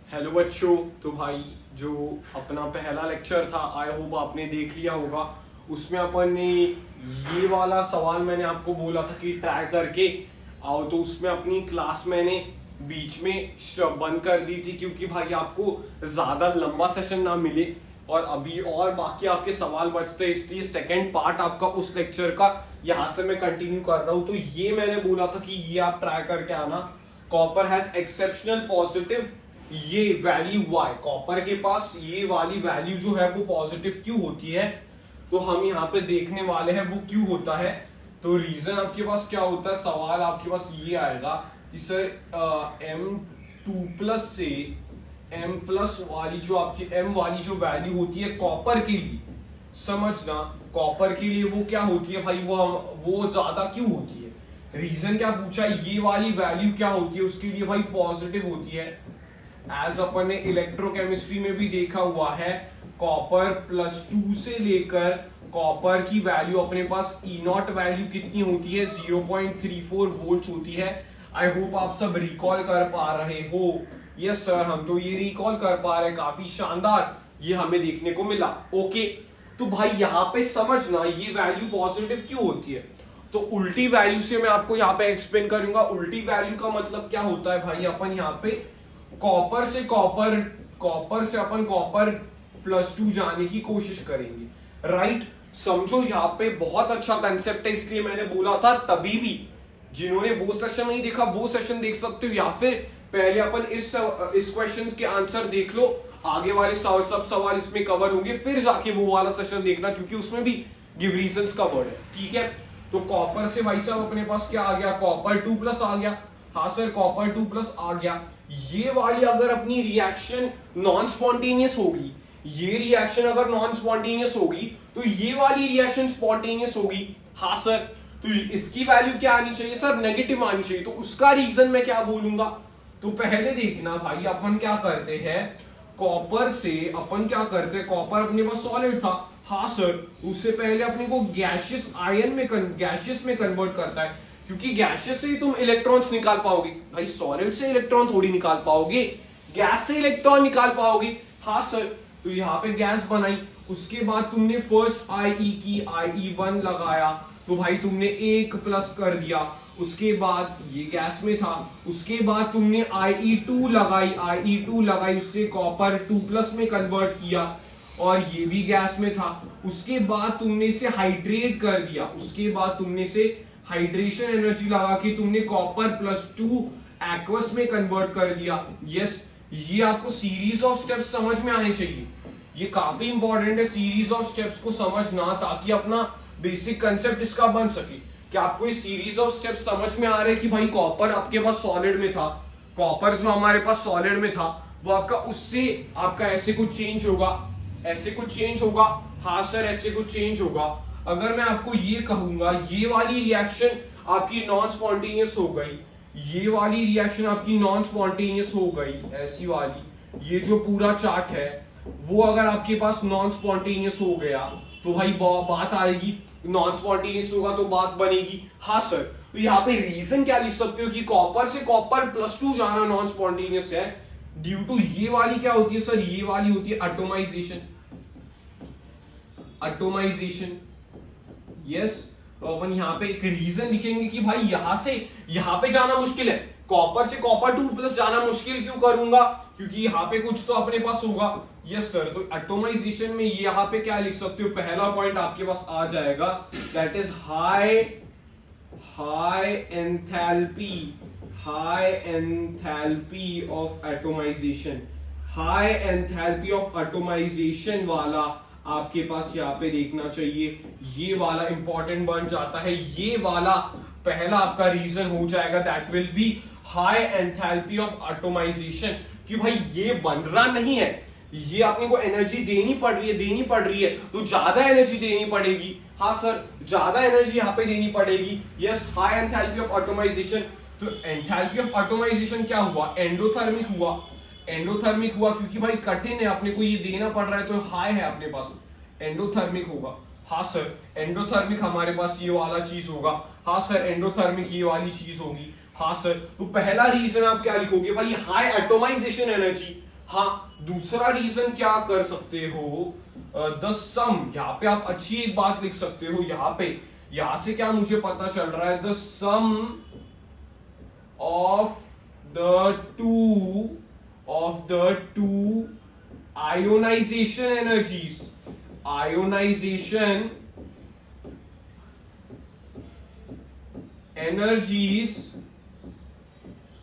Hello बच्चों। तो भाई जो अपना पहला लेक्चर था आई होप आपने देख लिया होगा। उसमें अपन ने ये वाला सवाल मैंने आपको बोला था कि ट्राई करके आओ, तो उसमें अपनी क्लास मैंने बीच में बंद कर दी थी क्योंकि भाई आपको ज़्यादा लंबा सेशन ना मिले और अभी और बाकी आपके सवाल बचते, इसलिए सेकंड पार्ट आपका उस लेक्चर का यहाँ से मैं कंटिन्यू कर रहा हूँ। तो ये मैंने बोला था कि ये आप ट्राई करके आना। कॉपर हैज एक्सेप्शनल पॉजिटिव, ये वैल्यू y, कॉपर के पास ये वाली वैल्यू जो है वो पॉजिटिव क्यों होती है, तो हम यहाँ पे देखने वाले हैं वो क्यों होता है। तो रीजन आपके पास क्या होता है, सवाल आपके पास ये आएगा कि सर M2+ से M+ वाली जो आपकी M वाली जो वैल्यू होती है कॉपर के लिए, समझना कॉपर के लिए वो क्या होती है भाई, वो ज्यादा क्यों होती है। रीजन क्या पूछा, ये वाली वैल्यू क्या होती है उसके लिए भाई पॉजिटिव होती है। एज अपन ने इलेक्ट्रोकेमिस्ट्री में भी देखा हुआ है, कॉपर +2 से लेकर कॉपर की वैल्यू अपने पास E0 वैल्यू कितनी होती है, 0.34 वोल्ट होती है। आई होप आप सब रिकॉल कर पा रहे हो। यस सर, हम तो ये रिकॉल कर पा रहे हैं, काफी शानदार ये हमें देखने को मिला। ओके, तो भाई यहाँ पे समझना ये वैल्यू पॉजिटिव क्यों होती है। तो उल्टी वैल्यू से मैं आपको यहाँ पे एक्सप्लेन करूंगा। उल्टी वैल्यू का मतलब क्या होता है भाई, अपन यहाँ पे कॉपर से अपन कॉपर +2 जाने की कोशिश करेंगे, राइट। समझो यहाँ पे बहुत अच्छा कंसेप्ट है, इसलिए मैंने बोला था। तभी भी जिन्होंने वो सेशन नहीं देखा वो सेशन देख सकते हो, या फिर पहले अपन इस क्वेश्चन के आंसर देख लो, आगे वाले सब सवाल इसमें कवर होंगे, फिर जाके वो वाला सेशन देखना क्योंकि उसमें भी गिव रीजंस कवर्ड है, ठीक है। तो कॉपर से भाई साहब अपने पास क्या आ गया, कॉपर 2+ आ गया। हाँ सर, कॉपर 2+ आ गया। ये वाली अगर अपनी रिएक्शन नॉन स्पॉन्टेनियस होगी, ये रिएक्शन अगर नॉन स्पॉन्टेनियस होगी तो ये वाली रिएक्शन स्पॉन्टेनियस होगी। हाँ सर, तो इसकी वैल्यू क्या आनी चाहिए सर, नेगेटिव आनी चाहिए। तो उसका रीजन मैं क्या बोलूंगा, तो पहले देखना भाई अपन क्या करते हैं, कॉपर से अपन क्या करते हैं, कॉपर अपने पास सॉलिड था। हाँ सर, उससे पहले अपने को गैशियस आयन में गैशियस में कन्वर्ट करता है, क्योंकि गैशियस से ही तुम इलेक्ट्रॉन्स निकाल पाओगे भाई, सॉलिड से इलेक्ट्रॉन थोड़ी निकाल पाओगे, गैस से इलेक्ट्रॉन निकाल पाओगे। हाँ सर, तो यहाँ पे गैस बनाई, उसके बाद तुमने फर्स्ट IE की IE1 लगाया, तो भाई तुमने 1+ कर दिया। उसके बाद ये गैस में था, उसके बाद तुमने IE2 लगाई, उससे कॉपर 2+ में कन्वर्ट किया और ये भी गैस में था। उसके बाद तुमने इसे हाइड्रेट कर दिया, उसके बाद तुमने इसे हाइड्रेशन एनर्जी लगा के तुमने कॉपर +2 एक्वस में कन्वर्ट कर दिया। यस, ये आपको सीरीज ऑफ स्टेप्स समझ में आने चाहिए, ये काफी इंपॉर्टेंट है सीरीज ऑफ स्टेप्स को समझना, ताकि अपना बेसिक कंसेप्ट इसका बन सके। कि आपको ये सीरीज ऑफ स्टेप्स समझ में आ रहे हैं कि भाई कॉपर आपके पास सॉलिड में था, कॉपर जो हमारे पास सॉलिड में था वो आपका उससे आपका ऐसे कुछ चेंज होगा, ऐसे कुछ चेंज होगा। हाँ सर, ऐसे कुछ चेंज होगा। अगर मैं आपको ये कहूंगा ये वाली रिएक्शन आपकी नॉन स्पॉन्टेनियस हो गई, ये वाली रिएक्शन आपकी नॉन स्पॉन्टेनियस हो गई, ऐसी वाली, ये जो पूरा चार्ट है वो अगर आपके पास नॉन स्पॉन्टेनियस हो गया तो भाई बात आएगी, नॉन स्पॉन्टेनियस होगा तो बात बनेगी। हाँ सर, तो यहाँ पे रीजन क्या लिख सकते हो कि कॉपर से कॉपर +2 जाना नॉन स्पॉन्टेनियस है, ड्यू टू ये वाली क्या होती है सर, ये वाली होती है एटोमाइजेशन। यस, तो अपन यहाँ पे एक रीजन लिखेंगे कि भाई यहां से यहां पे जाना मुश्किल है, कॉपर से कॉपर 2+ जाना मुश्किल क्यों करूंगा, क्योंकि यहाँ पे कुछ तो अपने पास होगा। यस सर, तो एटोमाइजेशन में यहाँ पे क्या लिख सकते हो, पहला पॉइंट आपके पास आ जाएगा, that is high enthalpy of atomization. High enthalpy of atomization वाला आपके पास यहाँ पे देखना चाहिए, ये वाला इंपॉर्टेंट बन जाता है, ये वाला पहला आपका रीजन हो जाएगा, that will B high enthalpy of atomization. कि भाई ये बन रहा नहीं है, ये अपने को एनर्जी देनी पड़ रही है, तो ज्यादा एनर्जी देनी पड़ेगी। हाँ सर, ज्यादा एनर्जी यहाँ पे देनी पड़ेगी। Yes, high enthalpy of atomization. तो एंथैल्पी ऑफ एटोमाइजेशन क्या हुआ, एंडोथर्मिक हुआ क्योंकि भाई कठिन है, अपने को ये देना पड़ रहा है तो हाई है अपने पास, एंडोथर्मिक होगा। हाँ सर, एंडोथर्मिक हमारे पास ये वाला चीज होगा। हाँ सर, एंडोथर्मिक ये वाली चीज होगी। हाँ सर, तो पहला रीजन आप क्या लिखोगे भाई, हाई एटोमाइजेशन एनर्जी, हाँ, दूसरा रीजन क्या कर सकते हो, द सम, यहाँ पे आप अच्छी एक बात लिख सकते हो, यहां से क्या मुझे पता चल रहा है, the sum of the two ionisation energies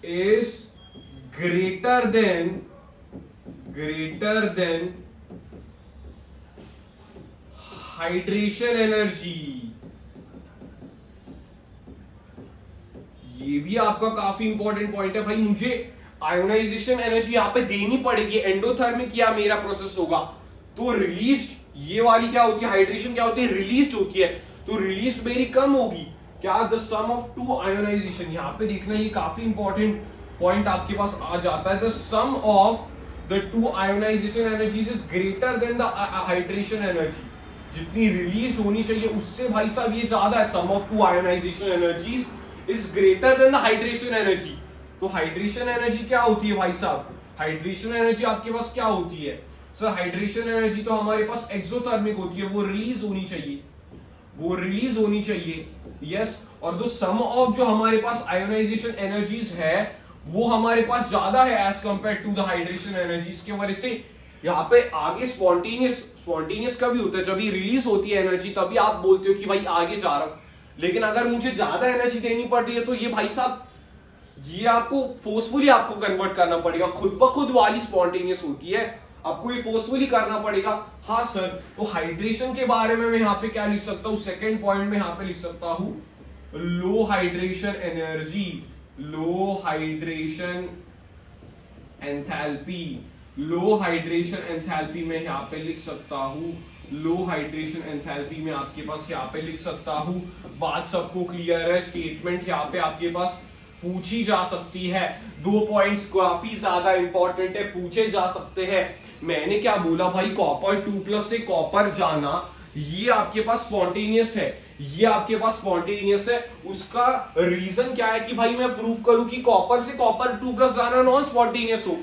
is greater than hydration energy. ये भी आपका काफी इंपॉर्टेंट पॉइंट है भाई, मुझे आयोनाइजेशन एनर्जी यहां पे देनी पड़ेगी, एंडोथर्मिक किया मेरा प्रोसेस होगा तो रिलीज, ये वाली क्या होती है, हाइड्रेशन क्या होती है, रिलीज होती है, तो रिलीज मेरी कम होगी। क्या, the sum of two ionisation, यहां पे देखना ये काफी इंपॉर्टेंट पॉइंट आपके पास आ जाता है, the sum of the two ionisation energies is greater than the hydration energy. जितनी रिलीज होनी चाहिए उससे भाई साहब ये ज्यादा है, sum of two ionisation energies is greater than the hydration energy. तो हाइड्रेशन एनर्जी क्या होती है भाई साहब, हाइड्रेशन एनर्जी आपके पास क्या होती है सर, हाइड्रेशन एनर्जी तो हमारे पास एक्सोथर्मिक होती है, वो रिलीज होनी चाहिए, यस। और जो सम ऑफ जो हमारे पास आयोनाइजेशन एनर्जीज है वो हमारे पास ज्यादा है as compare to the hydration energies, के वजह से यहाँ पे आगे स्पॉन्टेनियस कभी होता है, जब ये रिलीज होती है एनर्जी तभी आप बोलते हो कि भाई आगे जा रहा हूं, लेकिन अगर मुझे ज्यादा एनर्जी देनी पड़ रही है तो ये भाई साहब ये आपको फोर्सफुली आपको कन्वर्ट करना पड़ेगा, खुद ब खुद वाली स्पॉन्टेनियस होती है, आपको ये फोर्सफुली करना पड़ेगा। हाँ सर, तो हाइड्रेशन के बारे में मैं यहाँ पे क्या लिख सकता हूँ, सेकेंड पॉइंट में यहाँ पे लिख सकता हूँ लो हाइड्रेशन एनर्जी, लो हाइड्रेशन एंथैल्पी में यहाँ पे लिख सकता हूँ, लो हाइड्रेशन एंथैल्पी में आपके पास यहाँ पे लिख सकता हूँ। बात सबको क्लियर है, स्टेटमेंट यहाँ पे आपके पास पूछी जा सकती है, 2 पॉइंट्स काफी ज्यादा इंपॉर्टेंट है, पूछे जा सकते हैं। मैंने क्या बोला भाई, कॉपर 2+ से कॉपर जाना ये आपके पास स्पॉन्टेनियस है, उसका रीजन क्या है कि भाई मैं प्रूव करूं कि कॉपर से कॉपर 2+ जाना नॉन स्पॉन्टेनियस हो,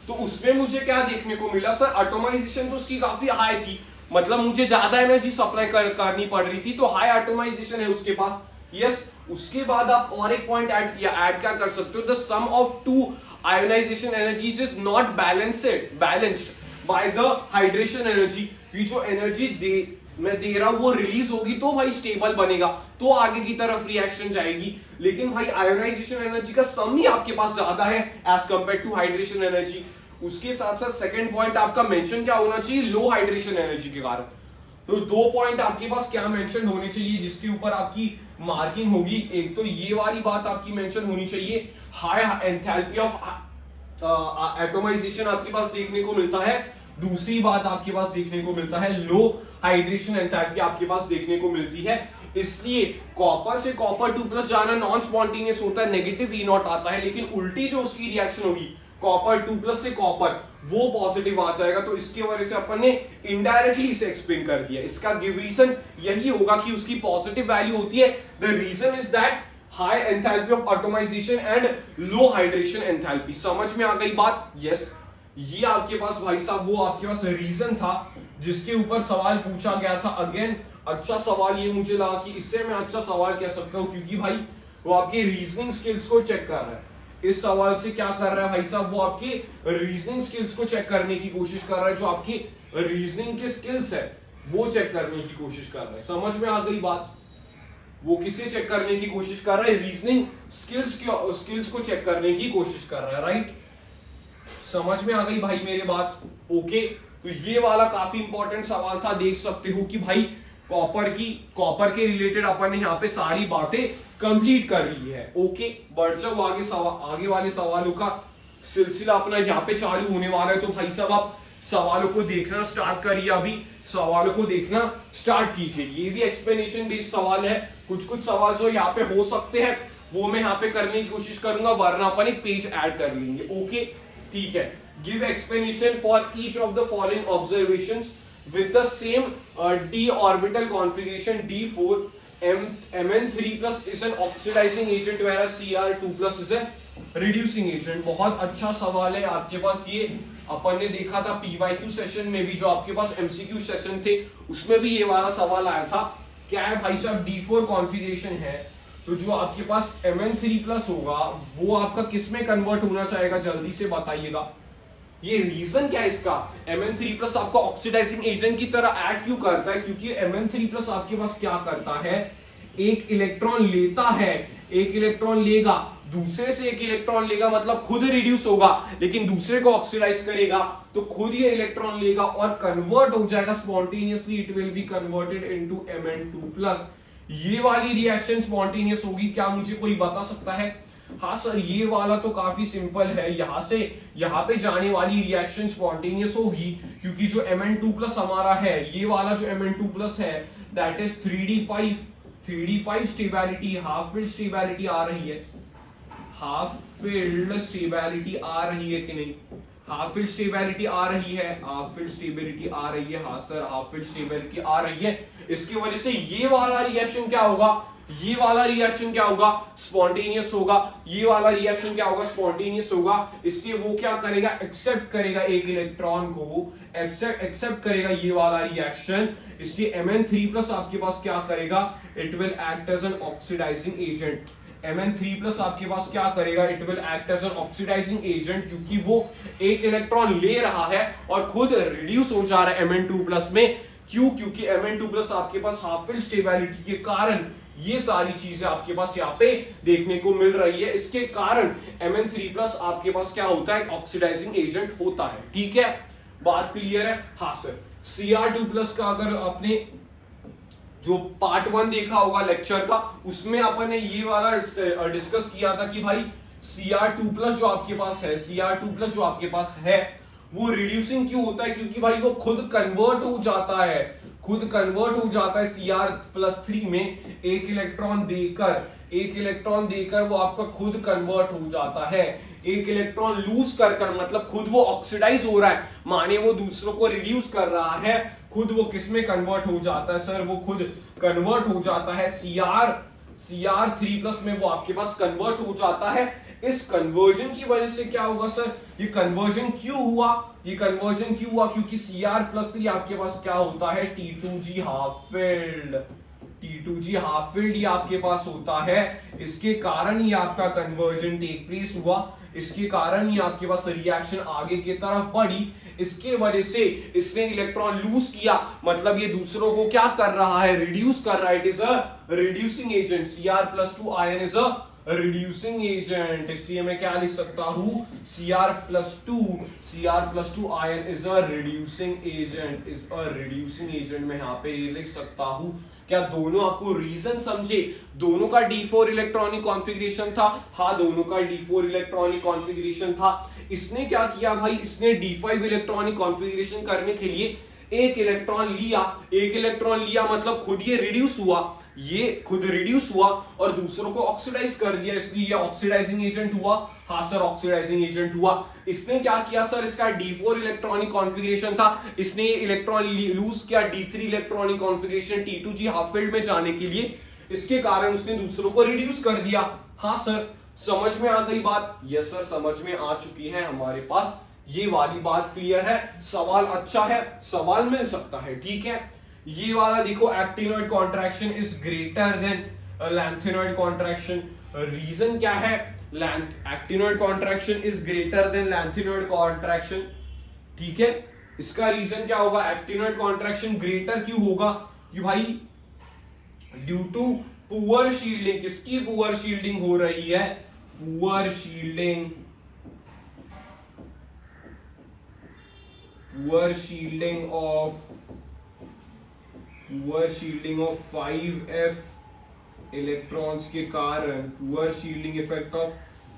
तो उसमें मुझे क्या देखने को मिला सर, एटॉमाइजेशन तो उसकी काफी हाई थी, मतलब मुझे ज्यादा एनर्जी सप्लाई करनी पड़ रही थी, तो हाई एटॉमाइजेशन है उसके पास, यस। उसके बाद आप और एक पॉइंट ऐड क्या कर सकते हो, the sum of two ionisation energies is not balanced by the hydration energy. ये जो एनर्जी मैं दे रहा हूं वो रिलीज होगी तो भाई स्टेबल बनेगा, तो आगे की तरफ रिएक्शन जाएगी, लेकिन भाई आयोनाइजेशन एनर्जी का सम ही आपके पास ज्यादा है as compare to hydration energy. उसके साथ साथ सेकंड पॉइंट आपका मेंशन क्या होना चाहिए, लो हाइड्रेशन एनर्जी के कारण। तो 2 पॉइंट आपके पास क्या मेंशन होने चाहिए जिसके ऊपर आपकी मार्किंग होगी, एक तो ये वाली बात आपकी मेंशन होनी चाहिए, हाई एंथैल्पी ऑफ एटॉमाइजेशन आपके पास देखने को मिलता है, दूसरी बात आपके पास देखने को मिलता है लो हाइड्रेशन एंथैल्पी आपके पास देखने को मिलती है। इसलिए कॉपर से कॉपर 2+ जाना नॉन स्पॉन्टेनियस होता है, नेगेटिव E0 आता है, लेकिन उल्टी जो उसकी रिएक्शन होगी कॉपर 2+ से कॉपर वो पॉजिटिव आ जाएगा, तो इसके वजह से अपन ने इनडायरेक्टली इसे एक्सप्लेन कर दिया। इसका गिव रीजन यही होगा कि उसकी पॉजिटिव वैल्यू होती है, the reason is that high enthalpy of atomisation and low hydration enthalpy. समझ में आ गई बात, यस। ये आपके पास भाई साहब वो आपके पास रीजन था जिसके ऊपर सवाल पूछा गया था। अगेन अच्छा सवाल ये मुझे लगा कि इससे मैं अच्छा सवाल कह सकता हूं, क्योंकि भाई वो आपकी रीजनिंग स्किल्स को चेक कर रहा है। इस सवाल से क्या कर रहा है भाई साहब, वो आपकी रीजनिंग स्किल्स को चेक करने की कोशिश कर रहा है, जो आपकी रीजनिंग के स्किल्स है वो चेक करने की कोशिश कर रहा है। समझ में आ गई बात, वो किसे चेक करने की कोशिश कर रहा है, रीजनिंग स्किल्स को चेक करने की कोशिश कर रहा है, राइट। समझ में आ गई भाई मेरी बात, ओके। तो ये वाला काफी इंपॉर्टेंट सवाल था, देख सकते हो कि भाई कॉपर के रिलेटेड अपन ने यहाँ पे सारी बातें कंप्लीट कर ली है, ओके। बढ़ जाओ आगे वाले सवालों का सिलसिला अपना यहाँ पे चालू होने वाला है, तो भाई साहब आप सवालों को देखना स्टार्ट करिए, अभी सवालों को देखना स्टार्ट कीजिए। ये भी एक्सप्लेनेशन बेस्ड सवाल है, कुछ सवाल जो यहाँ पे हो सकते हैं वो मैं यहाँ पे करने की कोशिश करूंगा, वरना अपन एक पेज ऐड कर लेंगे, ओके ठीक है। Give explanation for each of the following observations with the same d orbital configuration d4 mn3+ is an oxidizing agent whereas cr2+ is a reducing agent। बहुत अच्छा सवाल है आपके पास ये, अपन ने देखा था पीवाईक्यू सेशन में भी, जो आपके पास एमसीक्यू सेशन थे उसमें भी ये वाला सवाल आया था। क्या है भाई साहब, D4 कॉन्फ़िगरेशन है, तो जो आपके पास Mn3+ होगा वो आपका किस में कन्वर्ट होना चाहेगा, जल्दी से बताइएगा। ये रीजन क्या है इसका, Mn3+ आपका ऑक्सीडाइजिंग एजेंट की तरह एक्ट क्यों करता है, क्योंकि Mn3+ आपके पास क्या करता है, एक इलेक्ट्रॉन लेता है, एक इलेक्ट्रॉन लेगा, दूसरे से एक इलेक्ट्रॉन लेगा, मतलब खुद रिड्यूस होगा, लेकिन दूसरे को ऑक्सीडाइज करेगा तो खुद ये इलेक्ट्रॉन लेगा और कन्वर्ट हो जाएगा spontaneously, it will be converted into Mn2+। ये वाली रिएक्शन स्पॉन्टेनियस होगी क्या, मुझे कोई बता सकता है? हाँ सर, ये वाला तो काफी सिंपल है, यहां से यहां पे जाने वाली रिएक्शन स्पॉन्टेनियस होगी, क्योंकि जो Mn2+ हमारा है, ये वाला जो Mn2+ है that is 3d5 stability, half filled stability आ रही है, हाफ फील्ड स्टेबिलिटी आ रही है कि नहीं, हाफ फील्ड स्टेबिलिटी आ रही है, हाफ फील्ड स्टेबिलिटी आ रही है, हाँ सर हाफ फील्ड स्टेबिलिटी आ रही है। इसकी वजह से ये वाला रिएक्शन क्या होगा, ये वाला रिएक्शन क्या होगा, स्पॉन्टेनियस होगा, ये वाला रिएक्शन क्या होगा, स्पॉन्टेनियस होगा। इसलिए वो क्या करेगा, एक्सेप्ट करेगा एक इलेक्ट्रॉन को, एक्सेप्ट करेगा ये वाला रिएक्शन। इसलिए Mn3+ आपके पास क्या करेगा, it will act as an oxidising agent. Mn3+ आपके पास क्या करेगा, it will act as an oxidising agent, क्योंकि वो एक इलेक्ट्रॉन ले रहा है और खुद रिड्यूस हो जा रहा है Mn2+ में। क्यों, क्योंकि Mn2+ आपके पास हाफ फील्ड स्टेबिलिटी के कारण ये सारी चीजें आपके पास यहाँ पे देखने को मिल रही है। इसके कारण Mn3+ आपके पास क्या होता है, ऑक्सीडाइजिंग एजेंट होता है। ठीक है, बात क्लियर है? हाँ सर, Cr2+ का अगर आपने जो पार्ट 1 देखा होगा लेक्चर का, उसमें अपन ने ये वाला डिस्कस किया था कि भाई Cr2+ जो आपके पास है, Cr2+ जो आपके पास है वो रिड्यूसिंग क्यों होता है, क्योंकि भाई वो खुद कन्वर्ट हो जाता है, खुद कन्वर्ट हो जाता है Cr+3 में, एक इलेक्ट्रॉन देकर वो आपका खुद कन्वर्ट हो जाता है। एक इलेक्ट्रॉन लूज कर मतलब खुद वो ऑक्सीडाइज हो रहा है, माने वो दूसरों को रिड्यूस कर रहा है, खुद वो किस में कन्वर्ट हो जाता है सर, वो खुद कन्वर्ट हो जाता है Cr3+ में, वो आपके पास कन्वर्ट हो जाता है। इस कन्वर्जन की वजह से क्या होगा सर, ये कन्वर्जन क्यों हुआ, ये कन्वर्जन क्यों हुआ, क्योंकि Cr+3 आपके पास क्या होता है, T2G half field, T2G half field ये आपके पास होता है। इसके कारण ही आपका कन्वर्जन टेक प्लेस हुआ, इसके कारण ही आपके पास रिएक्शन आगे की तरफ बढ़ी। इसके वजह से इसने इलेक्ट्रॉन लूज किया, मतलब ये दूसरों को क्या कर रहा है, रिड्यूस कर रहा है। It is a reducing agent, Cr+2 ion is a reducing agent. इसलिए मैं क्या लिख सकता हूं, Cr+2 ion is a reducing agent, मैं यहां पे लिख सकता हूं। क्या दोनों आपको रीजन समझे, दोनों का D4 इलेक्ट्रॉनिक कॉन्फ़िगरेशन था, हाँ दोनों का D4 इलेक्ट्रॉनिक कॉन्फ़िगरेशन था। इसने क्या किया भाई, इसने D5 इलेक्ट्रॉनिक कॉन्फ़िगरेशन करने के लिए एक इलेक्ट्रॉन लिया, मतलब खुद ये रिड्यूस हुआ, ये खुद रिड्यूस हुआ और दूसरों को ऑक्सीडाइज कर दिया, इसलिए ये ऑक्सीडाइजिंग एजेंट हुआ। हाँ सर, ऑक्सीडाइजिंग एजेंट हुआ। इसने क्या किया सर, इसका D4 इलेक्ट्रॉनिक कॉन्फ़िगरेशन था, इसने ये इलेक्ट्रॉन लूज किया D3 electronic configuration T2G half field में जाने के लिए, इसके कारण उसने दूसरों को रिड्यूस कर दिया। हाँ सर, समझ में आ गई बात? यस सर, समझ में आ चुकी है हमारे पास, ये वाली बात क्लियर है। सवाल अच्छा है, सवाल मिल सकता है, ठीक है। ये वाला देखो, actinoid contraction is greater than lanthanoid contraction. Reason क्या है, actinoid contraction is greater than lanthanoid contraction, ठीक है। इसका रीजन क्या होगा, एक्टिनोइड कॉन्ट्रैक्शन ग्रेटर क्यों होगा, कि भाई ड्यू टू पुअर शील्डिंग। किसकी पुअर शील्डिंग हो रही है, poor shielding of 5f electrons के कारण, poor shielding effect of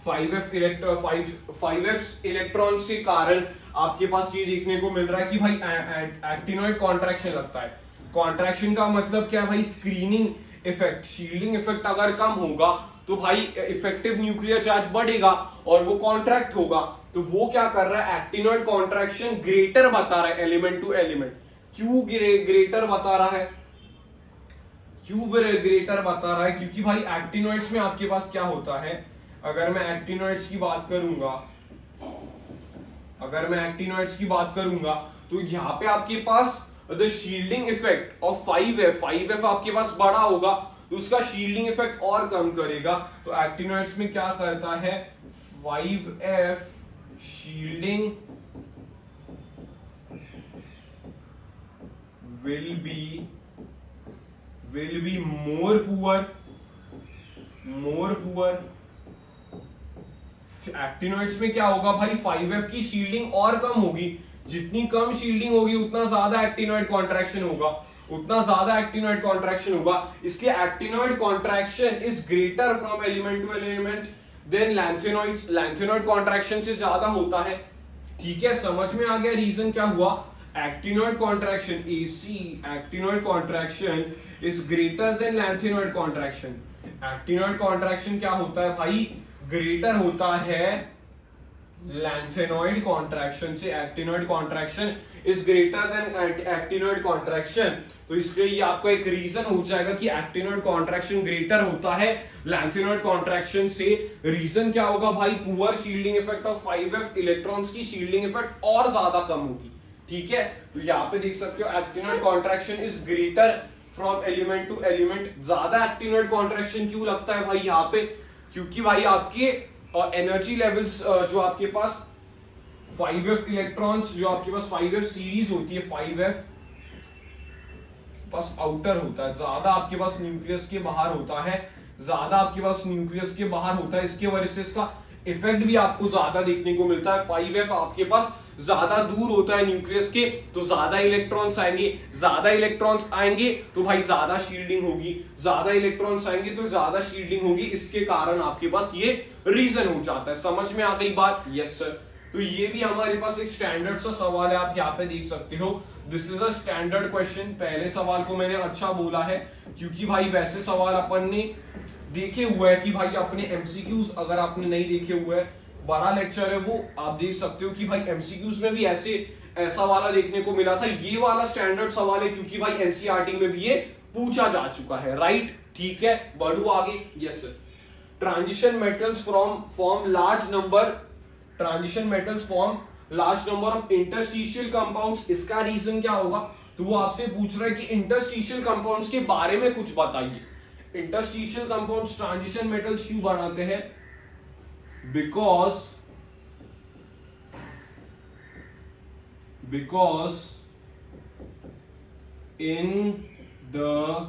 5f electrons के कारण आपके पास ये देखने को मिल रहा है कि भाई एक्टिनोइड कॉन्ट्रैक्शन लगता है। कॉन्ट्रैक्शन का मतलब क्या भाई, स्क्रीनिंग इफेक्ट। शील्डिंग इफेक्ट अगर कम होगा तो भाई इफेक्टिव न्यूक्लियर चार्ज बढ़ेगा और वो कॉन्ट्रैक्ट होगा। तो वो क्या कर रहा है, एक्टिनोइड कॉन्ट्रैक्शन ग्रेटर बता रहा है एलिमेंट टू एलिमेंट। क्यों ग्रेटर बता रहा है, क्योंकि भाई एक्टिनोइड्स में आपके पास क्या होता है, अगर मैं एक्टिनोइड्स की बात करूंगा अगर मैं एक्टिनॉइड्स की बात करूंगा तो यहाँ पे आपके पास the shielding effect of 5F आपके पास बड़ा होगा तो उसका शील्डिंग इफेक्ट और कम करेगा। तो एक्टिनॉइड्स में क्या करता है, 5F shielding will be more poor। Actinoids में क्या होगा भाई, 5F की शील्डिंग और कम होगी, जितनी कम शील्डिंग होगी उतना ज्यादा एक्टिनॉइड कॉन्ट्रैक्शन होगा, इसलिए actinoid contraction is greater from element to element than lanthanoids. Lanthanoid contraction से ज्यादा होता है। ठीक है, समझ में आ गया रीजन क्या हुआ। Actinoid contraction AC actinoid contraction is greater then lanthanoid contraction. Actinoid contraction क्या होता है भाई, ग्रेटर होता है लैंथेनॉइड कॉन्ट्रैक्शन से। Actinoid contraction is greater then actinoid contraction. तो इसलिए ये आपका एक रीजन हो जाएगा कि एक्टिनॉइड कॉन्ट्रैक्शन ग्रेटर होता है लैंथेनॉइड कॉन्ट्रैक्शन से। रीजन क्या होगा भाई, poor shielding effect of 5F, electrons की शील्डिंग इफेक्ट और ज्यादा कम होगी। ठीक है, तो यहाँ पे देख सकते हो actinoid contraction is greater from element to element. ज्यादा एक्टिनॉइड कॉन्ट्रैक्शन क्यों लगता है भाई यहाँ पे, क्योंकि भाई आपके एनर्जी लेवल्स जो आपके पास 5F इलेक्ट्रॉन्स, जो आपके पास 5F सीरीज होती है, 5F पास आउटर होता है, ज्यादा आपके पास न्यूक्लियस के बाहर होता है, इसके वजह से इसका इफेक्ट भी आपको ज्यादा देखने को मिलता है। 5F आपके पास ज्यादा दूर होता है न्यूक्लियस के, तो ज्यादा इलेक्ट्रॉन्स आएंगे तो भाई ज्यादा शील्डिंग होगी, इसके कारण आपके पास ये रीजन हो जाता है। समझ में आ गई बात? Yes sir. तो ये भी हमारे पास एक स्टैंडर्ड सा सवाल है, आप यहाँ पे देख सकते हो, this is a standard question. पहले सवाल को मैंने अच्छा बोला है क्योंकि भाई वैसे सवाल अपन ने देखे हुए है कि भाई अपने MCQs, अगर आपने नहीं देखे हुए है, बड़ा लेक्चर है वो, आप देख सकते हो कि भाई MCQs में भी ऐसा वाला देखने को मिला था। ये वाला स्टैंडर्ड सवाल है क्योंकि भाई NCERT में भी ये पूछा जा चुका है, राइट? ठीक है, बढ़ू आगे। Yes sir. Transition metals form large number of interstitial compounds. इसका रीजन क्या होगा, तो वो आपसे पूछ रहा है कि इंटरस्टिशियल कंपाउंड्स के बारे में कुछ बताइए। इंटरस्टिशियल कंपाउंड्स ट्रांजिशन मेटल्स क्यों बनाते हैं? because in the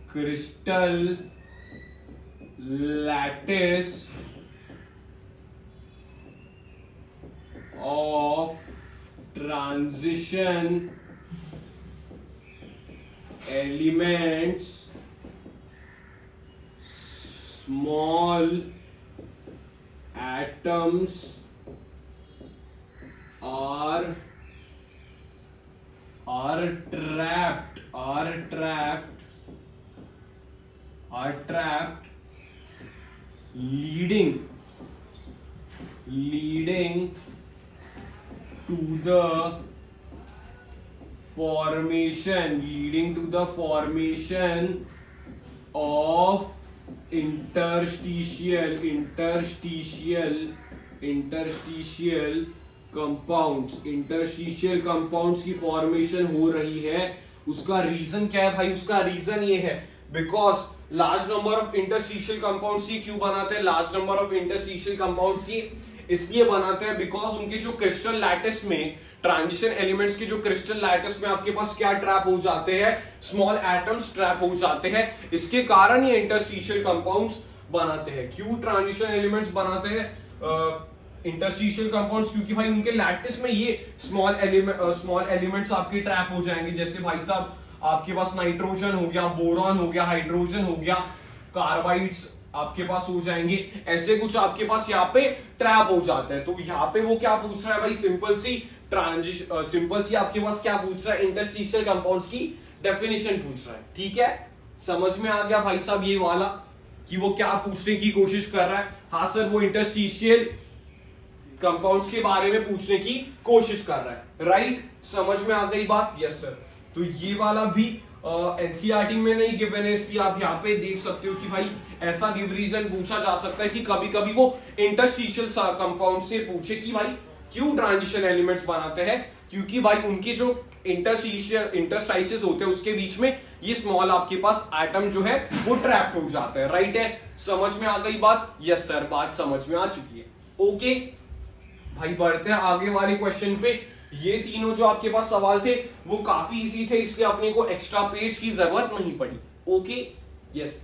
crystal lattice of transition elements, small atoms are trapped, leading to the formation of interstitial compounds की फॉर्मेशन हो रही है। उसका रीजन क्या है भाई? उसका रीजन ये है because large number of interstitial compounds ही क्यों बनाते हैं? Large number of interstitial compounds ही इसलिए बनाते हैं बिकॉज उनके जो क्रिस्टल लैटिस में, ट्रांजिशन एलिमेंट्स के जो क्रिस्टल लैटिस में आपके पास क्या ट्रैप हो जाते हैं? स्मॉल एटम्स ट्रैप हो जाते हैं। इसके कारण ये इंटरस्टिशियल कंपाउंड्स बनाते हैं। क्यों ट्रांजिशन एलिमेंट्स बनाते हैं इंटरस्टिशियल कंपाउंड्स? क्योंकि भाई उनके लैटिस में ये स्मॉल एलिमेंट्स आपके ट्रैप हो जाएंगे। जैसे भाई साहब आपके पास नाइट्रोजन हो गया, बोरॉन हो गया, हाइड्रोजन हो गया, कार्बाइड्स आपके पास हो जाएंगे, ऐसे कुछ आपके पास यहाँ पे ट्रैप हो जाते हैं। तो यहाँ पे वो क्या पूछ रहा है भाई? सिंपल सी आपके पास क्या पूछ रहा है? इंटरस्टिशियल कंपाउंड्स की डेफिनेशन पूछ रहा है। ठीक है, समझ में आ गया भाई साहब ये वाला कि वो क्या पूछने की कोशिश कर रहा है? हाँ सर, वो इंटरस्टिशियल कंपाउंड्स के बारे में पूछने की कोशिश कर रहा है, राइट? समझ में आ गई बात? Yes sir. तो ये वाला भी एनसीईआरटी में नहीं गिवन है, इसलिए आप यहाँ पे देख सकते हो कि भाई ऐसा गिव रीजन पूछा जा सकता है कि कभी कभी वो इंटरस्टिशियल कंपाउंड से पूछे कि भाई क्यों ट्रांजिशन एलिमेंट्स बनाते हैं, क्योंकि भाई उनके जो इंटरस्टाइसेस होते हैं उसके बीच में ये स्मॉल आपके पास एटम जो है वो ट्रैप्ड हो जाता है। राइट है, समझ में आ गई बात? यस सर, बात समझ में आ चुकी है। ओके भाई, बढ़ते हैं आगे वाले क्वेश्चन पे। ये तीनों जो आपके पास सवाल थे वो काफी इजी थे, इसलिए अपने को एक्स्ट्रा पेज की जरूरत नहीं पड़ी। Okay yes,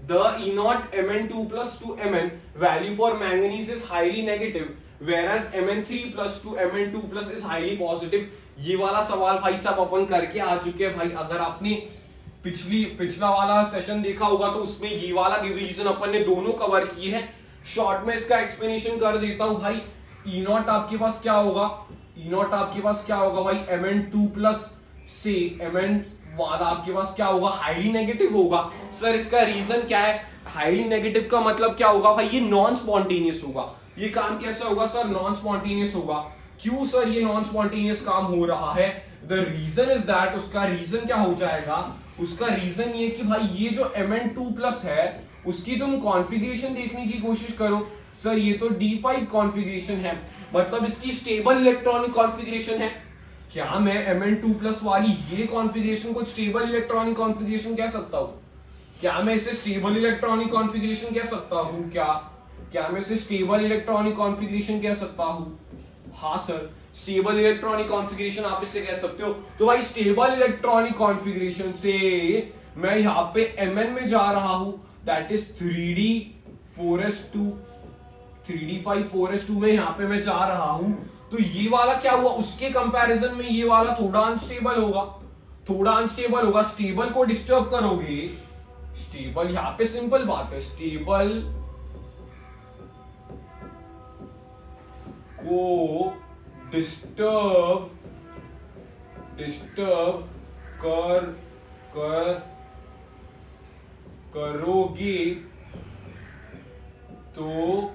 the E0 Mn2 plus 2 Mn value for manganese is highly negative whereas Mn3 plus 2 Mn2 plus is highly positive। ये वाला सवाल भाई साहब अपन करके आ चुके हैं भाई। अगर आपने पिछला वाला सेशन देखा होगा तो उसमें ये वाला रीजन अपन ने दोनों कवर किए हैं। शॉर्ट में इसका एक्सप्लेनेशन कर देता हूं भाई। E0 आपके पास क्या होगा, E0 आपके पास क्या होगा भाई, Mn2 प्लस से Mn वाला आपके पास क्या होगा, हाईली नेगेटिव होगा। सर इसका रीजन क्या है? हाईली नेगेटिव का मतलब क्या होगा भाई, ये नॉन स्पॉन्टेनियस होगा। ये काम कैसे होगा सर? नॉन स्पॉन्टेनियस होगा। क्यों सर ये नॉन स्पॉन्टेनियस काम हो रहा है? द रीजन इज दैट, उसका रीजन क्या हो जाएगा, उसका रीजन ये कि भाई ये जो Mn2 प्लस है उसकी तुम कॉन्फ़िगरेशन देखने की कोशिश करो। सर ये तो D5 कॉन्फ़िगरेशन है, मतलब इसकी स्टेबल इलेक्ट्रॉनिक कॉन्फ़िगरेशन है। क्या मैं Mn2 प्लस वाली ये कॉन्फ़िगरेशन को स्टेबल इलेक्ट्रॉनिक कॉन्फ़िगरेशन कह सकता हूं? क्या मैं इसे स्टेबल इलेक्ट्रॉनिक कॉन्फ़िगरेशन कह सकता हूं? क्या मैं इसे स्टेबल इलेक्ट्रॉनिक कॉन्फ़िगरेशन कह सकता हूं? हाँ सर, स्टेबल इलेक्ट्रॉनिक कॉन्फ़िगरेशन आप इसे कह सकते हो। तो भाई स्टेबल इलेक्ट्रॉनिक कॉन्फ़िगरेशन से मैं यहाँ पे Mn में जा रहा हूं, that is 3d4s2 3d5 4s2 में यहाँ पे मैं जा रहा हूं। तो ये वाला क्या हुआ, उसके कंपैरिजन में ये वाला थोड़ा अनस्टेबल होगा। स्टेबल को डिस्टर्ब करोगे, स्टेबल यहाँ पे सिंपल बात है, स्टेबल को डिस्टर्ब करोगे तो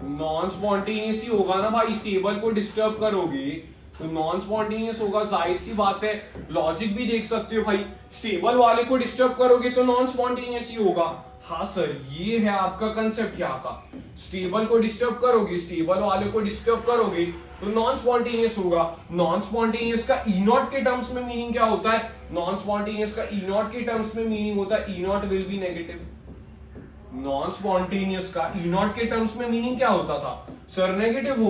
नॉन स्पॉन्टेनियस ही होगा ना भाई। स्टेबल को डिस्टर्ब करोगे तो नॉन स्पॉन्टेनियस होगा, जाहिर सी बात है। लॉजिक भी देख सकते हो भाई, स्टेबल वाले को डिस्टर्ब करोगे तो नॉन स्पॉन्टेनियस ही होगा। हाँ सर, ये है आपका कंसेप्ट यहाँ का। स्टेबल को डिस्टर्ब करोगे, स्टेबल वाले को डिस्टर्ब करोगे तो नॉन स्पॉन्टेनियस होगा। नॉन स्पॉन्टेनियस का E0 के टर्म्स में मीनिंग क्या होता है? नॉन स्पॉन्टेनियस का E0 के टर्म्स में मीनिंग होता है E0 will be negative. Non spontaneous का E0 के टर्म्स में मीनिंग क्या होता था? सर नेगेटिव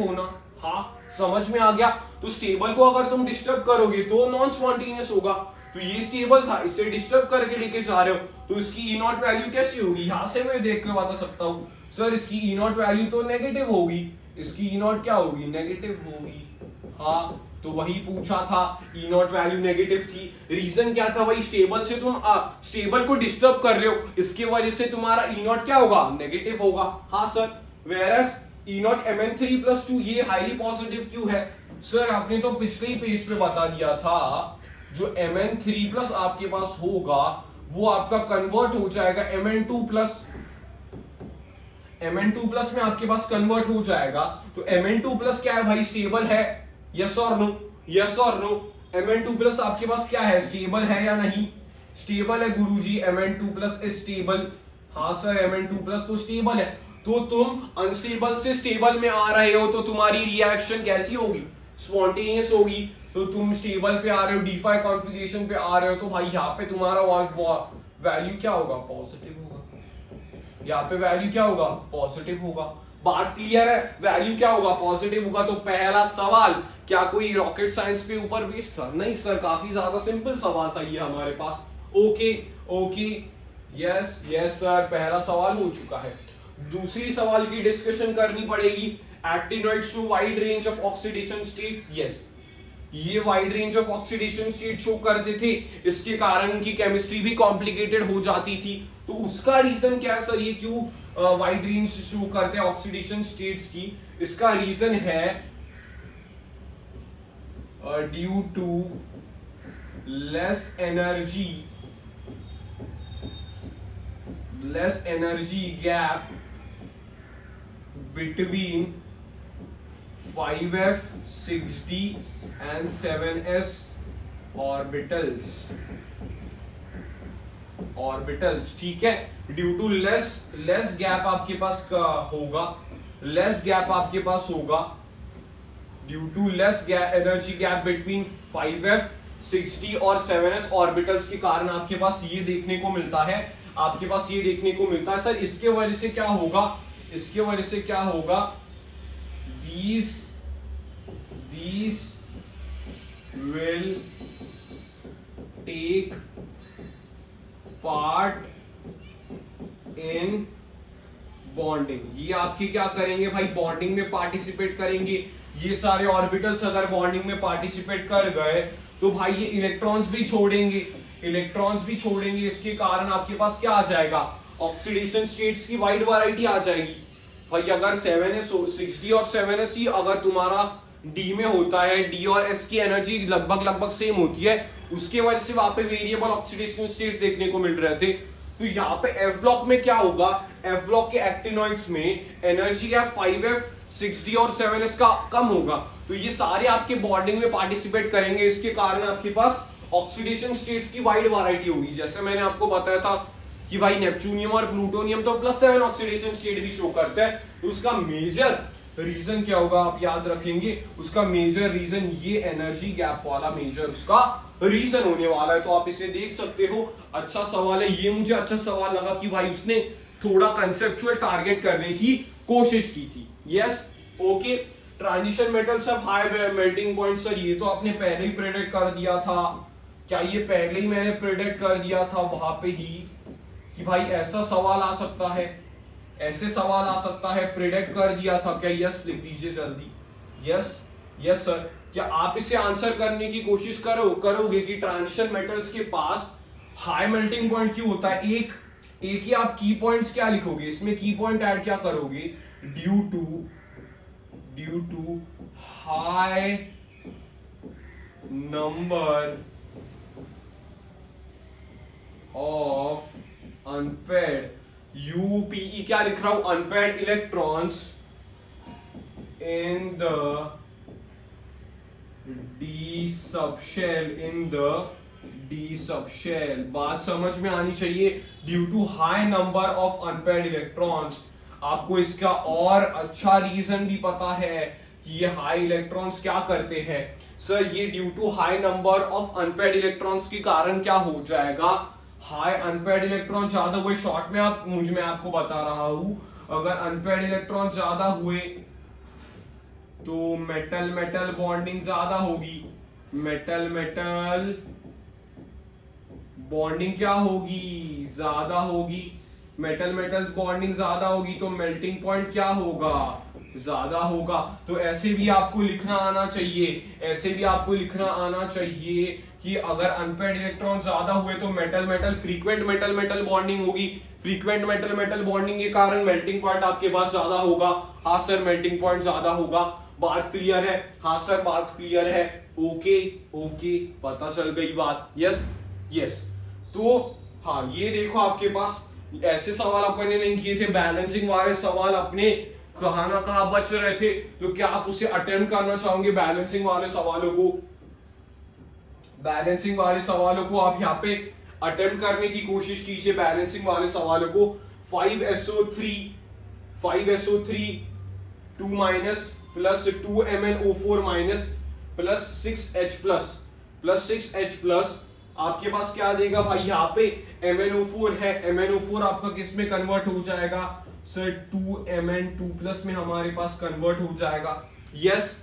होना। हाँ समझ में आ गया। तो स्टेबल को अगर तुम डिस्टर्ब करोगे तो नॉन स्पॉन्टेनियस होगा। तो ये स्टेबल था, इसे डिस्टर्ब करके लेके जा रहे हो तो इसकी E0 वैल्यू कैसी होगी? यहां से मैं देख के बता सकता हूं सर इसकी E0 वैल्यू तो नेगेटिव होगी। इसकी E0 क्या होगी? नेगेटिव होगी। हाँ, तो वही पूछा था, E0 वैल्यू नेगेटिव थी। रीजन क्या था भाई? स्टेबल से तुम स्टेबल को डिस्टर्ब कर रहे हो, इसके वजह से तुम्हारा E0 क्या होगा? नेगेटिव होगा। हाँ sir, whereas E0 Mn3 plus 2 ये हाईली पॉजिटिव क्यों है? सर आपने तो पिछले ही पेज पे बता दिया था, जो Mn3 प्लस आपके पास होगा वो आपका कन्वर्ट हो जाएगा Mn2 प्लस में आपके पास कन्वर्ट हो जाएगा। तो Mn2 प्लस क्या है भाई? स्टेबल है। यस और नो? यस और नो? Mn2 प्लस आपके पास क्या है? स्टेबल है या नहीं? स्टेबल है गुरुजी, Mn2 प्लस इज स्टेबल। हाँ सर, Mn2 प्लस तो स्टेबल है। तो तुम अनस्टेबल से स्टेबल में आ रहे हो तो तुम्हारी रिएक्शन कैसी होगी? स्पॉन्टेनियस होगी। तो तुम स्टेबल पे आ रहे हो, D5 कॉन्फ़िगरेशन पे आ रहे हो, तो भाई यहाँ पे तुम्हारा वैल्यू क्या होगा? पॉजिटिव होगा। यहाँ पे वैल्यू क्या होगा? पॉजिटिव होगा। बात क्लियर है? वैल्यू क्या होगा? पॉजिटिव होगा। तो पहला सवाल क्या कोई रॉकेट साइंस पे ऊपर बेस्ड था? नहीं सर, काफी ज्यादा सिंपल सवाल था ये हमारे पास। ओके यस सर, पहला सवाल हो चुका है। दूसरी सवाल की डिस्कशन करनी पड़ेगी। Actinoid show wide range of oxidation states. Yes, ये wide range of oxidation state show करते थे, इसके कारण इनकी केमिस्ट्री भी कॉम्प्लिकेटेड हो जाती थी। तो उसका रीजन क्या है सर? ये क्यों वाइड रेंज शो करते हैं ऑक्सीडेशन स्टेट्स की? इसका रीजन है due to less energy gap between 5f 6d and 7s orbitals, ठीक है। ड्यू टू लेस गैप आपके पास होगा, due to less energy gap between 5f 6d और 7s ऑर्बिटल्स के कारण आपके पास ये देखने को मिलता है, सर। इसके वजह से क्या होगा, these will take part in bonding। ये आपके क्या करेंगे भाई, बॉन्डिंग में पार्टिसिपेट करेंगे। ये सारे ऑर्बिटल्स अगर बॉन्डिंग में पार्टिसिपेट कर गए तो भाई ये इलेक्ट्रॉन्स भी छोड़ेंगे, इसके कारण आपके पास क्या आ जाएगा, ऑक्सीडेशन स्टेट्स की वाइड वैरायटी आ जाएगी। भाई अगर 7s 6d और 7s ही अगर तुम्हारा d में होता है, d और s की एनर्जी लगभग सेम होती है, उसके वजह से वहां पे वेरिएबल ऑक्सीडेशन स्टेट्स देखने को मिल रहे थे। तो यहाँ पे f ब्लॉक में क्या होगा, f ब्लॉक के एक्टिनॉइड्स में एनर्जी गैप 5f 6d और 7s का कम होगा, तो ये सारे आपके बॉन्डिंग में पार्टिसिपेट करेंगे, इसके कारण आपके पास ऑक्सीडेशन स्टेट्स की वाइड वैरायटी होगी। जैसे मैंने आपको बताया था कि भाई नेपच्यूनियम और प्लूटोनियम तो +7 ऑक्सीडेशन स्टेट भी शो करता है, तो उसका मेजर रीजन क्या होगा आप याद रखेंगे, उसका मेजर रीजन ये एनर्जी गैप वाला मेजर उसका रीजन होने वाला है। तो आप इसे देख सकते हो, अच्छा सवाल है ये, मुझे अच्छा सवाल लगा कि भाई उसने थोड़ा कंसेप्चुअल टारगेट करने की कोशिश की थी। Yes, okay. Transition metals of high melting point, sir ये तो आपने पहले ही प्रेडिक्ट कर दिया था। क्या ये पहले ही मैंने प्रेडिक्ट कर दिया था वहां पे ही कि भाई ऐसा सवाल आ सकता है, प्रेडिक्ट कर दिया था क्या? यस लिख दीजिए जल्दी। Yes sir. क्या आप इसे आंसर करने की कोशिश करोगे कि ट्रांजिशन मेटल्स के पास हाई मेल्टिंग पॉइंट क्यों होता है? एक ही आप की पॉइंट्स क्या लिखोगे इसमें, की पॉइंट ऐड क्या करोगे, due to high number of unpaired, यूपीई क्या लिख रहा हूं, unpaired electrons in the d subshell, बात समझ में आनी चाहिए। Due to high number of unpaired electrons, आपको इसका और अच्छा रीजन भी पता है कि ये हाई इलेक्ट्रॉन्स क्या करते हैं। सर ये due to high number of unpaired electrons के कारण क्या हो जाएगा, हाई अनपेयर्ड इलेक्ट्रॉन ज्यादा हुए, शॉर्ट में मैं आपको बता रहा हूं, अगर अनपेयर्ड इलेक्ट्रॉन ज्यादा हुए तो मेटल बॉन्डिंग ज्यादा होगी, मेटल बॉन्डिंग क्या होगी, ज्यादा होगी। मेटल बॉन्डिंग ज्यादा होगी तो मेल्टिंग पॉइंट क्या होगा, ज्यादा होगा। तो ऐसे भी आपको लिखना आना चाहिए कि अगर अनपेयर्ड इलेक्ट्रॉन ज्यादा हुए तो मेटल फ्रीक्वेंट मेटल बॉन्डिंग होगी, फ्रीक्वेंट मेटल बॉन्डिंग के कारण मेल्टिंग पॉइंट आपके पास ज्यादा होगा। हाँ सर मेल्टिंग पॉइंट ज्यादा होगा, बात क्लियर है? हाँ सर बात क्लियर है। ओके पता चल गई बात। यस। तो हाँ ये देखो आपके पास ऐसे सवाल अपन ने नहीं किए थे, बैलेंसिंग वाले सवाल अपने कहां ना कहां बच रहे थे, तो क्या आप उसे अटेम्प्ट करना चाहोगे? बैलेंसिंग वाले सवालों को आप यहाँ पे अटेम्प्ट करने की कोशिश कीजिए। बैलेंसिंग वाले सवालों को 5SO3 2 minus plus 2MnO4 minus plus 6H plus आपके पास क्या देगा भाई, यहाँ पे MnO4 है, MnO4 आपका किस में कन्वर्ट हो जाएगा सर, 2Mn2 प्लस में हमारे पास कन्वर्ट हो जाएगा। यस।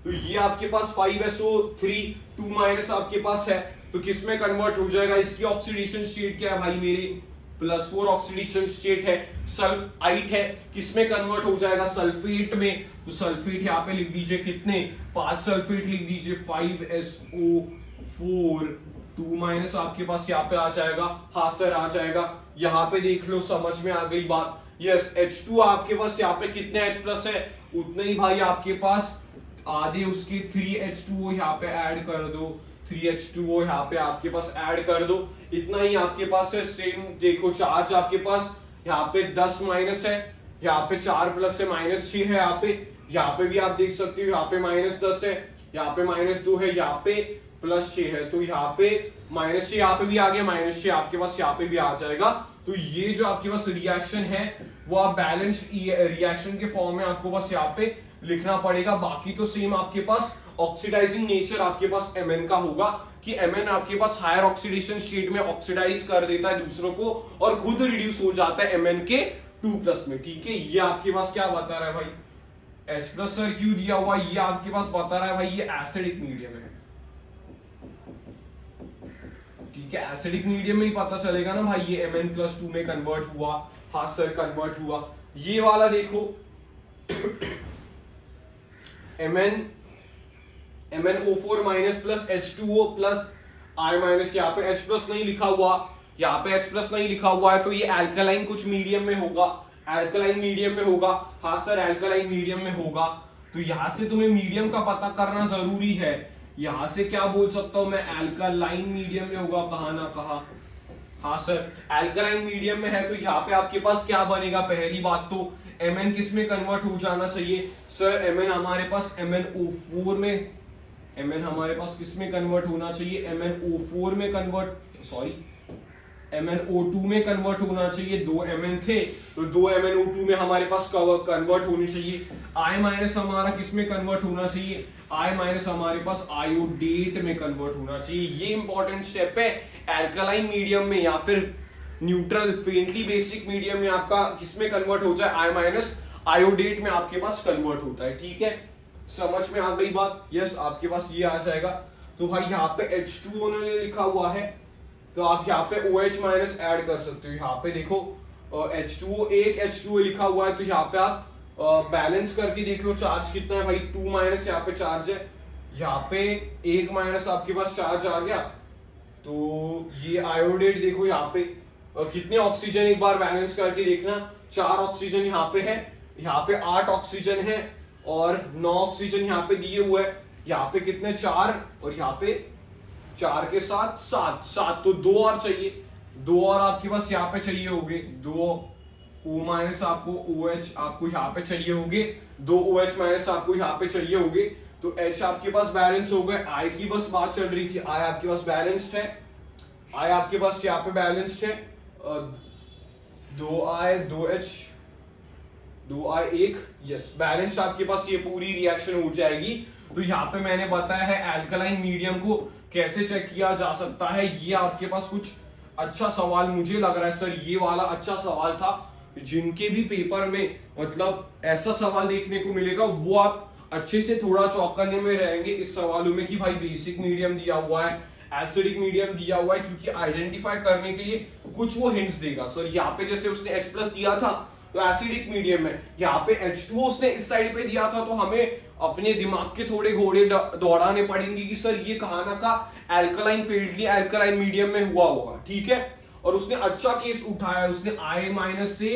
तो ये आपके पास 5SO3 2 माइनस आपके पास है, तो किस में कन्वर्ट हो जाएगा, इसकी ऑक्सीडेशन स्टेट क्या है भाई मेरे, +4 ऑक्सीडेशन स्टेट है, सल्फाइट है, किस में कन्वर्ट हो जाएगा, सल्फेट में। तो सल्फेट यहाँ पे लिख दीजिए कितने, 5 सल्फेट लिख दीजिए, 5SO4 2 माइनस आपके पास यहाँ पे आ जाएगा। हाँ सर आ जाएगा, यहाँ पे देख लो, समझ में आ गई बात। यस, H2 आपके पास यहाँ पे कितने H प्लस है, उतने ही भाई आपके पास आधे उसके 3H2O यहाँ पे ऐड कर दो, 3H2O यहाँ पे आपके पास ऐड कर दो, इतना ही आपके पास है। सेम देखो चार्ज आपके पास यहाँ पे 10 माइनस है, यहाँ पे 4 प्लस है, -6 है, यहाँ पे भी आप देख सकते हो, यहाँ पे -10 है, यहाँ पे -2 है, यहाँ पे +6 है, तो यहाँ पे -6 यहाँ पे भी आ गया, -6 आपके पास यहाँ पे भी आ जाएगा। तो ये जो आपके पास रिएक्शन है वो आप बैलेंस रिएक्शन के फॉर्म में आपको बस यहाँ पे लिखना पड़ेगा। बाकी तो सेम आपके पास ऑक्सीडाइजिंग नेचर आपके पास Mn का होगा कि Mn आपके पास हायर ऑक्सीडेशन स्टेट में ऑक्सीडाइज कर देता है दूसरों को और खुद रिड्यूस हो जाता है Mn के 2+ में। ठीक है, ये आपके पास क्या बता रहा है भाई, H+ सर क्यों दिया हुआ, ये आपके पास बता रहा है भाई ये एसिडिक मीडियम है। ठीक है, एसिडिक मीडियम में ही पता चलेगा ना भाई ये Mn+2 में कन्वर्ट हुआ। हाँ सर कन्वर्ट हुआ। ये वाला देखो MnO4- plus H2O plus I-, यहाँ पे H+ नहीं लिखा हुआ, यहाँ पे H+ नहीं लिखा हुआ है, तो ये एल्कलाइन कुछ मीडियम में होगा, एल्कलाइन मीडियम में होगा। हाँ सर एल्कलाइन मीडियम में होगा। तो यहां से तुम्हें मीडियम का पता करना जरूरी है। यहां से क्या बोल सकता हूं मैं, एल्कलाइन मीडियम में होगा, कहा ना कहा। हाँ सर एल्कलाइन मीडियम में है, तो यहाँ पे आपके पास क्या बनेगा, पहली बात तो Mn किस में कन्वर्ट हो जाना चाहिए सर, Mn हमारे पास MnO4 में, Mn हमारे पास किस में कन्वर्ट होना चाहिए, MnO4 में कन्वर्ट, सॉरी MnO2 में कन्वर्ट होना चाहिए। 2 Mn थे तो 2 MnO2 में हमारे पास कन्वर्ट होनी चाहिए। I- हमारा किस में कन्वर्ट होना चाहिए, I- हमारे पास आयोडेट में कन्वर्ट होना चाहिए। ये इंपॉर्टेंट स्टेप है। एल्कलाइन मीडियम में या फिर न्यूट्रल फेंटली बेसिक मीडियम में आपका किस में कन्वर्ट हो जाए, I- आयोडेट में आपके पास कन्वर्ट होता है। ठीक है, समझ में आ गई बात। यस आपके पास ये आ जाएगा। तो भाई यहाँ पे H2O ने लिखा हुआ है, तो आप यहाँ पे OH- ऐड कर सकते हो। यहाँ पे देखो H2O, एक H2O लिखा हुआ है, तो यहाँ पे आप बैलेंस करके देख लो चार्ज कितना है भाई, 2- यहाँ पे चार्ज है, यहाँ पे 1- आपके पास चार्ज आ गया। तो ये आयोडेट देखो यहाँ पे कितने ऑक्सीजन, एक बार बैलेंस करके देखना, 4 ऑक्सीजन यहाँ पे है, यहाँ पे 8 ऑक्सीजन है और 9 ऑक्सीजन यहाँ पे दिए हुए हैं। यहाँ पे कितने, 4 और यहाँ पे 4 के साथ 7, तो 2 और चाहिए, 2 और आपके पास यहाँ पे चाहिए होंगे, 2 O- आपको OH आपको यहाँ पे चाहिए होंगे, 2 OH- आपको यहाँ पे चाहिए होंगे। तो H आपके पास बैलेंस हो गए। I की बस बात चल रही थी, I आपके पास बैलेंस्ड है, I आपके पास यहाँ पे बैलेंस्ड है, 2I 2H 2I 1, yes balanced आपके पास ये पूरी रिएक्शन हो जाएगी। तो यहाँ पे मैंने बताया है एल्कलाइन मीडियम को कैसे चेक किया जा सकता है। ये आपके पास कुछ अच्छा सवाल मुझे लग रहा है सर, ये वाला अच्छा सवाल था, जिनके भी पेपर में मतलब ऐसा सवाल देखने को मिलेगा वो आप अच्छे से थोड़ा चौंकने में रहेंगे इस सवालों में कि भाई बेसिक मीडियम दिया हुआ है, एसिडिक मीडियम दिया हुआ है, क्योंकि आइडेंटिफाई करने के लिए कुछ वो हिंट्स देगा। सर यहाँ पे जैसे उसने H+ दिया था तो एसिडिक मीडियम है, यहाँ पे H2O उसने इस साइड पे दिया था, तो हमें अपने दिमाग के थोड़े घोड़े दौड़ाने पड़ेंगे कि सर ये कहा ना का एल्कलाइन फेल्डली एल्कलाइन मीडियम में हुआ होगा। ठीक है, और उसने अच्छा केस उठाया, उसने I- से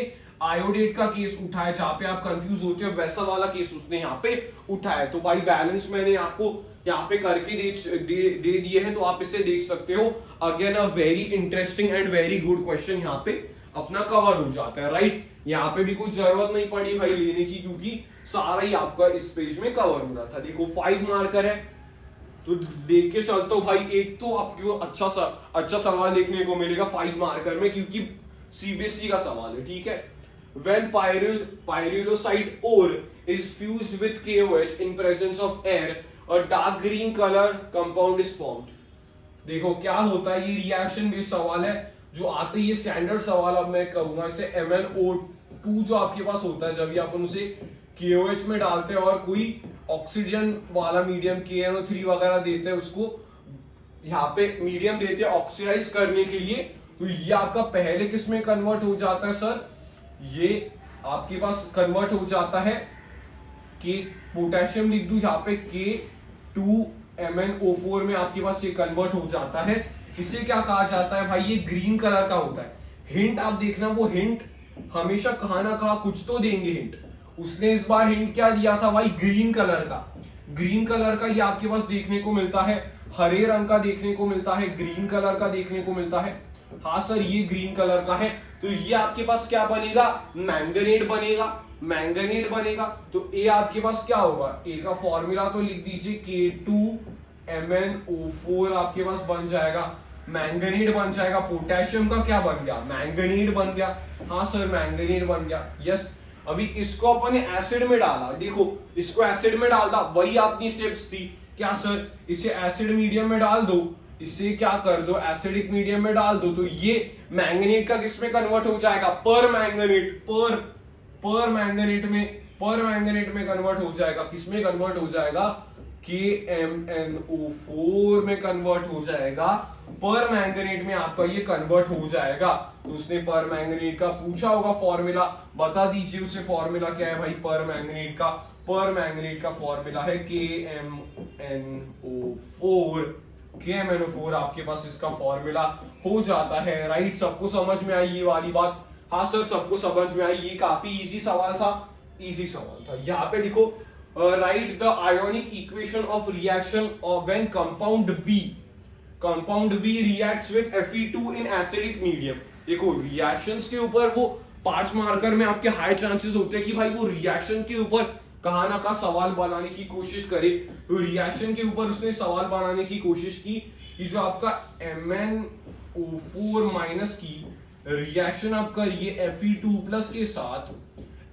आयोडेट का केस उठाया, जहां पे आप कंफ्यूज होते हो वैसा वाला केस उसने यहाँ पे उठाया। तो भाई बैलेंस मैंने आपको यहाँ पे करके दे दिए हैं, तो आप इसे देख सकते हो। Again a very interesting and very good question यहाँ पे अपना कवर हो जाता है, राइट। यहाँ पे भी कुछ जरूरत नहीं पड़ी भाई लेने की, क्योंकि सारा ही आपका इस पेज में कवर हो रहा था। देखो 5 मार्कर है, तो देख के चलता हूँ भाई, एक तो आपको अच्छा सवाल देखने को मिलेगा 5 मार्कर में, क्योंकि CBSE का सवाल है। ठीक है, when pyrolusite ore is fused with KOH in presence of air, a dark green color compound is formed। देखो क्या होता है, ये रिएक्शन बेस्ड सवाल है जो आते ही स्टैंडर्ड सवाल अब मैं करूंगा। इसे MnO2 जो आपके पास होता है, जब भी अपन उसे KOH में डालते हैं और कोई ऑक्सीजन वाला मीडियम KNO3 वगैरह देते हैं, उसको यहाँ पे मीडियम देते हैं ऑक्सीडाइज करने के लिए, तो ये आपका पहले किस में कन्वर्ट हो जाता है सर, ये आपके पास कन्वर्ट हो जाता है कि पोटेशियम लिख दूं यहाँ पे K2MnO4 में आपके पास ये कन्वर्ट हो जाता है। इसे क्या कहा जाता है भाई, ये ग्रीन कलर का होता है। हिंट आप देखना, वो हिंट हमेशा कहा ना कहा कुछ तो देंगे हिंट। उसने इस बार हिंट क्या दिया था भाई, ग्रीन कलर का। ग्रीन कलर का ये आपके पास देखने को मिलता है, हरे रंग का देखने को मिलता है, ग्रीन कलर का देखने को मिलता है। हाँ सर ये ग्रीन कलर का है, तो ये आपके पास क्या बनेगा, मैंगनेट बनेगा, मैंगनेट बनेगा। तो ए आपके पास क्या होगा, ए का फॉर्मूला तो लिख दीजिए K2MnO4 आपके पास बन जाएगा, मैंगनीड बन जाएगा। पोटेशियम का क्या बन गया, मैंगनीड बन गया। हाँ सर मैंगनीड बन गया, यस। अभी इसको अपन ने एसिड में डाला, देखो इसको एसिड में डाल दा, वही अपनी स्टेप्स थी। क्या सर, इसे एसिड मीडियम में डाल दो, इसे क्या कर दो, एसिडिक मीडियम में डाल दो, तो ये मैंगनीट का किसमें कन्वर्ट हो जाएगा, पर मैंगनीट, पर मैंगनीट में कन्वर्ट हो जाएगा। किसमें कन्वर्ट हो जाएगा, KMnO4 में कन्वर्ट हो जाएगा। पर मैंगनीट में आपका ये कन्वर्ट हो जाएगा। तो उसने पर मैंगनीट का पूछा होगा फॉर्मूला, बता दीजिए उसे फॉर्मूला क्या है भाई पर मैंगनीट का। पर मैंगनीट का फॉर्मूला है KMnO4 आपके पास इसका फॉर्मूला हो जाता है, राइट। सबको समझ में आई ये वाली बात, हाँ सर सबको समझ में आई। ये काफी इजी सवाल था, इजी सवाल था। यहाँ पे लिखो, write the ionic equation of reaction when compound B reacts with Fe2 in acidic medium. देखो रिएक्शंस के ऊपर वो 5 मार्कर में आपके हाई चांसेस होते हैं कि भाई वो रिएक्शन के ऊपर कहा ना का सवाल बनाने की कोशिश करे। तो रिएक्शन के ऊपर उसने सवाल बनाने की कोशिश की कि जो आपका MnO4 माइनस की रिएक्शन आप करिए Fe2 के साथ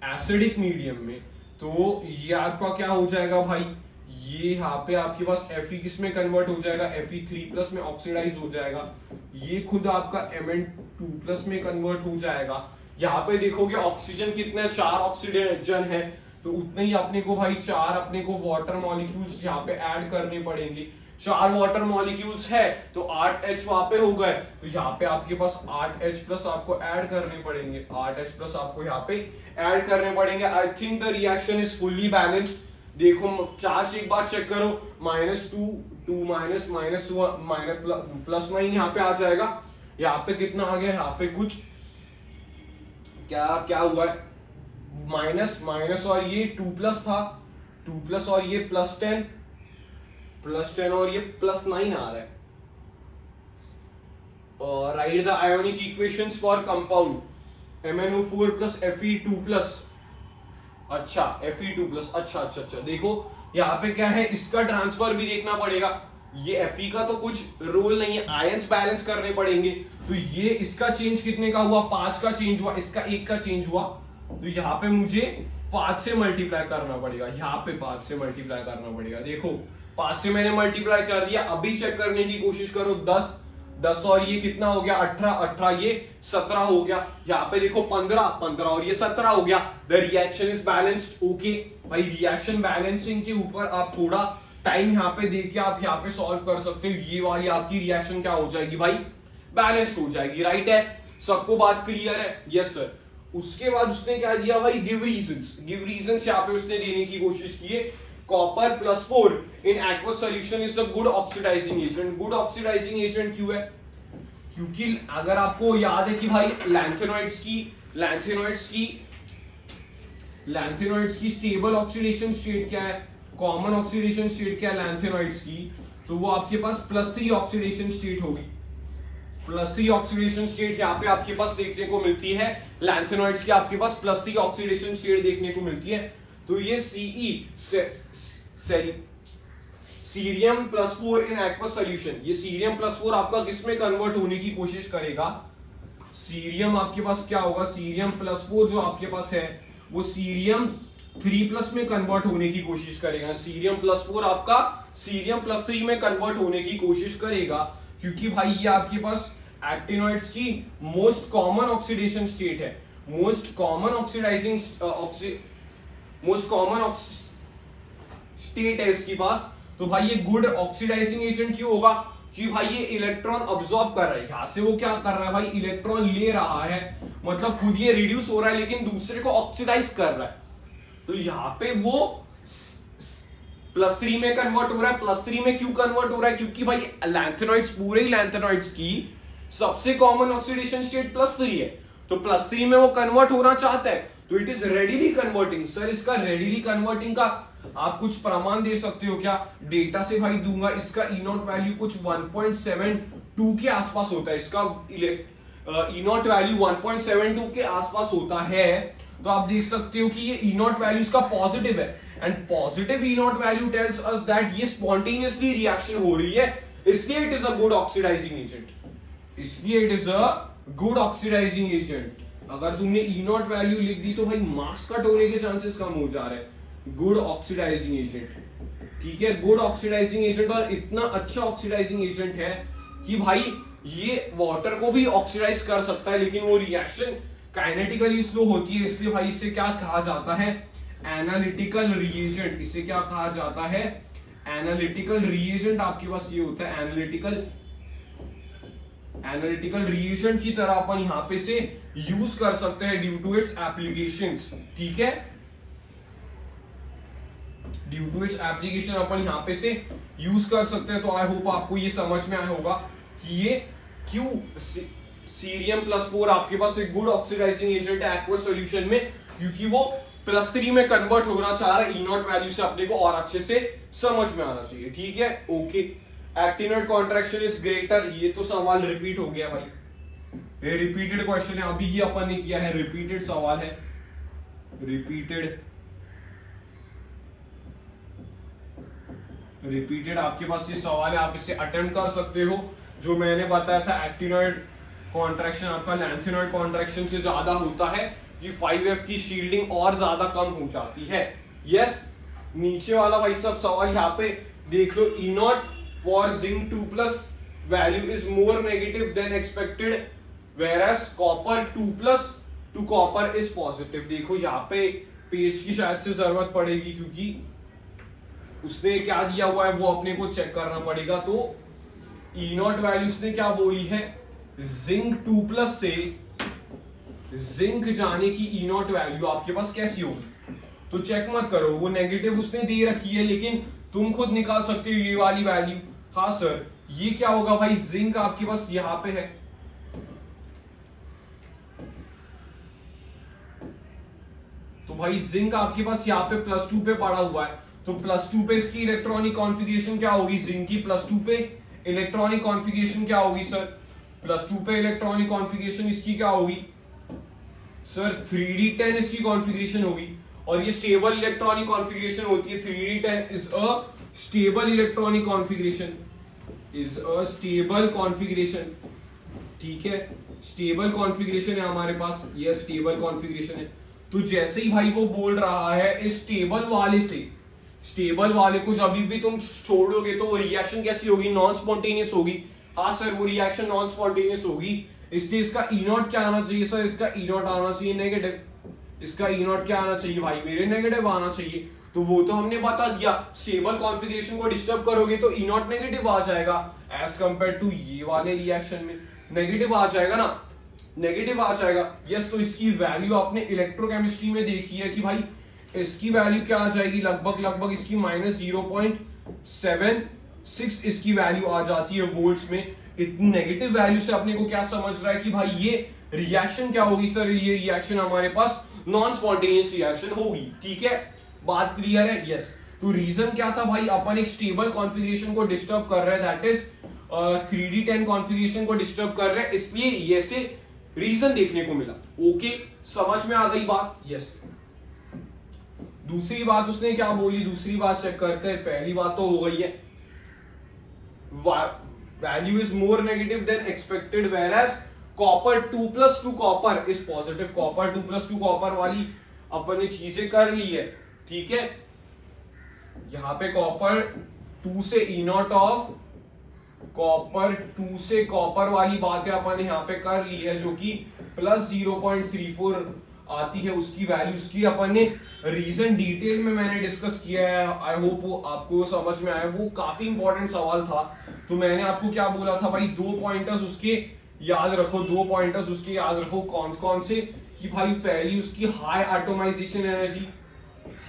एसिडिक मीडियम में, तो ये आपका क्या हो जाएगा भाई, ये यहाँ पे आपके पास Fe किस में कन्वर्ट हो जाएगा, Fe3+ में ऑक्सीडाइज हो जाएगा। ये खुद आपका Mn2+ में कन्वर्ट हो जाएगा। यहाँ पे देखोगे ऑक्सीजन कितने, 4 ऑक्सीजन है, तो उतने ही अपने को भाई 4 अपने को वाटर मॉलिक्यूल्स यहाँ पे ऐड करने पड़ेंगे। 4 वाटर मॉलिक्यूल्स है तो 8H वहां पे हो गए, तो यहाँ पे आपके पास 8H+ आपको ऐड करने पड़ेंगे, 8H+ आपको यहाँ पे ऐड करने पड़ेंगे। I think the reaction is fully balanced. देखो चार्ज एक बार चेक करो, -2 +9 यहाँ पे आ जाएगा। यहाँ पे कितना आ गया, यहाँ पे कुछ क्या हुआ है, माइनस और ये 2+ था, 2+ और ये +10 और ये +9 आ रहा है। Right the ionic equations for compound MnO4 + Fe2+। अच्छा Fe2+, अच्छा देखो यहाँ पे क्या है, इसका ट्रांसफर भी देखना पड़ेगा। ये Fe का तो कुछ रोल नहीं है, आयंस बैलेंस करने पड़ेंगे। तो ये इसका चेंज कितने का हुआ, 5 का चेंज हुआ, इसका 1 का चेंज हुआ। तो यहाँ पे मुझे 5 से मल्टीप्लाई करना पड़ेगा, यहाँ पे 5 से मल्टीप्लाई करना पड़ेगा। देखो 5 से मैंने मल्टीप्लाई कर दिया, अभी चेक करने की कोशिश करो, 10 और ये कितना हो गया, 18 ये 17 हो गया। यहाँ पे देखो 15 और ये 17 हो गया। The reaction is balanced. Okay भाई, रिएक्शन बैलेंसिंग के ऊपर आप थोड़ा टाइम यहाँ पे देके आप यहाँ पे सॉल्व कर सकते हो। ये वाली आपकी रिएक्शन क्या हो जाएगी भाई, बैलेंस हो जाएगी, राइट है। सबको बात क्लियर है, यस सर। उसके बाद उसने क्या दिया भाई, गिव रीजंस यहाँ पे उसने देने की कोशिश की है। Copper +4 in aqueous solution is a good oxidising agent. Good oxidising agent क्यों है, क्योंकि अगर आपको याद है कि भाई लैंथेनॉइड्स की स्टेबल ऑक्सीडेशन स्टेट क्या है, कॉमन ऑक्सीडेशन स्टेट क्या है लैंथेनॉइड्स की, तो वो आपके पास +3 ऑक्सीडेशन स्टेट होगी। +3 ऑक्सीडेशन स्टेट यहाँ पे आपके पास देखने को मिलती है। लैंथेनॉइड्स की आपके पास +3 ऑक्सीडेशन स्टेट देखने को मिलती है। तो ये सीरियम +4 इन एक्वस सॉल्यूशन, ये सीरियम +4 आपका किसमें कन्वर्ट होने की कोशिश करेगा, सीरियम आपके पास क्या होगा, सीरियम +4 जो आपके पास है वो सीरियम 3+ में कन्वर्ट होने की कोशिश करेगा। सीरियम +4 आपका सीरियम +3 में कन्वर्ट होने की कोशिश करेगा, क्योंकि भाई ये आपके पास एक्टिनॉइड्स की मोस्ट कॉमन ऑक्सीडेशन स्टेट है, मोस्ट कॉमन स्टेट है इसके पास। तो भाई ये गुड ऑक्सीडाइजिंग एजेंट क्यों होगा, कि भाई ये इलेक्ट्रॉन अब्सॉर्ब कर रहा है, यहां से वो क्या कर रहा है भाई, इलेक्ट्रॉन ले रहा है, मतलब खुद ये रिड्यूस हो रहा है लेकिन दूसरे को ऑक्सीडाइज कर रहा है। तो यहाँ पे वो +3 में कन्वर्ट हो रहा है। +3 में क्यों कन्वर्ट हो रहा है, क्योंकि भाई लैंथेनॉइड्स, पूरे लैंथेनॉइड्स की सबसे कॉमन ऑक्सीडेशन स्टेट +3 है। तो +3 में वो कन्वर्ट होना चाहता है, तो it is readily converting. Sir इसका रेडिली कन्वर्टिंग का आप कुछ प्रमाण दे सकते हो क्या, डेटा से भाई दूंगा। इसका E0 वैल्यू कुछ 1.7 2 के आसपास होता है, इसका ई नॉट वैल्यू 1.72 के आसपास होता है, तो आप देख सकते हो कि ये ई नॉट वैल्यू इसका पॉजिटिव है, and positive E naught value tells us that ये स्पॉन्टेनियसली रिएक्शन हो रही है, इसलिए it is a good oxidising agent, इसलिए it is a good oxidising agent. अगर तुमने ई नॉट वैल्यू लिख दी तो भाई मार्क्स कट होने के चांसेस कम हो जा रहे हैं। गुड ऑक्सीडाइजिंग एजेंट, ठीक है, गुड ऑक्सीडाइजिंग एजेंट, और इतना अच्छा ऑक्सीडाइजिंग एजेंट है कि भाई ये वाटर को भी ऑक्सीडाइज कर सकता है, लेकिन वो रिएक्शन काइनेटिकली स्लो होती है, इसलिए भाई इसे क्या कहा जाता है, एनालिटिकल रिएजेंट। इसे क्या कहा जाता है, एनालिटिकल रिएजेंट। आपके पास ये होता है एनालिटिकल रिएजेंट की तरह अपन यहां पे से यूज कर सकते हैं ड्यू टू इट्स एप्लीकेशंस, ठीक है, ड्यू टू इट्स एप्लीकेशन अपन यहां पे से यूज कर सकते हैं। तो आई होप आपको ये समझ में आया होगा कि ये क्यों Cerium+4 आपके पास एक गुड ऑक्सीडाइजिंग एजेंट है एक्वस सॉल्यूशन में, क्योंकि वो +3 में कन्वर्ट होना चाह रहा है। ई नॉट वैल्यू से अपने को और अच्छे से समझ में आना चाहिए, ठीक है, okay. Actinoid contraction is greater, ये तो सवाल रिपीट हो गया भाई, ये रिपीटेड क्वेश्चन है, अभी ही अपन ने किया है, रिपीटेड सवाल है, रिपीटेड आपके पास ये सवाल है, आप इसे अटेम्प्ट कर सकते हो। जो मैंने बताया था एक्टिनोइड कॉन्ट्रैक्शन आपका लैंथेनोइड कॉन्ट्रैक्शन से ज्यादा होता है, कि 5F की शील्डिंग और ज्यादा कम हो जाती है। यस, नीचे वाला भाई सब सवाल यहाँ पे देख लो, E naught for zinc 2+ value is more negative than expected, whereas copper 2+ to copper is positive. देखो यहाँ पे पेज की शायद से जरूरत पड़ेगी, क्योंकि उसने क्या दिया हुआ है वो अपने को चेक करना पड़ेगा। तो ई नॉट वैल्यू उसने क्या बोली है, जिंक 2+ से जिंक जाने की ई नॉट वैल्यू आपके पास कैसी होगी, तो चेक मत करो, वो नेगेटिव उसने दे रखी है, लेकिन तुम खुद निकाल सकते हो ये वाली वैल्यू। हाँ सर, ये क्या होगा भाई, जिंक आपके पास यहां पे है, तो भाई जिंक आपके पास यहाँ पे +2 पे पड़ा हुआ है, तो +2 पे इसकी इलेक्ट्रॉनिक कॉन्फ़िगरेशन क्या होगी, जिंक की +2 पे इलेक्ट्रॉनिक कॉन्फ़िगरेशन क्या होगी सर, +2 पे इलेक्ट्रॉनिक कॉन्फ़िगरेशन इसकी क्या होगी सर, 3d10 इसकी कॉन्फ़िगरेशन होगी, और ये स्टेबल इलेक्ट्रॉनिक कॉन्फ़िगरेशन होती है। 3d10 is a stable electronic configuration, is a stable configuration, ठीक है, स्टेबल कॉन्फ़िगरेशन है हमारे पास, ये स्टेबल कॉन्फ़िगरेशन है। तो जैसे ही भाई वो बोल रहा है इस स्टेबल वाले से, स्टेबल वाले को जब भी तुम छोड़ोगे तो वो रिएक्शन कैसी होगी, नॉन स्पॉन्टेनियस होगी। हाँ सर, वो रिएक्शन नॉन स्पॉन्टेनियस होगी, इसलिए इसका ई नॉट क्या आना चाहिए सर, इसका ई नॉट आना चाहिए नेगेटिव। इसका ई नॉट क्या आना चाहिए भाई मेरे, नेगेटिव आना चाहिए। तो वो तो हमने बता दिया, स्टेबल कॉन्फ़िगरेशन को डिस्टर्ब करोगे तो ई नॉट नेगेटिव आ जाएगा, एज कंपेयर टू ये वाले रिएक्शन में नेगेटिव आ जाएगा ना, नेगेटिव आ जाएगा। यस, तो इसकी वैल्यू आपने इलेक्ट्रोकेमिस्ट्री में देखी है कि भाई इसकी वैल्यू क्या आ जाएगी, लगभग इसकी -0.76 इसकी वैल्यू आ जाती है वोल्ट्स में। इतनी नेगेटिव वैल्यू से अपने को क्या समझ रहा है कि भाई ये रिएक्शन क्या होगी सर, ये रिएक्शन हमारे पास नॉन स्पॉन्टेनियस रिएक्शन होगी, ठीक है, बात क्लियर है। यस, तो रीजन क्या था भाई, अपन एक स्टेबल कॉन्फ़िगरेशन को डिस्टर्ब कर रहे हैं, दैट इज 3d10 कॉन्फ़िगरेशन को डिस्टर्ब कर रहे हैं, इसलिए ये से रीजन देखने को मिला। ओके, समझ में आ गई बात। यस, दूसरी बात उसने क्या बोली, दूसरी बात चेक करते हैं। पहली बात तो हो गई है, value is more negative than expected, whereas copper 2+ to copper is positive. Copper 2+ to copper वाली अपन ने चीजें कर ली है, ठीक है। यहां पे कॉपर 2 से ई नॉट ऑफ कॉपर 2 से कॉपर वाली बातें अपन ने यहाँ पे कर ली है, जो कि +0.34 आती है, उसकी वैल्यूज की अपन ने रीजन डिटेल में मैंने डिस्कस किया है। आई होप वो आपको समझ में आया, वो काफी इंपॉर्टेंट सवाल था। तो मैंने आपको क्या बोला था भाई, 2 पॉइंटर्स उसके याद रखो, 2 पॉइंटर्स उसके याद रखो। कौन कौन से, कि भाई पहली उसकी high atomisation energy,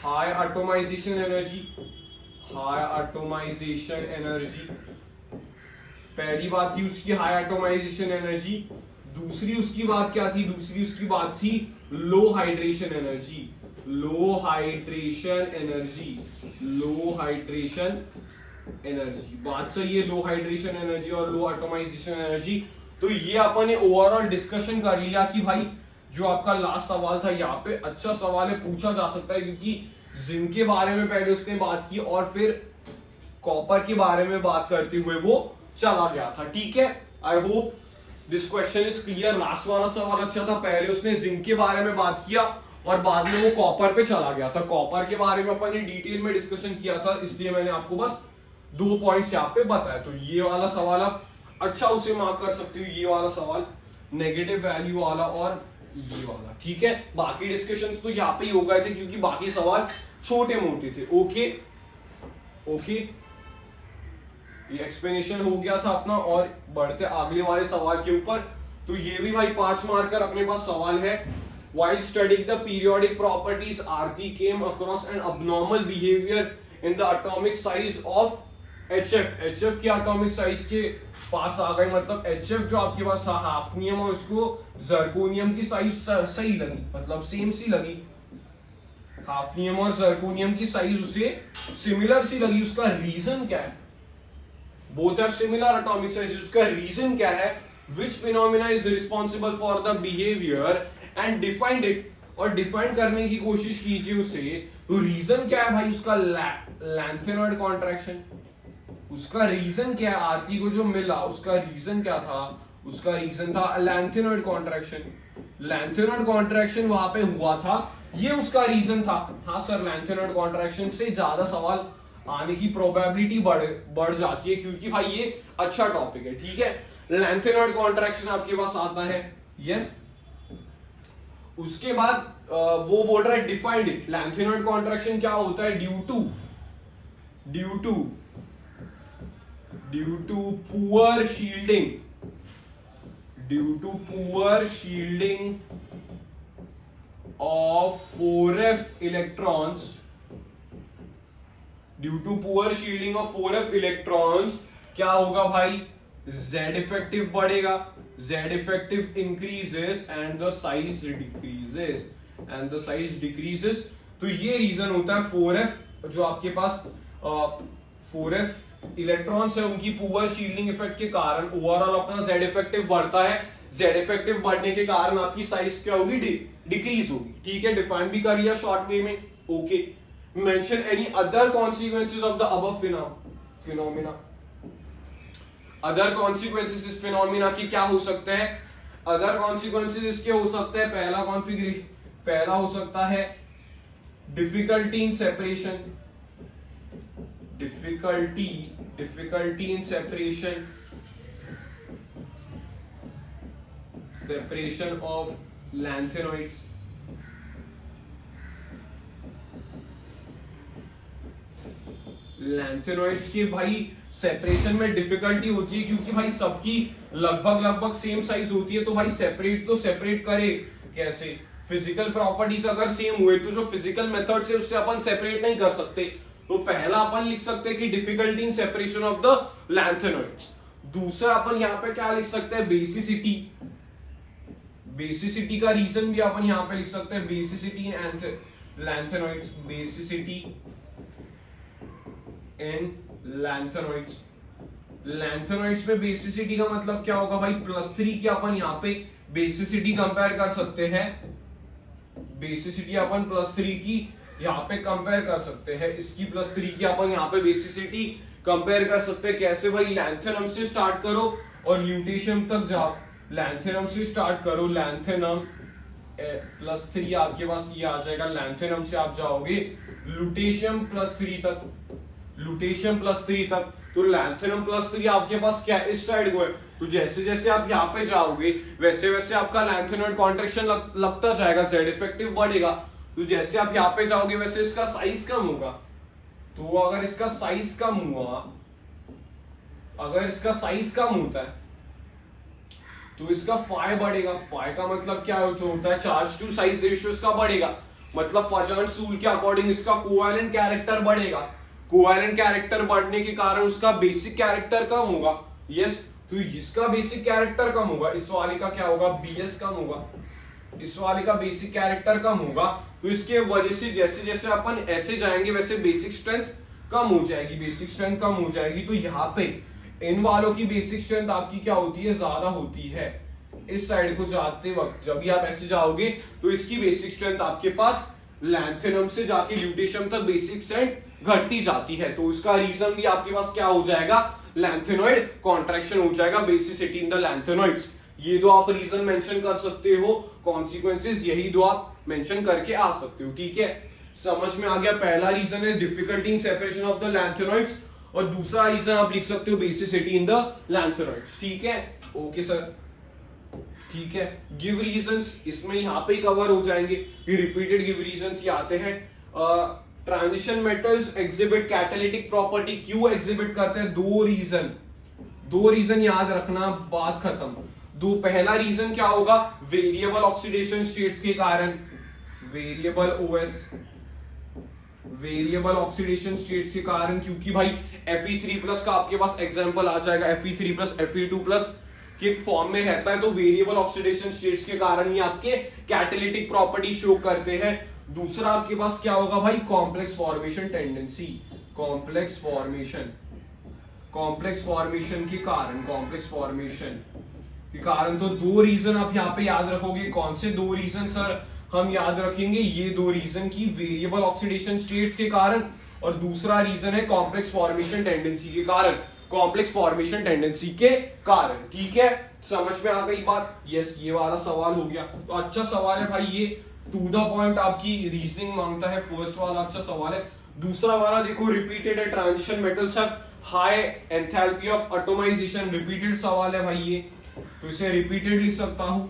high atomisation energy, high atomisation energy, पहली बात थी उसकी हाई एटोमाइजेशन एनर्जी। दूसरी उसकी बात क्या थी, दूसरी उसकी बात थी लो हाइड्रेशन एनर्जी, लो हाइड्रेशन एनर्जी, लो हाइड्रेशन एनर्जी। बात सही है, लो हाइड्रेशन एनर्जी और लो एटमाइजेशन एनर्जी। तो ये अपन ने ओवरऑल डिस्कशन कर लिया कि भाई जो आपका लास्ट सवाल था यहाँ पे अच्छा सवाल है, पूछा जा सकता है, क्योंकि जिंक के बारे में पहले उसने बात की और फिर कॉपर के बारे में बात करते हुए वो चला गया था। ठीक है, I hope this question is clear. Last वाला सवाल अच्छा था, पहले उसने जिंक के बारे में बात किया और बाद में वो कॉपर पे चला गया था। कॉपर के बारे में अपन ने डिटेल में डिस्कशन किया था, इसलिए मैंने आपको बस 2 पॉइंट्स यहाँ पे बताया। तो ये वाला सवाल आप अच्छा उसे मार्क कर सकते हो, ये वाला सवाल नेगेटिव वैल्यू वाला और ये वाला। ठीक है, बाकी डिस्कशंस तो यहाँ पे ही हो गए थे क्योंकि बाकी सवाल छोटे मोटे थे। ओके ओके, ये एक्सप्लेनेशन हो गया था अपना और बढ़ते अगले वाले सवाल के ऊपर। तो ये भी भाई 5 मार्कर अपने पास सवाल है। While studying the periodic properties, Aarti came across an abnormal behavior in the atomic size of HF। HF की एटॉमिक साइज के पास आ गए, मतलब HF जो आपके पास था हाफनियम और उसको जर्कोनियम की साइज सही लगी, मतलब सेम सी लगी। हाफनियम और जर्कोनियम की साइज उसे सिमिलर सी लगी। उसका रीजन क्या है? Both have similar atomic size, उसका रीजन क्या है? Which phenomena is responsible for the behavior and defined it। और डिफाइन करने की कोशिश कीजिए उसे। तो रीजन क्या है भाई उसका? Lanthanoid contraction. उसका रीजन क्या है? आरती को जो मिला उसका रीजन क्या था? उसका रीजन था लैंथेनॉइड कॉन्ट्रैक्शन। लैंथेनॉइड कॉन्ट्रैक्शन वहां पे हुआ था, ये उसका रीजन था। हाँ सर, लैंथेनॉइड कॉन्ट्रैक्शन से ज्यादा सवाल आने की प्रोबेबिलिटी बढ़ जाती है क्योंकि भाई ये अच्छा टॉपिक है। ठीक है, लैंथेनॉइड कॉन्ट्रैक्शन आपके पास आता है, यस। उसके बाद वो बोल रहा है डिफाइंड इट। लैंथेनॉइड कॉन्ट्रैक्शन क्या होता है? Due to poor shielding of 4f electrons. Due to poor shielding of 4f electrons क्या होगा भाई? Z इफेक्टिव बढ़ेगा, Z effective increases and the size decreases. तो ये रीजन होता है 4f जो आपके पास 4f इलेक्ट्रॉन्स है उनकी पुअर शील्डिंग इफेक्ट के कारण ओवरऑल अपना Z इफेक्टिव बढ़ता है। Z इफेक्टिव बढ़ने के कारण आपकी साइज क्या होगी? डिक्रीज होगी। ठीक है, डिफाइन भी कर लिया शॉर्ट वे में। Okay, mention any other consequences of the above phenomena. Other consequences इस फिनोमिना की क्या हो सकते हैं? अदर कॉन्सिक्वेंसेस इसके हो सकते हैं, पहला हो सकता है difficulty in separation. Difficulty in separation of lanthanoids. Lanthanoids के भाई सेपरेशन में डिफिकल्टी होती है क्योंकि भाई सबकी लगभग सेम साइज होती है। तो भाई सेपरेट करे कैसे? फिजिकल प्रॉपर्टीज अगर सेम हुए तो जो फिजिकल मेथड से उससे अपन सेपरेट नहीं कर सकते। तो पहला अपन लिख सकते हैं कि difficulty in separation of the lanthanoids. दूसरा अपन यहाँ पे क्या लिख सकते हैं? बेसिसिटी का रीजन भी अपन यहाँ पे लिख सकते हैं। बेसिसिटी इन लैंथेनॉइड्स, बेसिसिटी इन लैंथेनॉइड्स में बेसिसिटी का मतलब क्या होगा भाई? +3 की अपन यहाँ पे बेसिसिटी कंपेयर कर सकते हैं। बेसिसिटी अपन +3 की यहाँ पे कंपेयर कर सकते हैं। इसकी +3 की अपन यहाँ पे बेसिसिटी कंपेयर कर सकते हैं। कैसे भाई? लैंथेनम से स्टार्ट करो और ल्यूटेशियम तक जाओ। लैंथेनम से स्टार्ट करो, लैंथेनम +3 आपके पास ये आ जाएगा। लैंथेनम से आप जाओगे लुटेशियम +3 तक। तो लैंथेनम +3 आपके पास क्या है? इस साइड को है। तो जैसे जैसे आप यहाँ पे जाओगे वैसे वैसे आपका लैंथेनॉइड कॉन्ट्रैक्शन लगता जाएगा, Z इफेक्टिव बढ़ेगा। तो जैसे आप यहाँ पे जाओगे वैसे इसका साइज कम होगा। तो अगर इसका साइज कम होता है तो इसका फाई बढ़ेगा। फाई का मतलब क्या होता है? चार्ज टू साइज रेशियो इसका बढ़ेगा, मतलब फर्जर्न्स रूल के अकॉर्डिंग इसका कोवेलेंट कैरेक्टर बढ़ेगा। कोवेलेंट कैरेक्टर बढ़ने के कारण उसका बेसिक कैरेक्टर कम होगा। यस, तो इसका बेसिक कैरेक्टर कम होगा, इस वाले का क्या होगा? BS कम होगा। इस वाले का बेसिक कैरेक्टर कम होगा। तो इसके वजह से जैसे जैसे अपन ऐसे जाएंगे वैसे बेसिक स्ट्रेंथ कम हो जाएगी, बेसिक स्ट्रेंथ कम हो जाएगी। तो यहाँ पे इन वालों की बेसिक स्ट्रेंथ आपकी क्या होती है, ज्यादा होती है। इस साइड को जाते वक्त जब भी आप ऐसे जाओगे तो इसकी बेसिक स्ट्रेंथ आपके पास लैंथेनम से जाके ल्यूटेशियम तक बेसिक स्ट्रेंथ घटती जाती है। तो उसका रीजन भी आपके पास क्या हो जाएगा, लैंथेनॉइड कॉन्ट्रैक्शन हो जाएगा, बेसिसिटी इन द लैंथेनॉइड्स। ये दो आप रीजन मेंशन कर सकते हो, कॉन्सिक्वेंसेस यही दो आप मेंशन करके आ सकते हो। ठीक है, समझ में आ गया। पहला रीजन है difficulty in separation of the lanthanoids, और दूसरा रीजन आप लिख सकते हो बेसिसिटी इन द लैंथेनॉइड्स। ठीक है, ओके सर, ठीक है। गिव रीजंस इसमें यहाँ पे कवर हो जाएंगे, रिपीटेड गिव रीजंस ये आते हैं। Transition metals exhibit catalytic property, क्यों एग्जिबिट करते हैं, दो रीजन याद रखना, बात खत्म। दो, पहला रीजन क्या होगा, वेरिएबल ऑक्सीडेशन स्टेट्स के कारण, variable OS, variable oxidation states के कारण, क्योंकि भाई Fe3+ का आपके पास एग्जांपल आ जाएगा, Fe3+ Fe2+ के फॉर्म में रहता है, तो वेरिएबल ऑक्सीडेशन स्टेट्स के कारण ही आपके कैटालिटिक प्रॉपर्टी शो करते हैं। दूसरा आपके पास क्या होगा भाई, complex formation tendency, complex formation के कारण, तो दो रीजन आप यहाँ पे याद रखोगे। कौन से दो रीजन सर हम याद रखेंगे, ये दो रीजन की वेरिएबल ऑक्सीडेशन स्टेट्स के कारण, और दूसरा रीजन है कॉम्प्लेक्स फॉर्मेशन टेंडेंसी के कारण, ठीक है, समझ में आ गई बात। यस, ये वाला सवाल हो गया। तो अच्छा सवाल है भाई, ये टू द पॉइंट आपकी रीजनिंग मांगता है। फर्स्ट वाला अच्छा सवाल है। दूसरा वाला देखो, रिपीटेड है, transition metals have high enthalpy of atomisation, repeated सवाल है भाई ये, तो इसे रिपीटेड लिख सकता हूं।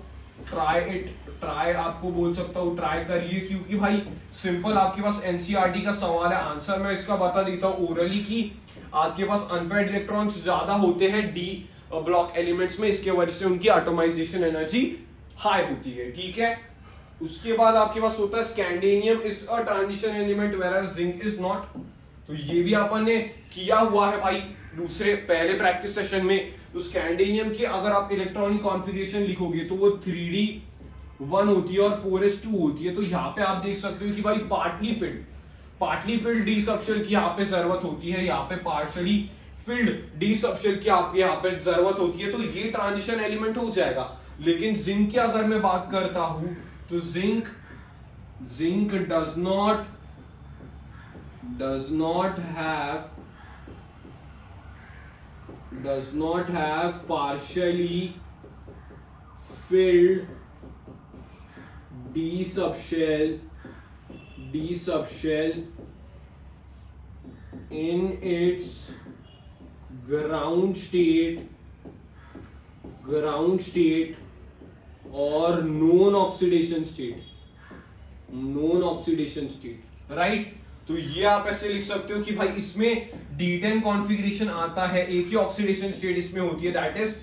ट्राई आपको बोल सकता हूं, ट्राई करिए, क्योंकि भाई सिंपल आपके पास एनसीईआरटी का सवाल है। आंसर मैं इसका बता देता हूं ओरली की, आपके पास अनपेयर्ड इलेक्ट्रॉन्स ज्यादा होते हैं डी ब्लॉक एलिमेंट्स में, इसके वजह से उनकी एटॉमाइजेशन एनर्जी हाई होती है। ठीक है, उसके बाद आपके पास होता है scandium is a transition element whereas zinc is not, तो ये भी अपन ने किया हुआ है भाई पहले प्रैक्टिस सेशन में। तो स्कैंडिनियम की अगर आप इलेक्ट्रॉनिक कॉन्फ़िगरेशन लिखोगे तो वो 3d1 होती है और 4s2 होती है। तो यहाँ पे आप देख सकते हो कि भाई पार्टली फिल्ड डी सबशेल की यहाँ पे जरूरत होती है, यहाँ पे पार्शली फिल्ड डी सबशेल की आपके यहाँ पे जरूरत होती है, तो ये ट्रांजिशन एलिमेंट हो जाएगा। लेकिन जिंक की अगर मैं बात करता हूं तो zinc does not have partially filled d subshell in its ground state or non oxidation state, right. तो ये आप ऐसे लिख सकते हो कि भाई इसमें D10 कॉन्फ़िगरेशन आता है, एक ही ऑक्सीडेशन स्टेट इसमें होती है, दैट इज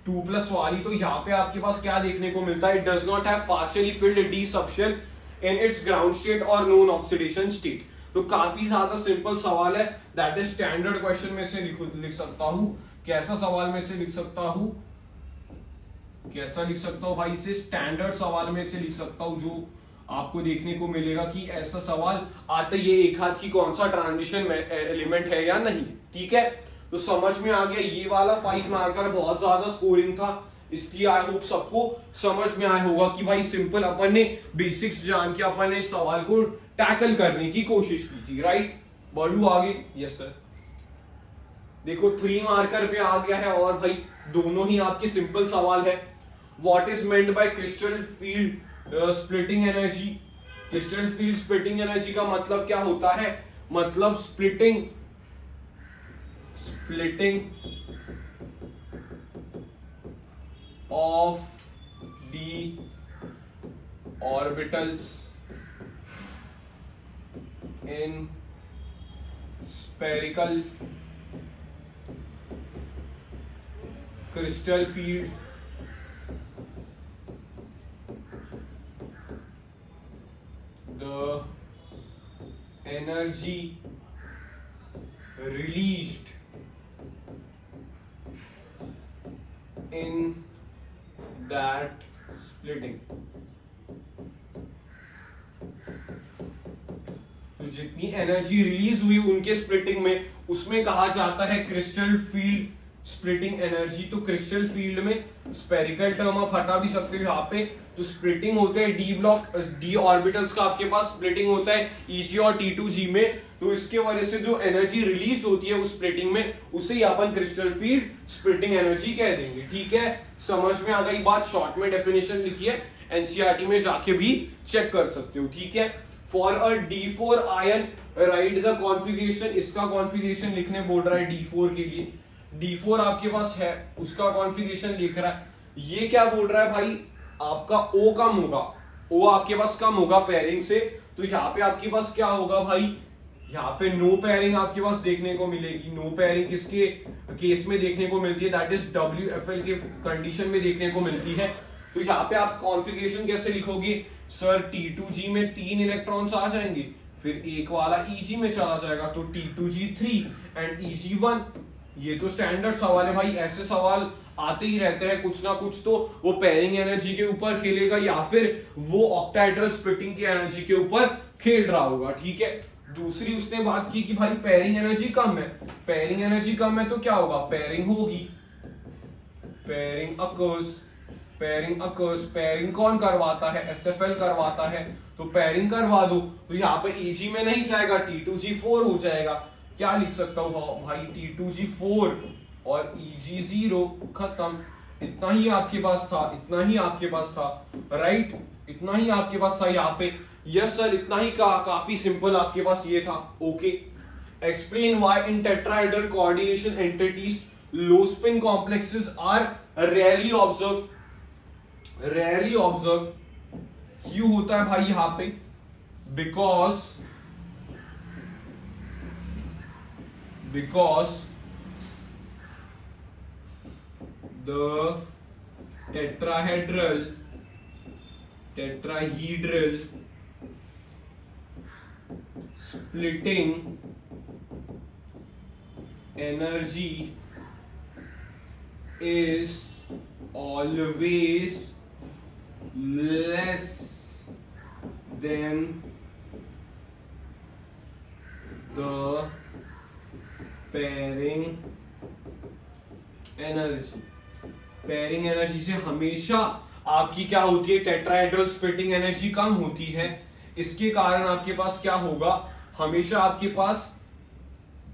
2+ वाली। तो यहाँ पे आपके पास क्या देखने को मिलता है, it does not have partially field D subshell in its ground state और नॉन ऑक्सीडेशन स्टेट। तो काफी ज्यादा सिंपल सवाल है, दैट इज स्टैंडर्ड क्वेश्चन में से लिख सकता हूं। कैसा सवाल में से लिख सकता हूं, कैसा लिख सकता हूं भाई, इसे स्टैंडर्ड सवाल में से लिख सकता हूं, जो आपको देखने को मिलेगा कि ऐसा सवाल आता ये एक हाथ की कौन सा ट्रांजिशन एलिमेंट है या नहीं। ठीक है, तो समझ में आ गया। ये वाला 5 मार्कर बहुत ज्यादा स्कोरिंग था, इसलिए आई होप सबको समझ में आया होगा कि भाई सिंपल अपन ने बेसिक्स जान के अपन ने इस सवाल को टैकल करने की कोशिश की थी, राइट। बढ़ू आगे, यस सर। देखो 3 मार्कर पे आ गया है, और भाई दोनों ही आपके सिंपल सवाल है। What is meant by crystal field splitting energy. Crystal field splitting energy का मतलब क्या होता है, मतलब splitting of the orbitals in spherical crystal field the energy released in that splitting तो जितनी एनर्जी रिलीज हुई उनके स्प्लिटिंग में, उसमें कहा जाता है क्रिस्टल फील्ड स्प्लिटिंग एनर्जी। तो क्रिस्टल फील्ड में स्पेरिकल टर्म आप हटा भी सकते हो यहाँ पे। तो स्प्लिटिंग होते हैं डी ब्लॉक डी ऑर्बिटल्स का आपके पास स्प्लिटिंग होता है Eg और T2g में। तो इसके वजह से जो एनर्जी रिलीज होती है उस स्प्लिटिंग में, उसे ही अपन क्रिस्टल फील्ड स्प्लिटिंग एनर्जी कह देंगे। ठीक है, समझ में आ गई बात। शॉर्ट में डेफिनेशन लिखी है, एनसीईआरटी में जाके भी चेक कर सकते हो। ठीक है, for a D4 ion right the configuration. इसका कॉन्फ़िगरेशन लिखने बोल रहा है D4 के लिए। D4 आपके पास है, उसका कॉन्फ़िगरेशन लिख रहा है। ये क्या बोल रहा है भाई, आपका O कम होगा, O आपके पास कम होगा पेयरिंग से। तो यहाँ पे आपके पास क्या होगा भाई, यहाँ पे नो पेयरिंग आपके पास देखने को मिलेगी। नो पेयरिंग किसके केस में देखने को मिलती है, दैट इज WFL के कंडीशन में देखने को मिलती है। तो यहाँ पे आप कॉन्फ़िगरेशन कैसे लिखोगे, सर T2g में 3 इलेक्ट्रॉन्स आ जाएंगे, फिर एक वाला Eg में चला जाएगा, तो T2g 3 एंड Eg 1। ये तो स्टैंडर्ड सवाल है भाई, ऐसे सवाल आते ही रहते हैं कुछ ना कुछ। तो वो पेयरिंग एनर्जी के ऊपर खेलेगा या फिर वो ऑक्टाहेड्रल स्प्लिटिंग की एनर्जी के ऊपर खेल रहा होगा। ठीक है, दूसरी उसने बात की कि भाई पेयरिंग एनर्जी कम है। पेयरिंग एनर्जी कम है तो क्या होगा, पेयरिंग होगी, pairing occurs. Pairing occurs, pairing कौन करवाता है, SFL करवाता है। तो पेयरिंग करवा दो, तो यहाँ पे Eg में नहीं जाएगा, T2g 4 हो जाएगा। क्या लिख सकता हूँ भाई, T2g 4 और Eg 0, खत्म। इतना ही आपके पास था, इतना ही आपके पास था, राइट, इतना ही आपके पास था यहाँ पे। यस सर, इतना ही काफी सिंपल आपके पास ये था। Okay, explain why in tetrahedral coordination entities low spin complexes are rarely observe. Rarely observe क्यों होता है भाई यहाँ पे, because the tetrahedral splitting energy is always less than the pairing energy. Pairing energy से हमेशा आपकी क्या होती है, टेट्राहेड्रल स्प्लिटिंग एनर्जी कम होती है। इसके कारण आपके पास क्या होगा, हमेशा आपके पास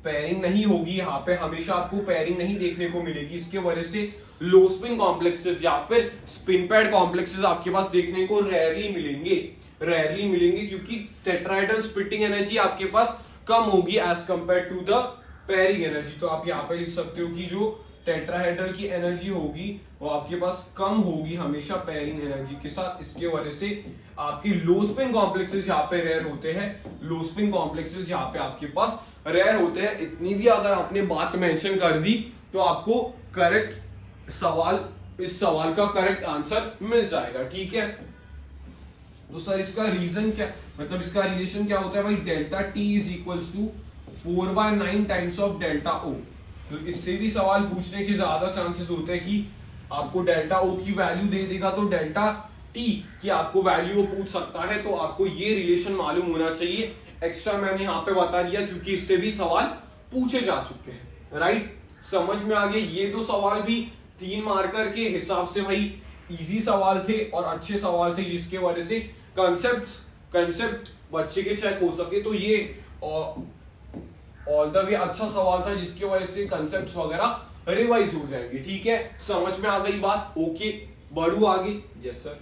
पेयरिंग नहीं होगी। यहाँ पे हमेशा आपको पेयरिंग नहीं देखने को मिलेगी। इसके वजह से लो स्पिन कॉम्प्लेक्सेस या फिर स्पिन पैड कॉम्प्लेक्सेस आपके पास देखने को रेयरली मिलेंगे, क्योंकि टेट्राहेड्रल स्प्लिटिंग एनर्जी आपके पास कम होगी as compare to the pairing energy. तो आप यहाँ पे लिख सकते हो कि जो टेट्राहेड्रल की एनर्जी होगी वो आपके पास कम होगी हमेशा पेयरिंग एनर्जी के साथ। इसके वजह से आपकी लो स्पिन कॉम्प्लेक्सेस यहाँ पे रेयर होते हैं, लो स्पिन कॉम्प्लेक्सेस यहाँ पे आपके पास रेयर होते हैं। इतनी भी अगर आपने बात मेंशन कर दी तो आपको करेक्ट सवाल, इस सवाल का करेक्ट आंसर मिल जाएगा। ठीक है, तो सर इसका रीजन क्या, मतलब इसका रिलेशन क्या होता है भाई, delta T is equals to 4/9 times of delta O। तो इससे भी सवाल पूछने के ज्यादा चांसेस होते हैं कि आपको डेल्टा O की वैल्यू दे देगा तो डेल्टा T की आपको वैल्यू वो पूछ सकता है। तो आपको ये रिलेशन मालूम होना चाहिए। एक्स्ट्रा मैंने यहाँ पे बता दिया क्योंकि इससे भी सवाल पूछे जा चुके हैं, राइट। समझ में आ गया। ये दो सवाल भी 3 मार्कर के हिसाब से भाई इजी सवाल थे और अच्छे सवाल थे, जिसके वजह से कंसेप्ट बच्चे के चेक हो सके। तो ये ऑल द वे अच्छा सवाल था, जिसकी वजह से कंसेप्ट्स वगैरह रिवाइज हो जाएंगे। ठीक है, समझ में आ गई बात। ओके, बढ़ू आगे। Yes sir.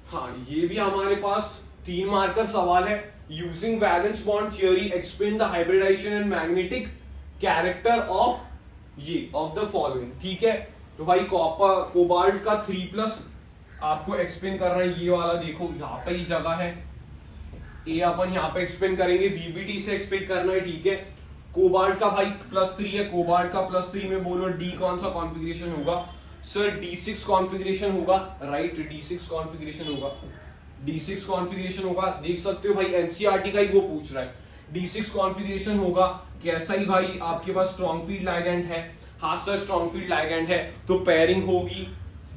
हाँ, ये भी हमारे पास 3 मार्कर सवाल है। Using valence bond theory explain the hybridization and magnetic character of the following. ठीक है, तो भाई कॉपर कोबाल्ट का 3+ आपको एक्सप्लेन करना है। ये वाला देखो, यहाँ पे ही जगह है, ए अपन यहाँ पे एक्सप्लेन करेंगे, VBT से एक्सप्लेन करना है। ठीक है, कोबाल्ट का भाई +3 है, कोबाल्ट का +3 में बोलो डी कौन सा कॉन्फ़िगरेशन होगा, सर D6 कॉन्फ़िगरेशन होगा, राइट, D6 कॉन्फ़िगरेशन होगा, D6 कॉन्फ़िगरेशन होगा। देख सकते हो भाई एनसीईआरटी का ही वो पूछ रहा है, D6 कॉन्फ़िगरेशन होगा। कैसा ही भाई आपके पास स्ट्रॉन्ग फील्ड लाइगैंड है, हाँ सर स्ट्रॉन्ग फील्ड लाइगैंड है, तो पेयरिंग होगी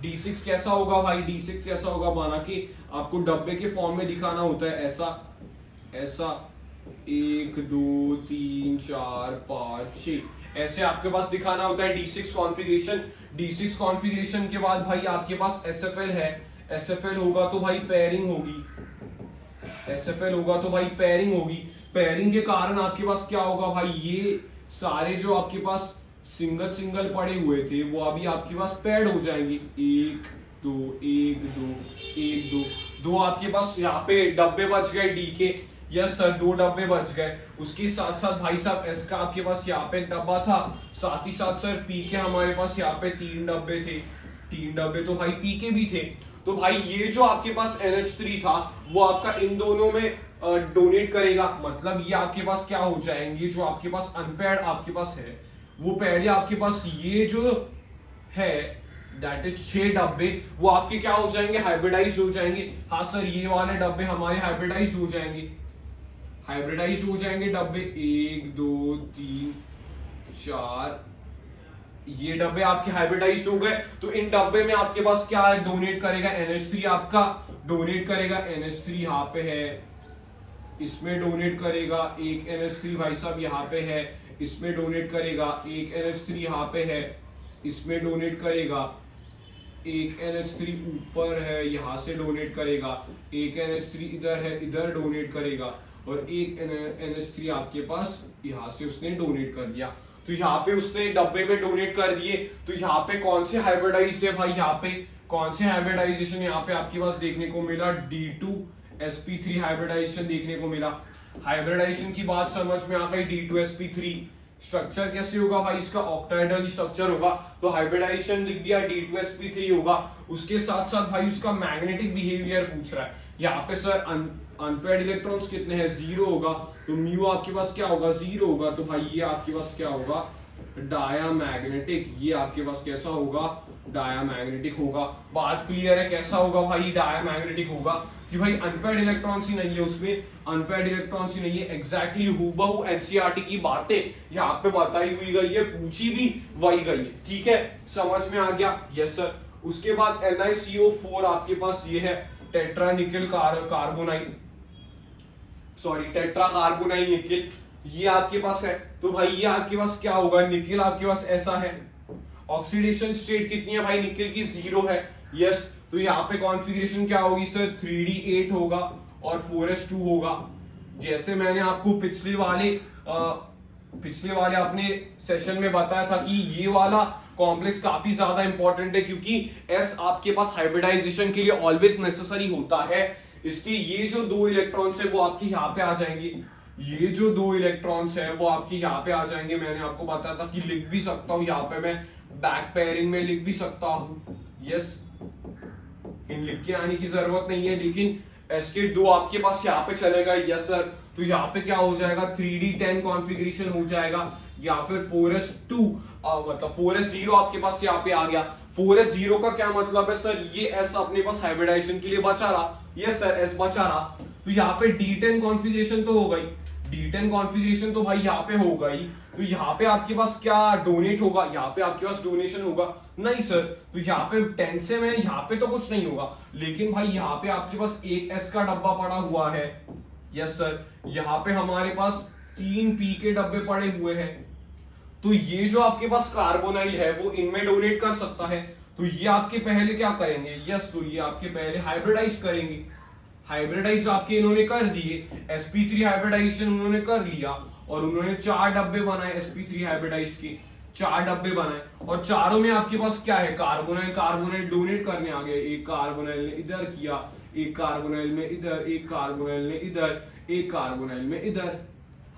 D6 कैसा होगा भाई, D6 कैसा होगा, माना कि आपको डब्बे के फॉर्म में दिखाना होता है ऐसा ऐसा 1 2 3 4 5 6 ऐसे आपके पास दिखाना होता है D6 कॉन्फ़िगरेशन। D6 कॉन्फ़िगरेशन के बाद भाई आपके पास SFL है, SFL होगा तो भाई पेयरिंग होगी, SFL होगा तो भाई पेयरिंग होगी। पेयरिंग के कारण आपके पास क्या होगा भाई, ये सारे जो आपके पास सिंगल सिंगल पड़े हुए थे वो अभी आपके पास पेड हो जाएंगे, 1 2 1 2 1 2 दो आपके पास यहाँ पे डब्बे बच गए डी के। यस सर, 2 डब्बे बच गए। उसके साथ साथ भाई साहब एस का आपके पास यहाँ पे डब्बा था, साथ ही साथ सर पी के हमारे पास यहाँ पे 3 डब्बे थे, 3 डब्बे तो भाई पी के भी थे। तो भाई ये जो आपके पास NH3 था वो आपका इन दोनों में डोनेट करेगा, मतलब ये आपके पास क्या हो जाएंगे, जो आपके पास अनपेयर्ड आपके पास है वो पहले आपके पास ये जो है दैट इज 6 डब्बे वो आपके क्या हो जाएंगे, हाइब्रिडाइज हो जाएंगे। हाँ सर, ये वाले डब्बे हमारे हाइब्रिडाइज हो जाएंगे, हाइब्रिडाइज हो जाएंगे डब्बे 1 2 3 4, ये डब्बे आपके हाइब्रिडाइज्ड हो गए। तो इन डब्बे में आपके पास क्या है, डोनेट करेगा NH3, आपका डोनेट करेगा NH3 यहाँ पे है, इसमें डोनेट करेगा एक NH3 भाई साहब यहाँ पे है, इसमें डोनेट करेगा एक NH3 यहाँ पे है, इसमें डोनेट करेगा एक NH3 ऊपर है यहाँ से डोनेट करेगा, एक NH3 इधर है इधर डोनेट करेगा, और एक NH3 आपके पास यहाँ से उसने डोनेट कर दिया। तो यहाँ पे उसने डब्बे में डोनेट कर दिए। तो यहाँ पे कौन से हाइब्रिडाइज्ड है भाई, यहाँ पे कौन से हाइब्रिडाइजेशन यहाँ पे आपके पास देखने को मिला, D2sp3 हाइब्रिडाइजेशन देखने को मिला। हाइब्रिडाइजेशन की बात समझ में आ गई, D2sp3 स्ट्रक्चर कैसे होगा भाई, इसका ऑक्टाहेड्रल स्ट्रक्चर होगा, तो हाइब्रिडाइजेशन लिख दिया D2sp3 होगा। उसके साथ साथ भाई उसका मैग्नेटिक बिहेवियर पूछ रहा है, यहाँ पे सर अनपेयर्ड इलेक्ट्रॉन्स कितने हैं, 0 होगा, तो म्यू आपके पास क्या होगा, 0 होगा, तो भाई ये आपके पास क्या होगा, डायामैग्नेटिक, ये आपके पास कैसा होगा, डायामैग्नेटिक होगा। बात क्लियर है, कैसा होगा भाई, डायामैग्नेटिक होगा, कि भाई अनपेयर्ड इलेक्ट्रॉन्स ही नहीं है उसमें, अनपेयर्ड इलेक्ट्रॉन्स ही नहीं है। एग्जैक्टली हूबहू NCERT की बातें यहाँ पे बताई हुई गई है, पूछी भी वही गई है, ठीक है, समझ में आ गया। Yes sir. उसके बाद NiCO4 आपके पास ये है, टेट्रा निकल कार्बोनाइल, सॉरी टेट्रा कार्बोनाइल निकल, ये आपके पास है। तो भाई ये आपके पास क्या होगा, निकल आपके पास ऐसा है, ऑक्सीडेशन स्टेट कितनी है भाई निकल की, 0 है। यस, तो यहाँ पे कॉन्फ़िगरेशन क्या होगी सर, 3D8 होगा और 4s2 होगा। जैसे मैंने आपको पिछले वाले अपने सेशन में बताया था कि ये वाला कॉम्प्लेक्स काफी ज्यादा इंपॉर्टेंट है, क्योंकि S आपके पास हाइब्रिडाइजेशन के लिए ऑलवेज नेसेसरी होता है। इसके ये जो 2 इलेक्ट्रॉन्स है वो आपके यहाँ पे आ जाएंगे, ये जो 2 इलेक्ट्रॉन्स है वो आपके यहाँ पे आ जाएंगे। मैंने आपको बताया था कि लिख भी सकता हूँ, यहाँ पे मैं बैक पेयरिंग में लिख भी सकता हूँ। यस, इन लिख के आने की जरूरत नहीं है, लेकिन S के 2 आपके पास यहाँ पे चलेगा। यस सर, तो यहाँ पे क्या हो जाएगा, 3D10 कॉन्फ़िगरेशन हो जाएगा, या फिर 4s2 मतलब 4s0 आपके पास यहाँ पे आ गया। 4s0 का क्या मतलब है सर, ये S अपने पास हाइब्रिडाइजेशन के लिए बचा रहा। यस सर, S बचा रहा, तो यहाँ पे D10 कॉन्फ़िगरेशन तो हो गई, D10 कॉन्फ़िगरेशन तो भाई यहाँ पे हो गई। तो यहाँ पे आपके पास क्या डोनेट होगा, यहाँ पे आपके पास डोनेशन होगा नहीं सर, तो यहाँ पे 10 से में यहाँ पे तो कुछ नहीं होगा, लेकिन भाई यहाँ पे आपके पास एक S का डब्बा पड़ा हुआ है। यस सर, यहाँ पे हमारे पास 3 P के डब्बे पड़े हुए हैं, तो ये जो आपके पास कार्बोनाइल है वो इनमें डोनेट कर सकता है। तो ये आपके पहले क्या करेंगे, यस, तो ये आपके पहले हाइब्रिडाइज करेंगे। हाइब्रिडाइज आपके इन्होंने कर दिए, sp3 हाइब्रिडाइजेशन उन्होंने कर लिया, और उन्होंने 4 डब्बे बनाए sp3 हाइब्रिडाइज के, 4 डब्बे बनाए, और चारों में आपके पास क्या है, कार्बोनाइल कार्बोनाइल डोनेट करने आ गए। एक कार्बोनाइल ने इधर किया, एक कार्बोनाइल में इधर, एक कार्बोनाइल ने इधर, एक कार्बोनाइल में इधर।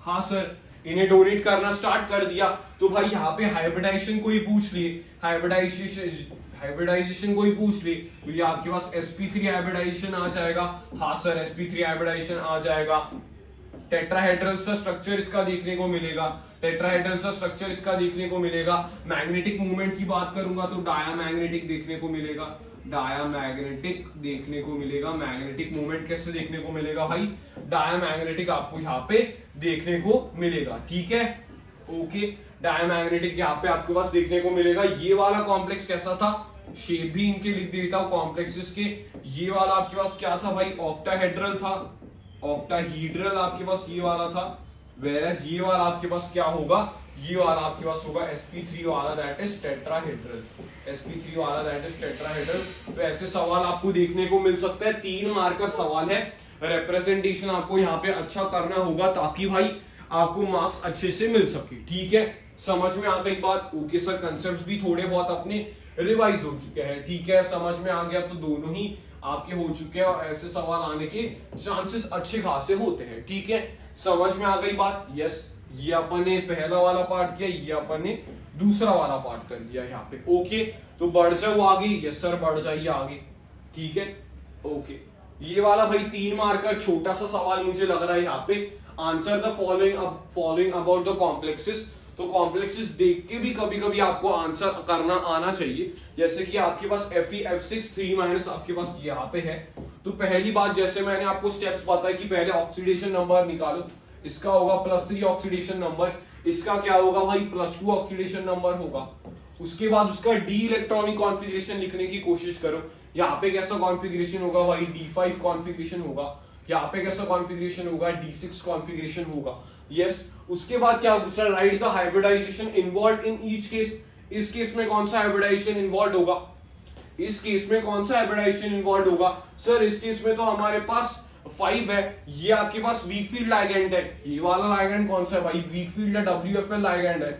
हाँ सर, इन्हें डोनेट करना स्टार्ट कर दिया। तो भाई यहाँ पे हाइब्रिडाइजेशन को ही पूछ लिए, हाइब्रिडाइजेशन को ही पूछ लिए, तो ये आपके पास sp3 हाइब्रिडाइजेशन आ जाएगा। हाँ सर, sp3 हाइब्रिडाइजेशन आ जाएगा। टेट्राहेड्रल सा स्ट्रक्चर इसका देखने को मिलेगा, टेट्राहेड्रल सा स्ट्रक्चर इसका देखने को मिलेगा। मैग्नेटिक मूवमेंट की बात करूंगा तो डायामैग्नेटिक देखने को मिलेगा, डायामैग्नेटिक देखने को मिलेगा। मैग्नेटिक मूवमेंट कैसे देखने को मिलेगा भाई, डायामैग्नेटिक आपको यहाँ पे देखने को मिलेगा, ठीक है, ओके। डायामैग्नेटिक यहाँ पे आपके पास देखने को मिलेगा। ये वाला कॉम्प्लेक्स कैसा था, शेप भी इनके लिख देता हूं कॉम्प्लेक्सेस के। ये वाला आपके पास क्या था भाई, ऑक्टाहेड्रल था, ऑक्टाहीड्रल आपके पास ये वाला था। वेरएस ये वाला आपके पास क्या होगा, ये वाला आपके पास होगा sp3 वाला, दैट इज टेट्राहेड्रल, sp3 वाला दैट इज टेट्राहेड्रल। तो ऐसे सवाल आपको देखने को मिल सकता है। 3 मार्कर सवाल है, रिप्रेजेंटेशन आपको यहाँ पे अच्छा करना होगा ताकि भाई आपको मार्क्स अच्छे से मिल सके, ठीक है। समझ में आ गई बात? ओके सर, कंसेप्ट भी थोड़े बहुत अपने रिवाइज हो चुके हैं, ठीक है, समझ में आ गया। तो दोनों ही आपके हो चुके हैं और ऐसे सवाल आने के चांसेस अच्छे खासे होते हैं, ठीक है। समझ में आ गई बात? यस, ये अपन ने पहला वाला पार्ट किया, ये अपन ने दूसरा वाला पार्ट कर लिया यहाँ पे। ओके, तो बढ़ जाओ आगे। यस सर, बढ़ जाइए आगे, ठीक है। ओके, ये वाला भाई 3 मार्कर छोटा सा सवाल मुझे लग रहा है यहाँ पे। Answer the following about the complexes. तो कॉम्प्लेक्सेस देख के भी कभी कभी आपको आंसर करना आना चाहिए। जैसे कि आपके पास Fe F6 3 माइनस आपके पास यहाँ पे है। तो पहली बात, जैसे मैंने आपको स्टेप्स बताया कि पहले ऑक्सीडेशन नंबर निकालो, इसका होगा +3 ऑक्सीडेशन नंबर, इसका क्या होगा भाई +2 ऑक्सीडेशन नंबर होगा। उसके बाद उसका डी इलेक्ट्रॉनिक कॉन्फ़िगरेशन लिखने की कोशिश करो। यहाँ पे कैसा कॉन्फ़िगरेशन होगा भाई, D5 कॉन्फ़िगरेशन होगा। यहाँ पे कैसा कॉन्फ़िगरेशन होगा, D6 कॉन्फ़िगरेशन होगा। यस, उसके बाद क्या पूछा, write the hybridisation involve in each case. इस केस में कौन सा हाइब्रिडाइजेशन इन्वॉल्व होगा, इस केस में कौन सा हाइब्रिडाइजेशन इन्वॉल्व होगा। सर इस केस में तो हमारे पास 5 है, ये आपके पास वीक फील्ड लाइगैंड है। ये वाला लाइगैंड कौन सा है भाई, वीक फील्ड है, WFL लाइगैंड है।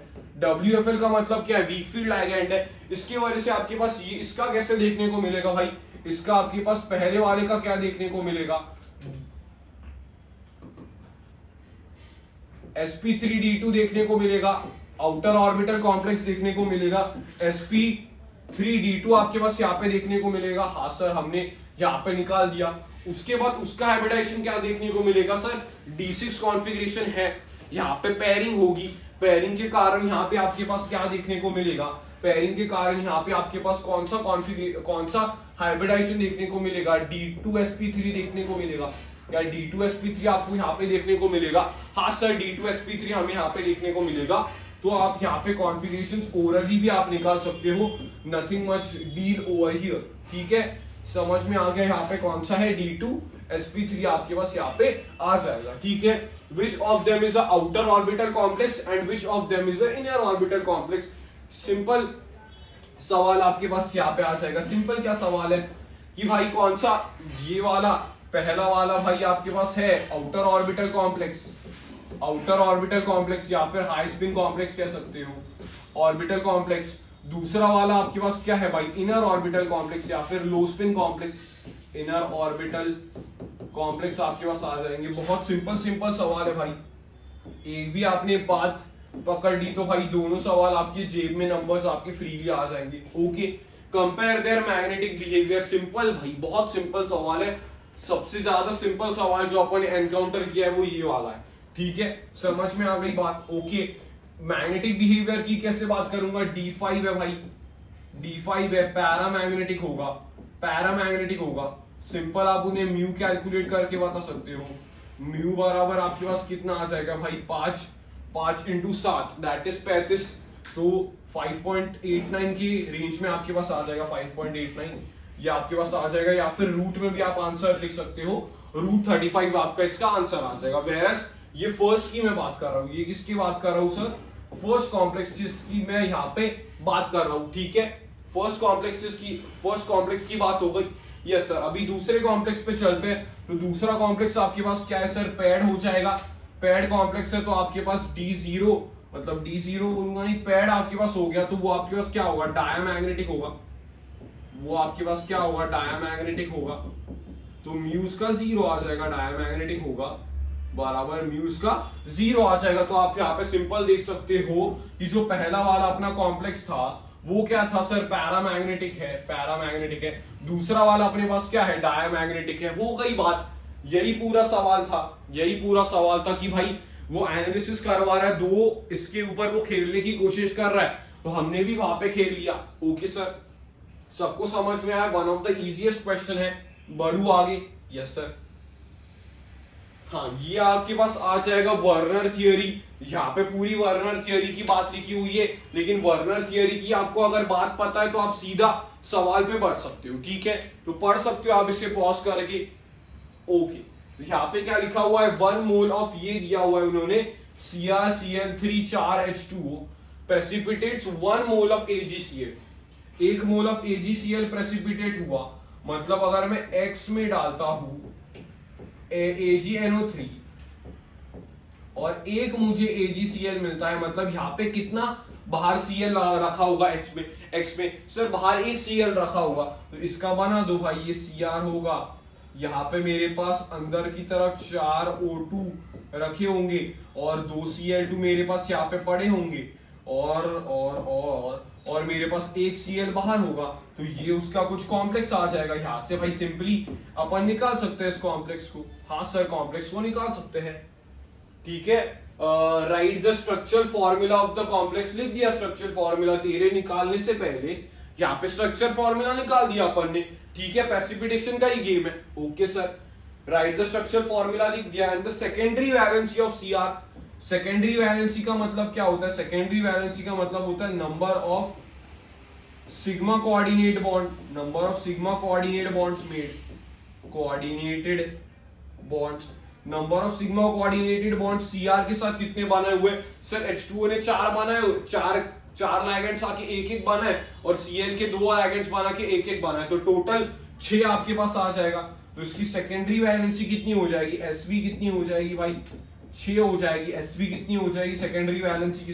WFL का मतलब क्या है, वीक फील्ड लाइगैंड है। इसकी वजह से आपके पास ये, इसका कैसे देखने को मिलेगा भाई, इसका आपके पास पहले वाले का क्या देखने को मिलेगा, sp3d2 देखने को मिलेगा, आउटर ऑर्बिटल कॉम्प्लेक्स देखने को मिलेगा, sp3d2 आपके पास यहाँ पे देखने को मिलेगा। हाँ सर, हमने यहाँ पे निकाल दिया। उसके बाद उसका हाइब्रिडाइजेशन क्या देखने को मिलेगा सर, D6 कॉन्फ़िगरेशन है, यहाँ पे पेयरिंग होगी। पेयरिंग के कारण यहाँ पे आपके पास क्या देखने को मिलेगा, पेयरिंग के कारण यहाँ पे आपके पास कौन सा हाइब्रिडाइजेशन देखने को मिलेगा, D2sp3 देखने को मिलेगा। क्या D2sp3 आपको यहाँ पे देखने को मिलेगा? हाँ सर, D2sp3 हमें यहाँ पे देखने को मिलेगा। तो आप यहाँ पे कॉन्फ़िगरेशंस ओरली भी आप निकाल सकते हो, nothing much deal over here, ठीक है। समझ में आ गया यहाँ पे कौन सा है, D2sp3 आपके पास यहाँ पे आ जाएगा, ठीक है। Which of them is a outer orbital complex and which of them is a inner orbital complex? Simple सवाल आपके पास यहाँ पे आ जाएगा। सिंपल क्या सवाल है कि भाई कौन सा, ये वाला पहला वाला भाई आपके पास है outer orbital complex, outer orbital complex या फिर हाई स्पिन कॉम्प्लेक्स कह सकते हो, ऑर्बिटल कॉम्प्लेक्स। दूसरा वाला आपके पास क्या है भाई, इनर ऑर्बिटल कॉम्प्लेक्स या फिर लो spin complex, inner orbital complex आपके पास आ जाएंगे। बहुत सिंपल सवाल है भाई। एक भी आपने बात पकड़ ली तो भाई दोनों सवाल आपके जेब में नंबर्स आपके फ्रीली आ जाएंगे। Okay, compare there magnetic behaviour. Simple भाई, बहुत सिंपल सवाल है। सबसे ज्यादा सिंपल सवाल जो अपन ने एनकाउंटर किया है वो ये वाला है, ठीक है। समझ में आ गई बात? ओके, मैग्नेटिक बिहेवियर की कैसे बात करूंगा, D5 है भाई, D5 है, पैरामैग्नेटिक होगा, पैरामैग्नेटिक होगा। सिंपल आप उन्हें म्यू कैलकुलेट करके बता सकते हो। म्यू बराबर आपके पास कितना आ जाएगा भाई, 5 इंटू 7 दैट इज 35। तो 5.89 की रेंज में आपके पास आ जाएगा, 5.89 ये आपके पास आ जाएगा। या फिर रूट में भी आप आंसर लिख सकते हो, √35 आपका इसका आंसर आ जाएगा। वेरस ये फर्स्ट की मैं बात कर रहा हूँ, ये किसकी बात कर रहा हूँ सर, फर्स्ट कॉम्प्लेक्स की मैं यहाँ पे बात कर रहा हूँ, ठीक है। फर्स्ट कॉम्प्लेक्स की बात हो गई। यस सर, अभी दूसरे कॉम्प्लेक्स पे चलते हैं। तो दूसरा कॉम्प्लेक्स आपके पास क्या है सर, पैड हो जाएगा। पैड कॉम्प्लेक्स है तो आपके पास D0, मतलब D0 बोलूंगा नहीं, पैड आपके पास हो गया। तो वो आपके पास क्या होगा, डायामैग्नेटिक होगा। वो आपके पास क्या होगा, डायामैग्नेटिक होगा। तो म्यूज का 0 आ जाएगा, डायामैग्नेटिक होगा बराबर म्यूज का 0 आ जाएगा। तो आप यहाँ पे सिंपल देख सकते हो कि जो पहला वाला अपना कॉम्प्लेक्स था वो क्या था सर, पैरामैग्नेटिक है, पैरामैग्नेटिक है। दूसरा वाला अपने पास क्या है, डायामैग्नेटिक है। हो गई बात, यही पूरा सवाल था, यही पूरा सवाल था कि भाई वो एनालिसिस करवा रहा है, दो इसके ऊपर वो खेलने की कोशिश कर रहा है, तो हमने भी वहां पे खेल लिया। ओके सर, सबको समझ में आया? One of the easiest question है। बढ़ू आगे। यस सर, हाँ, ये आपके पास आ जाएगा वर्नर थियरी। यहाँ पे पूरी वर्नर थियरी की बात लिखी हुई है, लेकिन वर्नर थियरी की आपको अगर बात पता है तो आप सीधा सवाल पे बढ़ सकते हो, ठीक है। तो पढ़ सकते हो आप इसे पॉज करके। ओके, यहाँ पे क्या लिखा हुआ है, 1 मोल ऑफ, ये दिया हुआ है उन्होंने, CrCl3 4H2O precipitates 1 mole of AgCl। 1 mole of AgCl precipitate हुआ, मतलब अगर मैं X में डालता हूं AgNO3 और एक मुझे AgCl मिलता है, मतलब यहाँ पे कितना बाहर Cl रखा होगा X में सर बाहर एक Cl रखा होगा, तो इसका बना दो भाई, ये Cr होगा। यहाँ पे मेरे पास अंदर की तरफ 4 O2 रखे होंगे और 2 Cl2 मेरे पास यहाँ पे पड़े होंगे, और मेरे पास एक Cl बाहर होगा, तो ये उसका कुछ कॉम्प्लेक्स आ जाएगा। यहाँ से भाई सिंपली अपन निकाल सकते हैं इस कॉम्प्लेक्स को। हाँ सर, कॉम्प्लेक्स को निकाल सकते हैं, ठीक है। Right the structural formula of the complex, लिख दिया स्ट्रक्चरल फॉर्मूला तेरे निकालने से पहले। यहाँ पे स्ट्रक्चर फॉर्मूला निकाल दिया अपन ने, ठीक है। प्रेसिपिटेशन का ही गेम है। Okay sir, right the structural formula लिख दिया। And the secondary valency of Cr, secondary valency का मतलब क्या होता है, सेकेंडरी वैलेंसी का मतलब होता है number of sigma coordinate bond, number of sigma coordinate bonds made, coordinated bonds, number of sigma coordinated bonds Cr के साथ कितने बनाए हुए सर, H2O ने 4 बनाए, चार लिगेंड्स आके एक एक बना है, और Cl के 2 लिगेंड्स बना के एक एक बना है, तो टोटल 6 आपके पास आ जाएगा। तो इसकी सेकेंडरी वैलेंसी कितनी हो जाएगी, Sv कितनी हो जाएगी भाई, 6 हो जाएगी। Sv कितनी हो जाएगी, सेकेंडरी वैलेंसी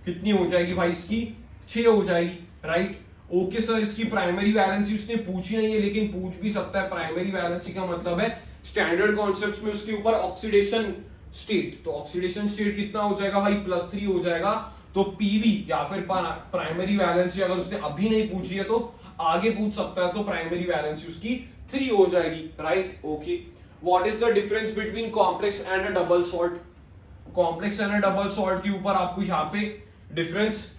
कितनी हो जाएगी भाई, इसकी 6 हो जाएगी, राइट। ओके सर, इसकी प्राइमरी वैलेंसी उसने पूछी नहीं है, लेकिन पूछ भी सकता है। प्राइमरी वैलेंसी का मतलब है स्टैंडर्ड कॉन्सेप्ट्स में उसके ऊपर ऑक्सीडेशन स्टेट, तो ऑक्सीडेशन स्टेट कितना हो जाएगा भाई, +3 हो जाएगा। तो पीवी या फिर प्राइमरी वैलेंसी अगर उसने अभी नहीं पूछी है तो आगे पूछ सकता है, तो प्राइमरी वैलेंसी उसकी 3 हो जाएगी, right. Okay, what is the difference between complex and a double salt, complex and a double salt के ऊपर आपको यहाँ पे डिफरेंस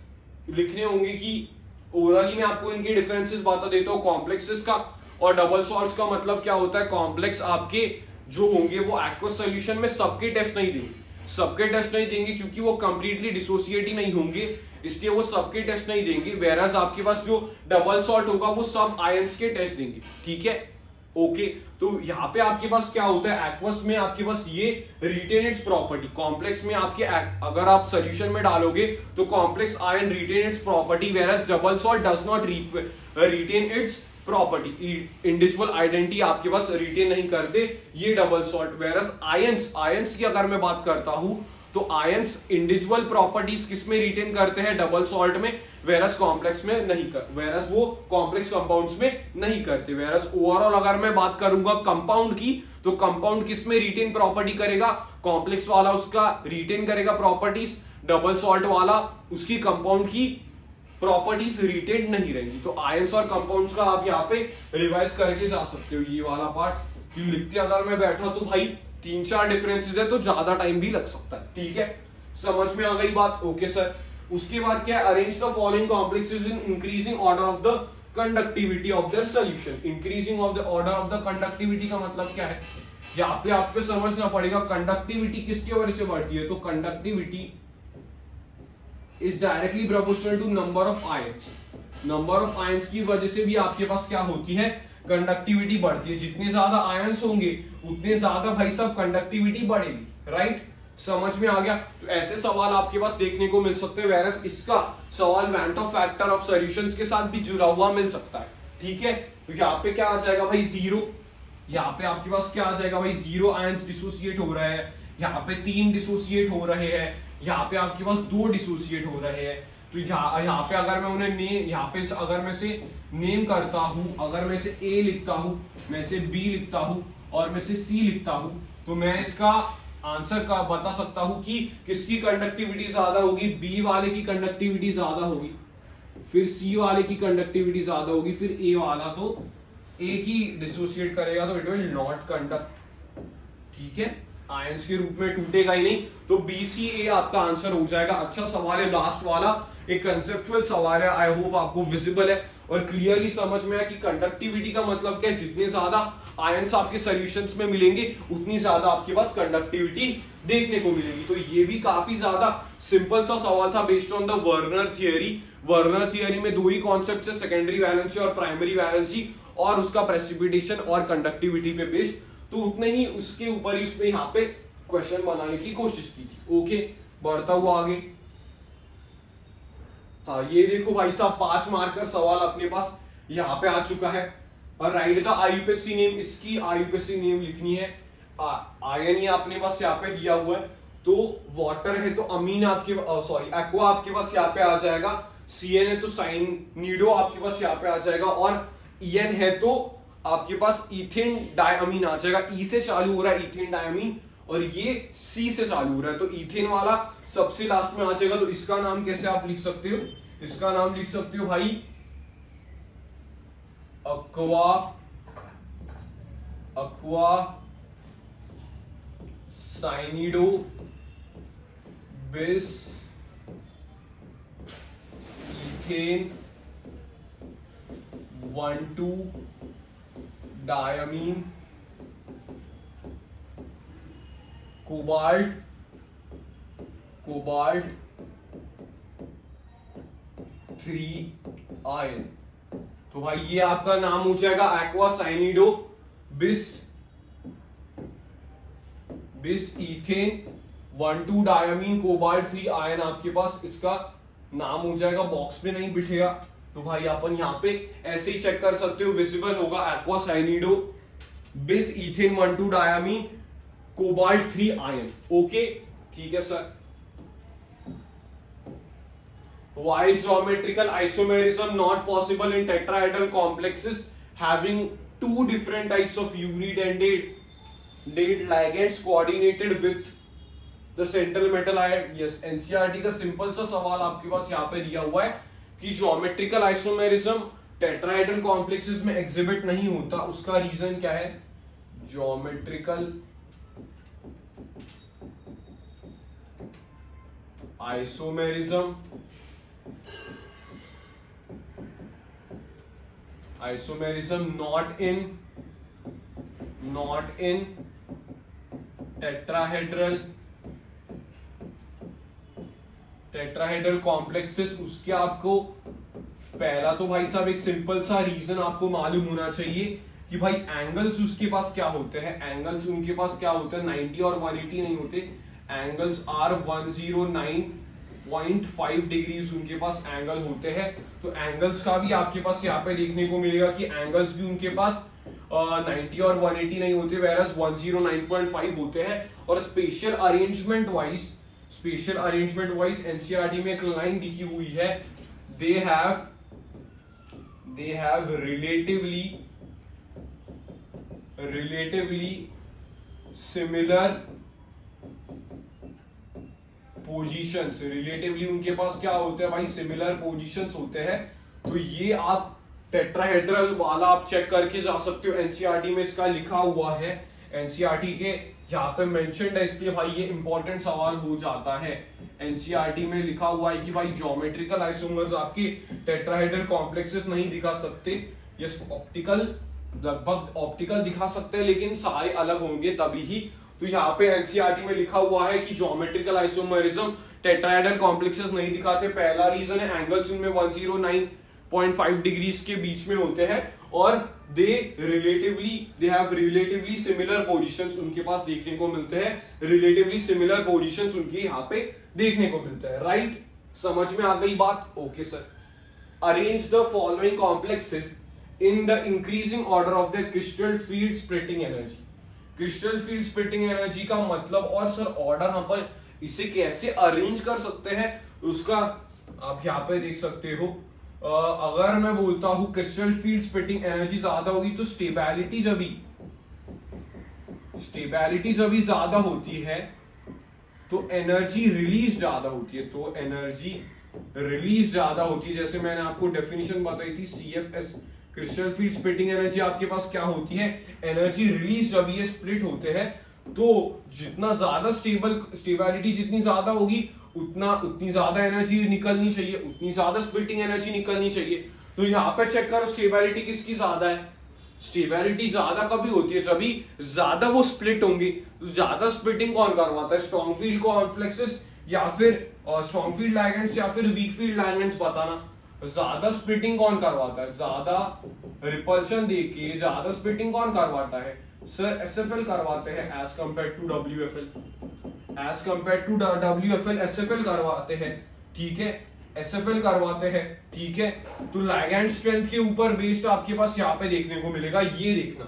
लिखने होंगे कि ओरली में आपको इनके डिफरेंसेस बता देता हूँ कॉम्प्लेक्सेस का और डबल सॉल्ट्स का। मतलब क्या होता है, कॉम्प्लेक्स आपके जो होंगे वो एक्वस सॉल्यूशन में सबके टेस्ट नहीं देंगे, क्योंकि वो कंप्लीटली डिसोसिएट ही नहीं होंगे, इसलिए वो सबके टेस्ट नहीं देंगे। वेराज आपके पास जो डबल सॉल्ट होगा वो सब आयंस के टेस्ट देंगे, ठीक है। ओके, तो यहाँ पे आपके पास क्या होता है, एक्वस में आपके पास ये रिटेन इट्स प्रॉपर्टी, कॉम्प्लेक्स में आपके अगर आप सॉल्यूशन में डालोगे तो complex ion retain its property, whereas double salt does not retain its property, individual identity आपके पास रिटेन नहीं करते ये डबल सॉल्ट। वेरस आयंस की अगर मैं बात करता हूं तो आयंस इंडिविजुअल प्रॉपर्टीज किसमें रिटेन करते हैं, डबल सॉल्ट में, वेरस कॉम्प्लेक्स में नहीं कर, वेरस वो कॉम्प्लेक्स कंपाउंड्स में नहीं करते। वेरस ओवरऑल अगर मैं बात करूंगा कंपाउंड की, तो कंपाउंड किसमें रिटेन प्रॉपर्टी करेगा, कॉम्प्लेक्स वाला उसका रिटेन करेगा प्रॉपर्टीज, डबल सॉल्ट वाला उसकी कंपाउंड की प्रॉपर्टीज रिटेन नहीं रहेंगी। तो आयंस और कंपाउंड्स का आप यहाँ पे रिवाइज करके जा सकते हो। ये वाला पार्ट लिखते अगर मैं बैठा तो भाई 3-4 डिफरेंसेस है, तो ज्यादा टाइम भी लग सकता है, ठीक है। समझ में आ गई बात। ओके सर, उसके बाद क्या है, arrange the following complexes in increasing order of the conductivity of their solution. Increasing of the order of the conductivity का मतलब क्या है, यहाँ पे आपको समझना पड़ेगा कंडक्टिविटी किसकी वजह से बढ़ती है, तो conductivity is directly proportional to number of ions, number of ions की वजह से भी आपके पास क्या होती है, कंडक्टिविटी बढ़ती है। जितने ज्यादा आयंस होंगे उतने ज्यादा भाई साहब कंडक्टिविटी बढ़ेगी, राइट। समझ में आ गया। तो ऐसे सवाल आपके पास देखने को मिल सकते हैं, वेरस इसका सवाल वैंट ऑफ फैक्टर ऑफ सॉल्यूशंस के साथ भी जुड़ा हुआ मिल सकता है, ठीक है। तो यहाँ पे क्या आ जाएगा भाई 0, यहाँ पे आपके पास क्या आ जाएगा भाई 0 आयंस डिसोसिएट हो रहे हैं, यहाँ पे 3 डिसोसिएट हो रहे हैं, यहाँ पे आपके पास 2 डिसोसिएट हो रहे हैं। तो यहाँ पे अगर मैं उन्हें यहाँ पे अगर मैं से नेम करता हूं, अगर मैं से A लिखता हूं, मैं से B लिखता हूं और मैं से C लिखता हूं, तो मैं इसका आंसर का बता सकता हूं कि किसकी कंडक्टिविटी ज्यादा होगी, B वाले की कंडक्टिविटी ज्यादा होगी, फिर C वाले की कंडक्टिविटी ज्यादा होगी, फिर A वाला तो एक ही डिसोसिएट करेगा, तो इट विल नॉट कंडक्ट, ठीक है, आयंस के रूप में टूटेगा ही नहीं। तो BCA आपका आंसर हो जाएगा। अच्छा सवाल है लास्ट वाला, एक कंसेप्चुअल सवाल है, आई होप आपको विजिबल है और क्लियरली समझ में आया कि कंडक्टिविटी का मतलब क्या है, जितने ज्यादा आयंस आपके सॉल्यूशंस में मिलेंगे उतनी ज्यादा आपके पास कंडक्टिविटी देखने को मिलेगी। तो ये भी काफी ज्यादा सिंपल सा सवाल था based on the Werner theory. Werner theory में दो ही कॉन्सेप्ट है, सेकेंडरी वैलेंसी और प्राइमरी वैलेंसी, और उसका प्रेसिपिटेशन और कंडक्टिविटी पे बेस्ड। तो उतने ही उसके ऊपर ही उसने यहाँ पे क्वेश्चन बनाने की कोशिश की थी। ओके, बढ़ता हुआ आगे। हाँ, ये देखो भाई साहब 5 मार्क का सवाल अपने पास यहाँ पे आ चुका है। और राइट द आईयूपीएसी नेम, इसकी आईयूपीएसी नेम लिखनी है। आयन ही अपने पास यहाँ पे दिया हुआ है, तो वाटर है तो अमीन आपके सॉरी एक्वा आपके पास यहाँ पे आ जाएगा, सीएन है तो साइनिडो आपके पास यहाँ पे आ जाएगा, और ईएन है तो आपके पास इथेन डायमीन आ जाएगा। ई से चालू हो रहा है इथेन डायमीन, और ये सी से चालू हो रहा है, तो इथेन वाला सबसे लास्ट में आ जाएगा। तो इसका नाम कैसे आप लिख सकते हो, इसका नाम लिख सकते हो भाई aqua cyanido bis ethane one two diamine cobalt 3 ion. तो भाई ये आपका नाम हो जाएगा एक्वा साइनिडो बिस इथेन 1,2-डायमीन कोबाल्ट 3 आयन आपके पास इसका नाम हो जाएगा। बॉक्स पे नहीं बिठेगा, तो भाई अपन यहाँ पे ऐसे ही चेक कर सकते हो, विजिबल होगा एक्वा साइनिडो बिस ethane one two diamine cobalt 3 ion. Okay, ठीक है sir. Why is geometrical isomerism not possible in tetrahedral complexes having two different types of unidentified ligands coordinated with the central metal ion? Yes, NCERT का simple सा सवाल आपके पास यहाँ पे दिया हुआ है कि geometrical isomerism tetrahedral complexes में एग्जिबिट नहीं होता। उसका रीजन क्या है? geometrical isomerism not in tetrahedral complexes। उसके आपको पहला तो भाई साहब एक सिंपल सा रीजन आपको मालूम होना चाहिए कि भाई एंगल्स उसके पास क्या होते हैं। एंगल्स उनके पास क्या होते हैं, 90 और 180 नहीं होते, एंगल्स आर 109.5 डिग्रीज उनके पास एंगल होते हैं। तो एंगल्स का भी आपके पास यहाँ पे देखने को मिलेगा कि एंगल्स भी उनके पास 90 और 180 नहीं होते, वेरस 109.5 होते हैं। और स्पेशल अरेंजमेंट वाइज एनसीईआरटी में एक लाइन लिखी हुई है, they have relatively similar positions. Relatively उनके पास क्या होते हैं भाई, सिमिलर पोजीशंस होते हैं। तो ये आप टेट्राहेड्रल वाला आप चेक करके जा सकते हो, एनसीईआरटी में इसका लिखा हुआ है, एनसीईआरटी के यहाँ पे मेंशन्ड है, इसलिए भाई ये इंपॉर्टेंट सवाल हो जाता है। एनसीईआरटी में लिखा हुआ है कि भाई ज्योमेट्रिकल आइसोमर्स आपकी टेट्राहेड्रल कॉम्प्लेक्सेस नहीं दिखा सकते। यस, लगभग ऑप्टिकल दिखा सकते हैं, लेकिन सारे अलग होंगे तभी ही। तो यहाँ पे एनसीईआरटी में लिखा हुआ है कि ज्योमेट्रिकल आइसोमरिज्म टेट्राहेड्रल कॉम्प्लेक्सेस नहीं दिखाते। पहला रीजन है एंगल्स उनमें 109.5 डिग्रीज के बीच में होते हैं, और they have relatively similar positions उनके पास देखने को मिलते हैं। रिलेटिवली सिमिलर पोजीशंस उनके यहाँ पे देखने को मिलते हैं। राइट, समझ में आ गई बात? Okay sir. Arrange the following complexes in the increasing order of the crystal field splitting energy. Crystal field splitting energy का मतलब और सर ऑर्डर हम पर इसे कैसे अरेंज कर सकते हैं उसका आप यहाँ पे देख सकते हो। अगर मैं बोलता हूं क्रिस्टल फील्ड स्प्लिटिंग एनर्जी ज्यादा होगी तो स्टेबिलिटी जब भी ज्यादा होती है तो एनर्जी रिलीज ज्यादा होती है। तो एनर्जी रिलीज ज्यादा होती है, जैसे मैंने आपको डेफिनेशन बताई थी CFS crystal field splitting energy आपके पास क्या होती है, एनर्जी रिलीज जब ये स्प्लिट होते हैं तो जितना ज्यादा स्टेबिलिटी जितनी ज्यादा होगी उतनी ज्यादा एनर्जी निकलनी चाहिए, उतनी ज्यादा स्प्लिटिंग एनर्जी निकलनी चाहिए। तो यहाँ पे चेक करो स्टेबिलिटी किसकी ज्यादा है। स्टेबिलिटी ज्यादा कभी होती है जब ज्यादा वो स्प्लिट होंगी। तो ज्यादा स्प्लिटिंग कौन करवाता है, स्ट्रॉन्ग फील्ड कॉम्प्लेक्सेस या फिर स्ट्रॉन्ग फील्ड लिगेंड्स या फिर वीक फील्ड लिगेंड्स, बताना। ज्यादा स्प्लिटिंग कौन करवाता है, ज्यादा रिपल्शन देके ज्यादा स्प्लिटिंग कौन करवाता है सर, एसएफएल करवाते हैं as compare to WFL. As compare to WFL SFL करवाते हैं, ठीक है, एसएफएल करवाते हैं, ठीक है। तो लिगेंड स्ट्रेंथ के ऊपर बेस्ड आपके पास यहाँ पे देखने को मिलेगा, ये देखना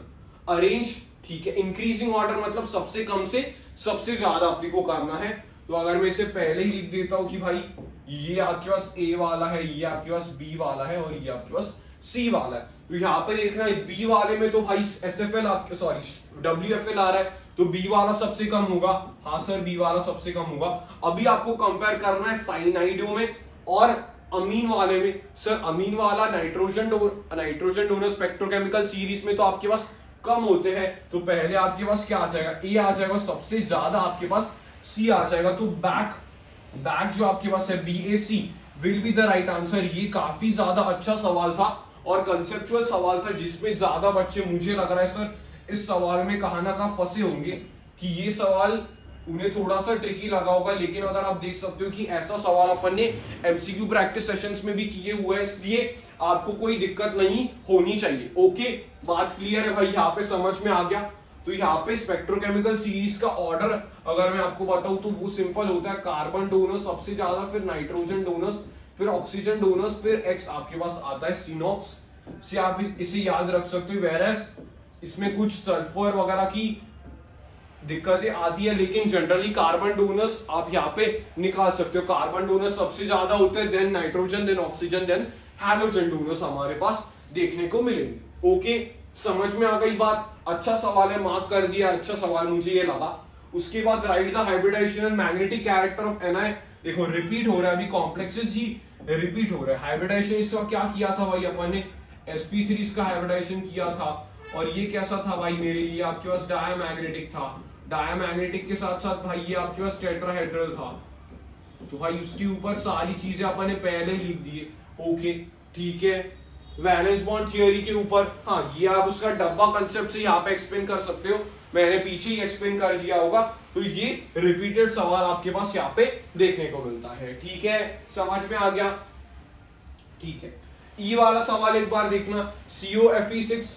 अरेंज, ठीक है, इंक्रीजिंग ऑर्डर मतलब सबसे कम से सबसे ज्यादा अपने को करना है। तो अगर मैं इसे पहले ही लिख देता हूं कि भाई ये आपके पास ए वाला है, ये आपके पास बी वाला है और ये आपके पास सी वाला है। तो यहाँ पे देखना है बी वाले में तो भाई एसएफएल आपके सॉरी डब्ल्यूएफएल आ रहा है, तो बी वाला सबसे कम होगा। हाँ सर बी वाला सबसे कम होगा। अभी आपको कंपेयर करना है साइनाइडो में और अमीन वाले में। सर अमीन वाला नाइट्रोजन डोनर स्पेक्ट्रोकेमिकल सीरीज में तो आपके पास कम होते हैं, तो पहले आपके पास क्या आ जाएगा, ए आ जाएगा, सबसे ज्यादा आपके पास सी आ जाएगा। तो बैक जो आपके पास है BAC will be the right answer. ये काफी ज्यादा अच्छा सवाल था और कंसेप्चुअल सवाल था, जिसमें ज्यादा बच्चे मुझे लग रहा है सर इस सवाल में कहां ना कहां फंसे होंगे कि ये सवाल उन्हें थोड़ा सा ट्रिकी लगा होगा। लेकिन अगर आप देख सकते हो कि ऐसा सवाल अपन ने MCQ प्रैक्टिस सेशंस में भी किए हुए हैं, इसलिए आपको कोई दिक्कत नहीं होनी चाहिए। ओके, बात क्लियर है भाई, यहाँ पे समझ में आ गया। तो यहाँ पे स्पेक्ट्रोकेमिकल सीरीज का ऑर्डर अगर मैं आपको बताऊं तो वो सिंपल होता है, कार्बन डोनर्स सबसे ज्यादा, फिर नाइट्रोजन डोनर्स, फिर ऑक्सीजन डोनर्स, फिर एक्स आपके पास आता है सिनॉक्स से। आप इसे याद रख सकते हो। वेरस इसमें कुछ सल्फर वगैरह की दिक्कतें आती है, लेकिन जनरली कार्बन डोनर्स आप यहाँ पे निकाल सकते हो। कार्बन डोनर्स सबसे ज्यादा होते हैं, then nitrogen, then oxygen, then halogen donors हमारे पास देखने को मिलेंगे। ओके, समझ में आ गई बात। अच्छा सवाल है, मार्क कर दिया, अच्छा सवाल मुझे ये लगा। उसके बाद right the hybridization and magnetic character of Ni। देखो रिपीट हो रहा है, अभी कॉम्प्लेक्सेस ही रिपीट हो रहा है। हाइब्रिडाइजेशन इसका क्या किया था भाई अपन ने, sp3 इसका हाइब्रिडाइजेशन किया था, और ये कैसा था भाई मेरे लिए, आपके पास डायमैग्नेटिक था। डायमैग्नेटिक के साथ साथ भाई ये आपके पास टेट्राहेड्रल था। तो भाई उसके ऊपर सारी चीजें अपन ने पहले ही लिख दी है। ओके ठीक है, वैलेंस बॉन्ड थियरी के ऊपर, हाँ ये आप उसका डब्बा कंसेप्ट से यहाँ पे एक्सप्लेन कर सकते हो, मैंने पीछे ही एक्सप्लेन कर दिया होगा। तो ये रिपीटेड सवाल आपके पास यहाँ पे देखने को मिलता है। ठीक है, समझ में आ गया। ठीक है, ई वाला सवाल एक बार देखना, COFe6।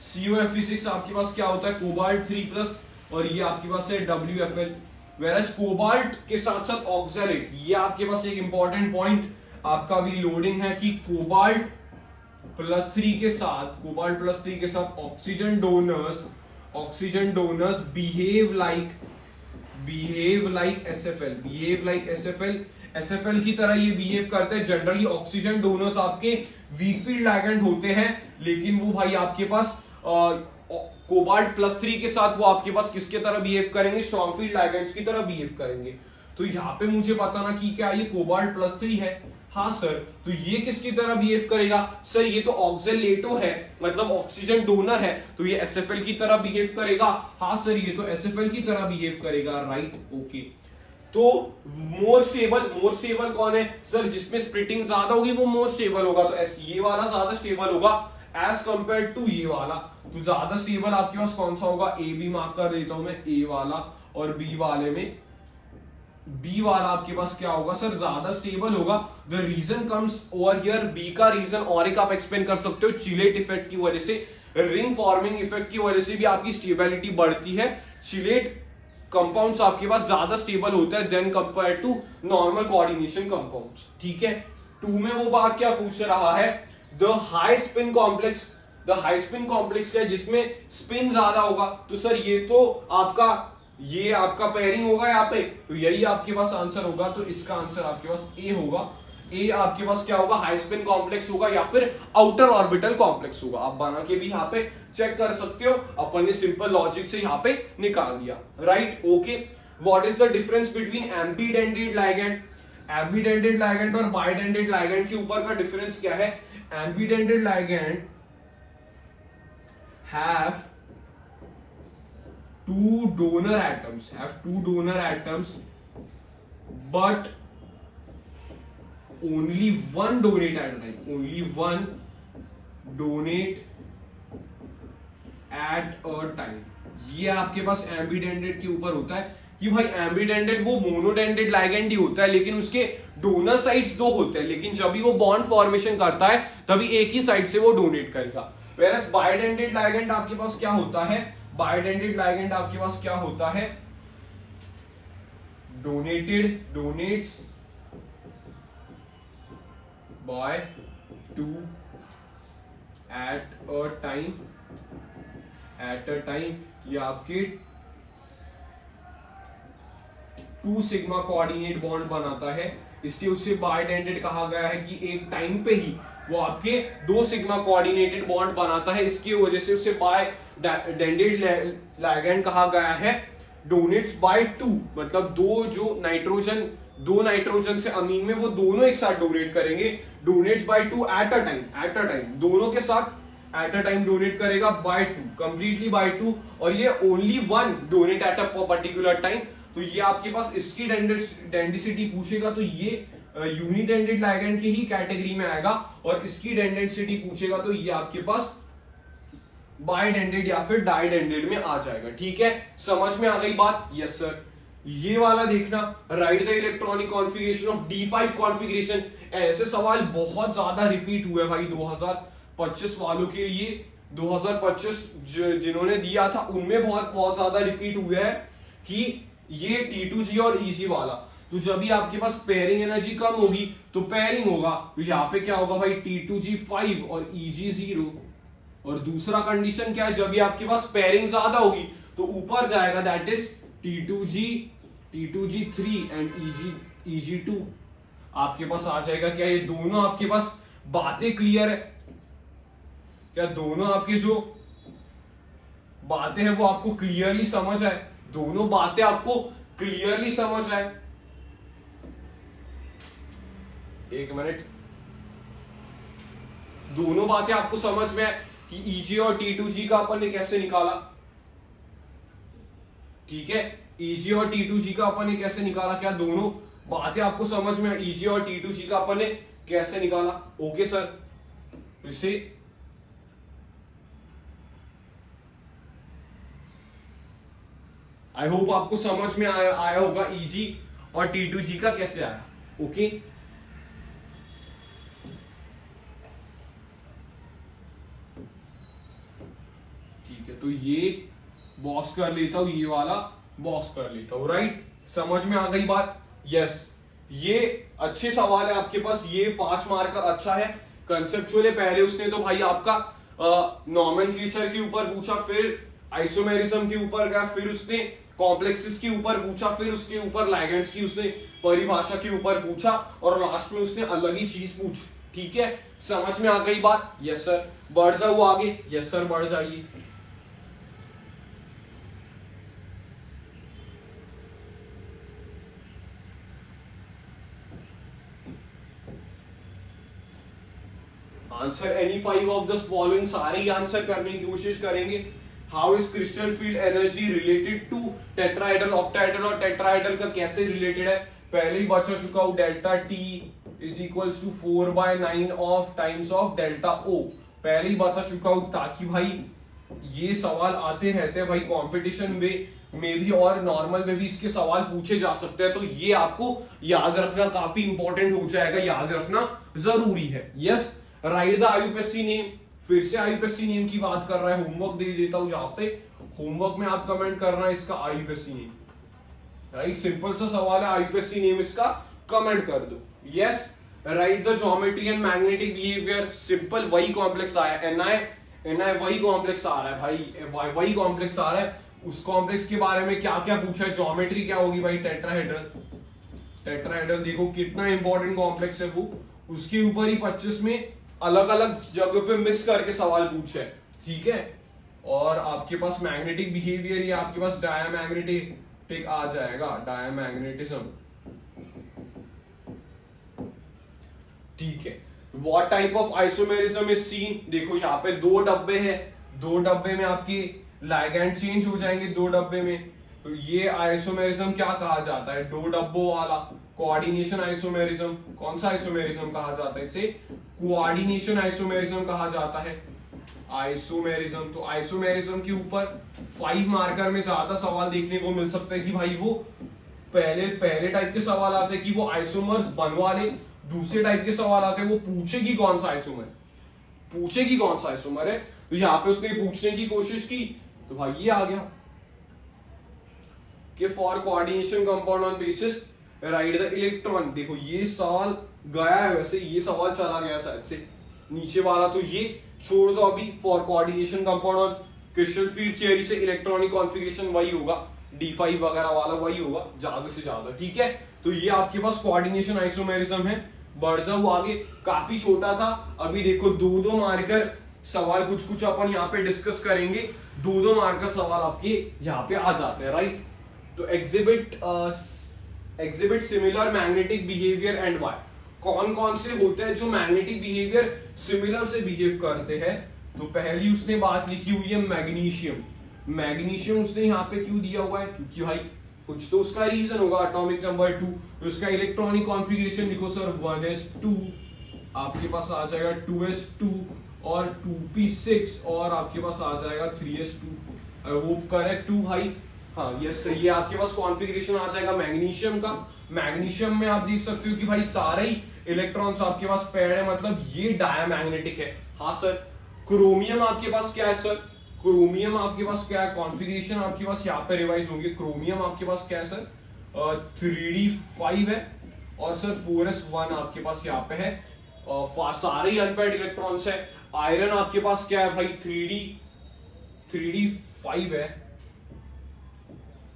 COFe6 आपके पास क्या होता है, कोबाल्ट 3+, और ये आपके पास है WFL। वेरस कोबाल्ट के साथ साथ ऑक्सैलेट, ये आपके पास एक इंपॉर्टेंट पॉइंट आपका भी लोडिंग है कि कोबाल्ट +3 के साथ oxygen donors behave like SFL की तरह ये बिहेव करते हैं। जनरली ऑक्सीजन डोनर्स आपके वीक फील्ड लिगेंड होते हैं, लेकिन वो भाई आपके पास कोबाल्ट +3 के साथ वो आपके पास किसके तरह बिहेव करेंगे, स्ट्रॉन्ग फील्ड लिगेंड्स की तरह बिहेव करेंगे। तो यहाँ पे मुझे बताना कि क्या ये कोबाल्ट +3 है। हाँ सर, तो ये किसकी तरह बिहेव करेगा, सर ये तो ऑक्सैलेटो है, मतलब ऑक्सीजन डोनर है, तो ये SFL की तरह बिहेव करेगा। हाँ सर, ये तो SFL की तरह बिहेव करेगा, राइट। ओके, तो मोर स्टेबल कौन है सर, जिसमें स्प्लिटिंग ज्यादा होगी वो मोर स्टेबल होगा। तो ये वाला ज्यादा स्टेबल होगा एज कंपेयर टू ये वाला। तो ज्यादा स्टेबल आपके पास कौन सा होगा, ए बी मार्क कर देता हूं मैं, ए वाला, और बी वाले में बी वाला आपके पास क्या होगा सर, ज्यादा स्टेबल होगा। The reason comes over here, B का रीजन और एक आप एक्सप्लेन कर सकते हो, चिलेट इफेक्ट की वजह से, रिंग फॉर्मिंग इफेक्ट की वजह से भी आपकी स्टेबिलिटी बढ़ती है। चिलेट कंपाउंड्स आपके पास ज्यादा स्टेबल होता है then compare to normal coordination compounds. ठीक है, 2 में वो बात क्या पूछ रहा है, द हाई स्पिन कॉम्प्लेक्स क्या है, जिसमें स्पिन ज्यादा होगा। तो सर ये आपका पेयरिंग होगा यहाँ पे, तो यही आपके पास आंसर होगा। तो इसका आंसर आपके पास ए होगा। ए आपके पास क्या होगा, हाई स्पिन कॉम्प्लेक्स होगा या फिर आउटर ऑर्बिटल कॉम्प्लेक्स होगा। आप बना के भी यहाँ पे चेक कर सकते हो, अपन ने सिंपल लॉजिक से यहाँ पे निकाल दिया, right. Okay, what is the difference between एम्बीडेंटेड ligand और बाइडेंटेड लिगैंड के ऊपर का डिफरेंस क्या है। एम्बीडेंटेड ligand have two donor atoms but only one donate at a time, donate at a time. ये आपके पास एम्बीडेंडेड के ऊपर होता है कि भाई एम्बीडेंडेड वो मोनोडेंडेड लाइगेंड ही होता है, लेकिन उसके डोनर साइड्स दो होते हैं, लेकिन जब भी वो बॉन्ड फॉर्मेशन करता है तभी एक ही साइड से वो डोनेट करेगा। वेरस बाइडेंडेड लाइगेंड आपके पास क्या होता है, बाइडेंडेड लाइगेंड आपके पास क्या होता है, donates by two at a time, ये आपके 2 सिग्मा कोऑर्डिनेट बॉन्ड बनाता है, इसलिए उसे बाइडेंडेड कहा गया है कि एक टाइम पे ही वो आपके 2 सिग्मा कोऑर्डिनेटेड बॉन्ड बनाता है, इसकी वजह से उसे बाइडेंडेड लाइगेंड कहा गया है। डोनेट्स बाय 2 मतलब दो नाइट्रोजन से अमीन में वो दोनों एक साथ डोनेट करेंगे, donates by 2 at a time, दोनों के साथ एट अ टाइम डोनेट करेगा बाय 2, कंप्लीटली बाय 2, और ये only one donate at a particular time. तो ये आपके पास इसकी डेंसिटी पूछेगा तो ये यूनिडेंडेड लाइगेंड की ही कैटेगरी में आएगा, और इसकी डेंसिटी पूछेगा तो ये आपके पास बाइडेंडेड या फिर डाइडेंडेड में आ जाएगा। ठीक है, समझ में आ गई बात? Yes sir. ये वाला देखना, right the electronic configuration of D5 configuration. ऐसे सवाल बहुत ज्यादा रिपीट हुए भाई 2025 वालों के लिए, 2025 जिन्होंने दिया था उनमें बहुत ज्यादा रिपीट हुए हैं कि ये T2G और EG वाला। तो जब भी आपके पास पेयरिंग एनर्जी कम होगी तो पेयरिंग होगा, तो यहाँ पे क्या होगा भाई, T2G 5 और EG 0। और दूसरा कंडीशन क्या है, जब भी आपके पास पेयरिंग ज्यादा होगी तो ऊपर जाएगा, that is T2G 3 and EG 2 आपके पास आ जाएगा। क्या ये दोनों आपके पास बातें क्लियर है? क्या दोनों आपकी जो बातें हैं वो आपको क्लियरली समझ आए? दोनों बातें आपको क्लियरली समझ आए? एक मिनट, दोनों बातें आपको समझ में आए कि EG और T2G का अपन ने कैसे निकाला? ठीक है, EG और T2G का अपन ने कैसे निकाला? क्या दोनों बातें आपको समझ में आई? EG और T2G का अपन ने कैसे निकाला? ओके सर, तो इसे आई होप आपको समझ में आया होगा EG और T2G का कैसे आया। ओके, ठीक है, तो ये बॉक्स कर लेता हूं, ये वाला बॉक्स कर लेता हूं। राइट, समझ में आ गई बात? यस, ये अच्छे सवाल है आपके पास, ये 5 मार्क का अच्छा है। कंसेप्चुअल पहले उसने तो भाई आपका नॉमेनक्लेचर के ऊपर पूछा, फिर आइसोमेरिज्म के ऊपर गया, फिर उसने कॉम्प्लेक्सेस के ऊपर पूछा, फिर उसके ऊपर लाइगेंड्स की उसने परिभाषा के ऊपर पूछा, और लास्ट में उसने अलग ही चीज पूछी। ठीक है, समझ में आ गई बात? Yes sir. बढ़ जाओ आगे। यस सर, बढ़ जाइए। Answer any 5 of the following, सारे ही आंसर करने की कोशिश करेंगे। How is crystal field energy related to tetrahedral? Octahedral और टेट्राहेड्रल का कैसे रिलेटेड है पहले ही बचा चुका हूं। Delta T is equals to 4/9 of times of delta O, पहले ही बता चुका हूं, ताकि भाई ये सवाल आते रहते हैं भाई कॉम्पिटिशन में भी और नॉर्मल में भी इसके सवाल पूछे जा सकते हैं, तो ये आपको याद रखना काफी इंपॉर्टेंट हो जाएगा, याद रखना जरूरी है। Yes, right the IUPAC name. फिर से IUPAC नेम की बात कर रहा है, होमवर्क दे देता हूं यहाँ पे, होमवर्क में आप कमेंट करना है इसका IUPAC नेम। राइट, सिंपल सा सवाल है, IUPAC नेम इसका कमेंट कर दो। Yes, right the geometry and magnetic behaviour. Simple, वही कॉम्प्लेक्स आया, NI वही कॉम्प्लेक्स आ रहा है भाई, वही कॉम्प्लेक्स आ रहा है। उस कॉम्प्लेक्स के बारे में क्या क्या पूछा है, ज्योमेट्री क्या होगी भाई, टेट्राहेड्रल देखो कितना इंपॉर्टेंट कॉम्प्लेक्स है वो, उसके ऊपर ही 25 में अलग अलग जगह पे मिक्स करके सवाल पूछे है। ठीक है, और आपके पास मैग्नेटिक बिहेवियर, ये आपके पास डायमैग्नेटिक आ जाएगा, डायमैग्नेटिज्म। ठीक है, what type of isomerism is seen? देखो यहाँ पे 2 डब्बे हैं, 2 डब्बे में आपकी लाइगैंड चेंज हो जाएंगे 2 डब्बे में, तो ये आइसोमेरिज्म क्या कहा जाता है? 2 डब्बों वाला कोऑर्डिनेशन आइसोमेरिज्म। कौन सा आइसोमेरिज्म कहा जाता है इसे? कोऑर्डिनेशन आइसोमेरिज्म कहा जाता है। आइसोमेरिज्म, तो आइसोमेरिज्म के ऊपर 5 मार्कर में ज्यादा सवाल देखने को मिल सकता है कि भाई वो पहले टाइप के सवाल आते हैं कि वो आइसोमर्स बनवा ले, दूसरे टाइप के सवाल आते हैं वो पूछे कि कौन सा आइसोमर है। तो यहाँ पे उसने पूछने की कोशिश की, तो भाई ये आ गया कि for coordination compound on basis right the electron. देखो ये सवाल गया है, वैसे ये सवाल चला गया शायद से, नीचे वाला तो ये छोड़ दो अभी। For coordination compound on crystal field theory से इलेक्ट्रॉनिक कॉन्फ़िगरेशन वही होगा, D5 वगैरह वाला वही होगा ज्यादा से ज्यादा, ठीक है। तो ये आपके पास कोऑर्डिनेशन आइसोमेरिज्म है। बढ़ जाओ आगे, काफी छोटा था। अभी देखो 2-2 मार्कर सवाल कुछ अपन यहाँ पे डिस्कस करेंगे, 2-2 मार्कर सवाल आपके यहाँ पे आ जाते हैं, राइट। तो exhibit similar magnetic behaviour and why. कौन कौन से होते हैं जो मैग्नेटिक बिहेवियर सिमिलर से बिहेव करते हैं। तो पहली उसने बात लिखी हुई है मैग्नीशियम उसने यहाँ पे क्यों दिया हुआ है, क्योंकि भाई कुछ तो उसका रीजन होगा। एटॉमिक नंबर 2, तो उसका इलेक्ट्रॉनिक कॉन्फ़िगरेशन लिखो सर 1s2, आपके पास आ जाएगा 2s2 और 2p6 और आपके पास आ जाएगा 3s2। I hope correct to भाई, हाँ यस सही है। आपके पास कॉन्फ़िगरेशन आ जाएगा मैग्नीशियम का। मैग्नीशियम में आप देख सकते हो कि भाई सारे ही इलेक्ट्रॉन्स आपके पास पेयर्ड है, मतलब ये डायमैग्नेटिक है। हाँ सर। क्रोमियम आपके पास क्या है सर, क्रोमियम आपके पास क्या है, कॉन्फ़िगरेशन आपके पास यहाँ पे रिवाइज होंगे। क्रोमियम आपके पास क्या है सर, 3d5 है और सर 4s1 आपके पास यहाँ पे है। सारे ही अनपेयर्ड इलेक्ट्रॉन्स है। आयरन आपके पास क्या है भाई, 3d5 है,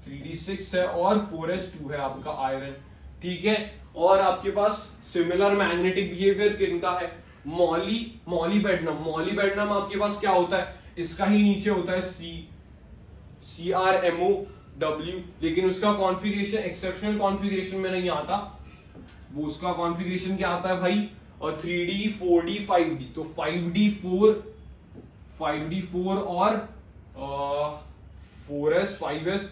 3d6 है और 4s2 है आपका आयरन, ठीक है। और आपके पास सिमिलर मैग्नेटिक बिहेवियर किनका है, मॉलीबेडनम आपके पास क्या होता है, इसका ही नीचे होता है CrMoW, लेकिन उसका कॉन्फ़िगरेशन एक्सेप्शनल कॉन्फ़िगरेशन में नहीं आता। वो उसका कॉन्फ़िगरेशन क्या आता है भाई, और 3d 4d 5d, तो 5d4 और 4s 5s